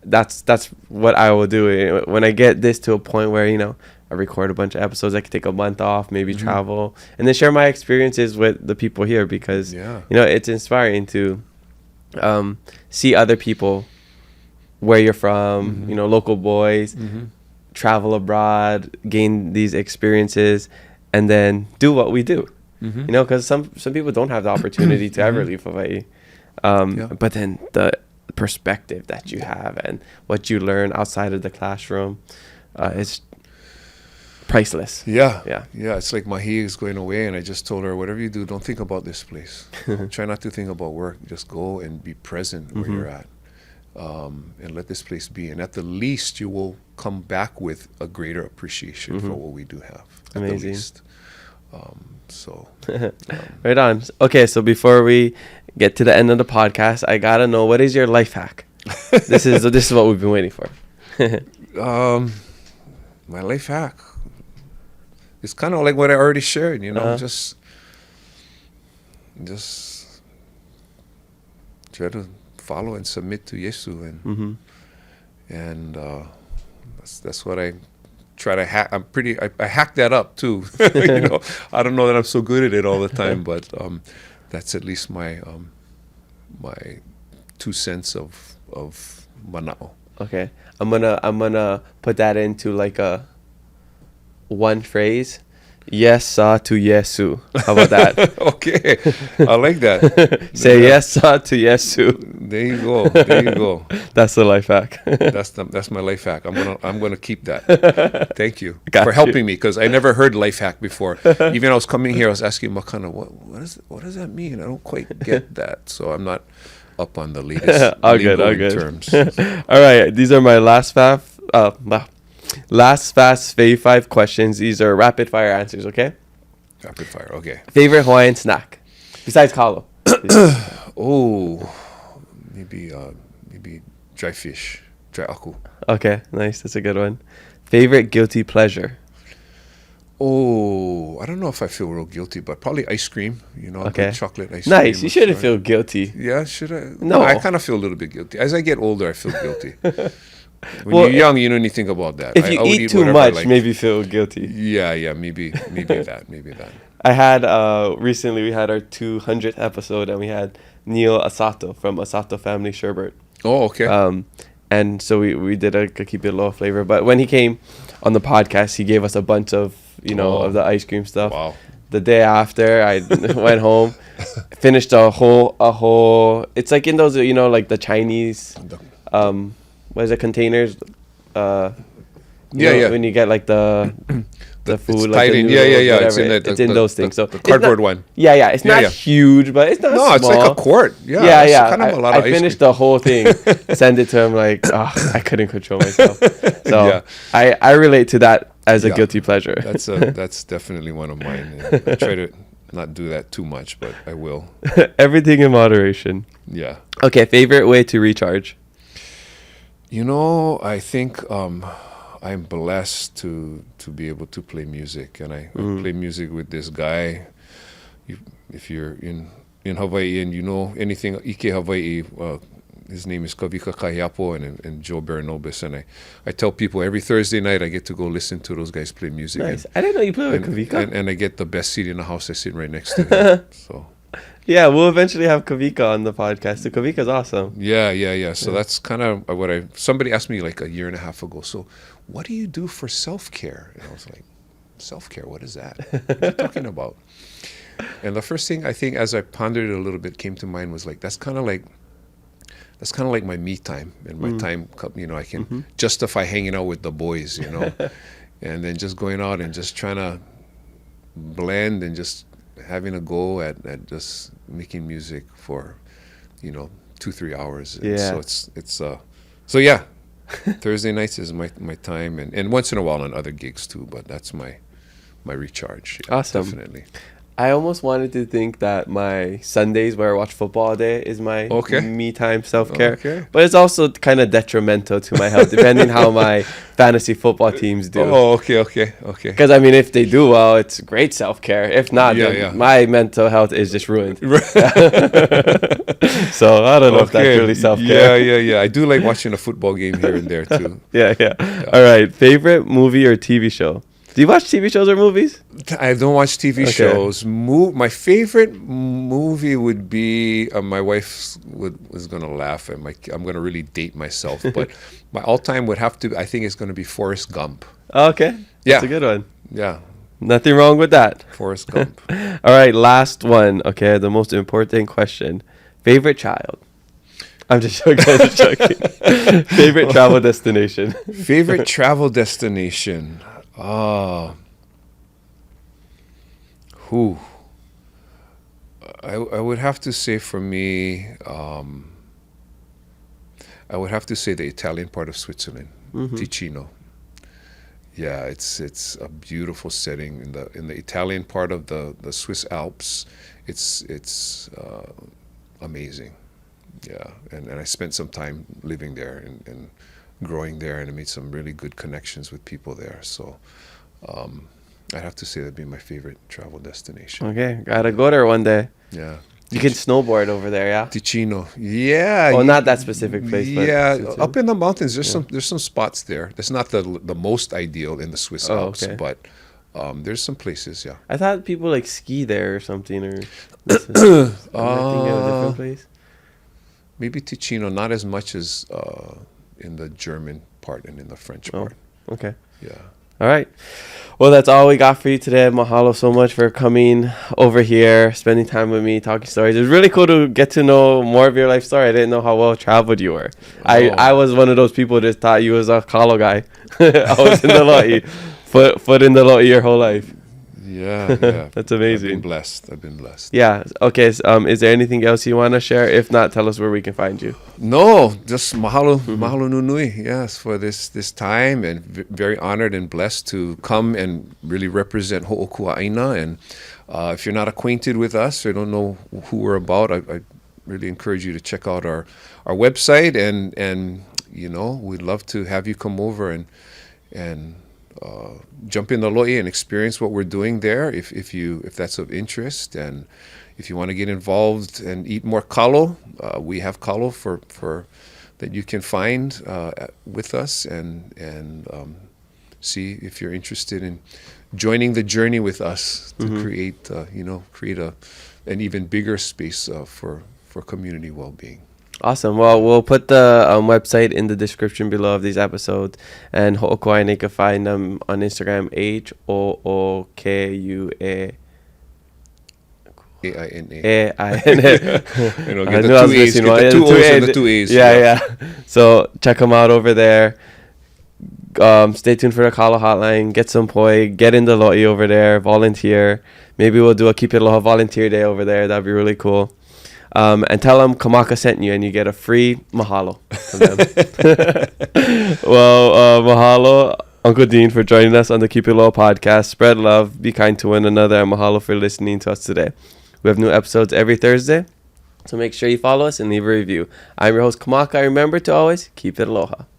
that's what I will do. When I get this to a point where, you know, I record a bunch of episodes, I could take a month off, maybe travel, and then share my experiences with the people here, because you know, it's inspiring to see other people where you're from. You know, local boys. Travel abroad, gain these experiences, and then do what we do. You know, because some people don't have the opportunity to ever leave Hawaii. But then the perspective that you have and what you learn outside of the classroom is priceless. Yeah. It's like Mahi is going away, and I just told her, whatever you do, don't think about this place. Try not to think about work. Just go and be present where you're at. And let this place be. And at the least, you will come back with a greater appreciation for what we do have. Amazing. At the least. Right on. Okay, so before we get to the end of the podcast, I gotta know, what is your life hack? This is what we've been waiting for. My life hack. It's kind of like what I already shared. You know, just try to follow and submit to Yesu, and that's what I try to hack. I hack that up too. You know, I don't know that I'm so good at it all the time, but that's at least my my 2 cents of mana'o. Okay, I'm gonna put that into like a one phrase. Yes, to Yesu. How about that? Okay, I like that. Say yes, to Yesu. There you go. That's the life hack. That's my life hack. I'm gonna keep that. Thank you for helping me, because I never heard life hack before. Even I was coming here, I was asking Makana, what does that mean? I don't quite get that. So I'm not up on the latest all good terms. All right, these are my last Last fast fave 5 questions. These are rapid fire answers, okay? Rapid fire. Okay. Favorite Hawaiian snack besides kalo? Oh, maybe dry fish, dry aku. Okay, nice. That's a good one. Favorite guilty pleasure? Oh, I don't know if I feel real guilty, but probably ice cream. You know, Okay. good chocolate ice cream. Nice. You shouldn't feel guilty. Yeah, should I? No. I kind of feel a little bit guilty. As I get older, I feel guilty. When Well, you're young, you don't need to think about that. If you I would eat too whatever I much, like. maybe feel guilty. Yeah, maybe that. I had recently we had our 200th episode and we had Neil Asato from Asato Family Sherbet. Oh, okay. And so we did a keep it low flavor. But when he came on the podcast, he gave us a bunch of of the ice cream stuff. Wow. The day after, I went home, finished a whole. It's like in those like the Chinese, what is it, containers? Yeah. When you get like the food, it's like tied the in. noodles, Yeah. whatever, it's in those things. So the it's cardboard not- one. Yeah. It's not Yeah. huge, but it's not No, it's small. like a quart. Yeah. Yeah, it's yeah. Kind of a lot of I ice finished cream. the whole thing, send it to him like, I couldn't control myself. So Yeah. I relate to that as a Yeah. guilty pleasure. That's definitely one of mine. And I try to not do that too much, but I will. Everything in moderation. Yeah. Okay, favorite way to recharge? I think I'm blessed to be able to play music, and I play music with this guy. If you're in Hawaii and you know anything Ike Hawaii, his name is Kavika Kahiapo and Joe Baranobis, and I tell people every Thursday night I get to go listen to those guys play music. Nice. I didn't know you played with Kavika. And I get the best seat in the house. I sit right next to him. So Yeah, we'll eventually have Kavika on the podcast. So Kavika's awesome. yeah. So that's kind of what somebody asked me like a year and a half ago. So what do you do for self-care? And I was like, self-care? What is that? What are you talking about? And the first thing I think, as I pondered it a little bit, came to mind was like that's kind of like my me time and my time. I can justify hanging out with the boys, and then just going out and just trying to blend and just having a go at just making music for 2-3 hours. And Yeah. so it's so yeah. Thursday nights is my time, and once in a while on other gigs too, but that's my recharge. Yeah, Awesome. definitely. I almost wanted to think that my Sundays where I watch football all day is my me time self-care. Okay. But it's also kind of detrimental to my health depending how my fantasy football teams do. Oh, okay. Because I mean, if they do well, it's great self-care. If not, Yeah, then yeah. my mental health is just ruined. So I don't know if that's really self-care. Yeah. I do like watching a football game here and there too. Yeah. All right. Favorite movie or TV show? Do you watch TV shows or movies? I don't watch TV Okay. shows. My favorite movie would be my wife was gonna laugh at I'm gonna really date myself, but my all-time would have to. I think it's gonna be Forrest Gump. Okay. Yeah. That's a good one. Yeah, Nothing wrong with that. Forrest Gump. All right, last one. Okay, the most important question. Favorite child? I'm just joking. Favorite travel destination? Favorite travel destination? I would have to say for me, I would have to say the Italian part of Switzerland, Ticino. Yeah, it's a beautiful setting in the Italian part of the Swiss Alps. It's amazing. Yeah, and I spent some time living there and growing there, and I made some really good connections with people there. So I'd have to say that'd be my favorite travel destination. Okay, gotta go there one day. Yeah. You can snowboard over there, yeah? Ticino. Yeah. Well, not that specific place, but Yeah, Switzerland. up in the mountains, there's some spots there. That's not the most ideal in the Swiss Alps, okay. but there's some places, yeah. I thought people like ski there or something, or am I thinking of a different place? Maybe Ticino, not as much as in the German part and in the French part. Okay. Yeah. All right. Well, that's all we got for you today. Mahalo so much for coming over here, spending time with me, talking stories. It was really cool to get to know more of your life story. I didn't know how well traveled you were. I was one of those people that just thought you was a Kalo guy. I was in the lo'i, foot in the lo'i your whole life. Yeah. That's amazing. I've been blessed. Yeah. Okay. Is there anything else you want to share? If not, tell us where we can find you. No, just mahalo nunui, yes, for this time, and very honored and blessed to come and really represent Ho'okua Aina. And if you're not acquainted with us or don't know who we're about, I really encourage you to check out our website, and we'd love to have you come over and jump in the lo'i and experience what we're doing there if that's of interest. And if you want to get involved and eat more kalo, we have kalo for that you can find with us, and see if you're interested in joining the journey with us to create an even bigger space for community well-being. Awesome. Well, we'll put the website in the description below of these episodes, and Ho'okua, you can find them on Instagram, HOOKUA. AINA. I Get knew I was the 2 A's, missing get one. the Yeah, 2 the 2 O's and A's. the 2 A's. Yeah. So check them out over there. Stay tuned for the Kalo Hotline. Get some poi. Get in the lo'i over there. Volunteer. Maybe we'll do a Keep It Aloha volunteer day over there. That'd be really cool. And tell them Kamaka sent you, and you get a free mahalo from them. Well, mahalo, Uncle Dean, for joining us on the Keep It Low podcast. Spread love, be kind to one another, and mahalo for listening to us today. We have new episodes every Thursday, so make sure you follow us and leave a review. I'm your host, Kamaka. Remember to always keep it aloha.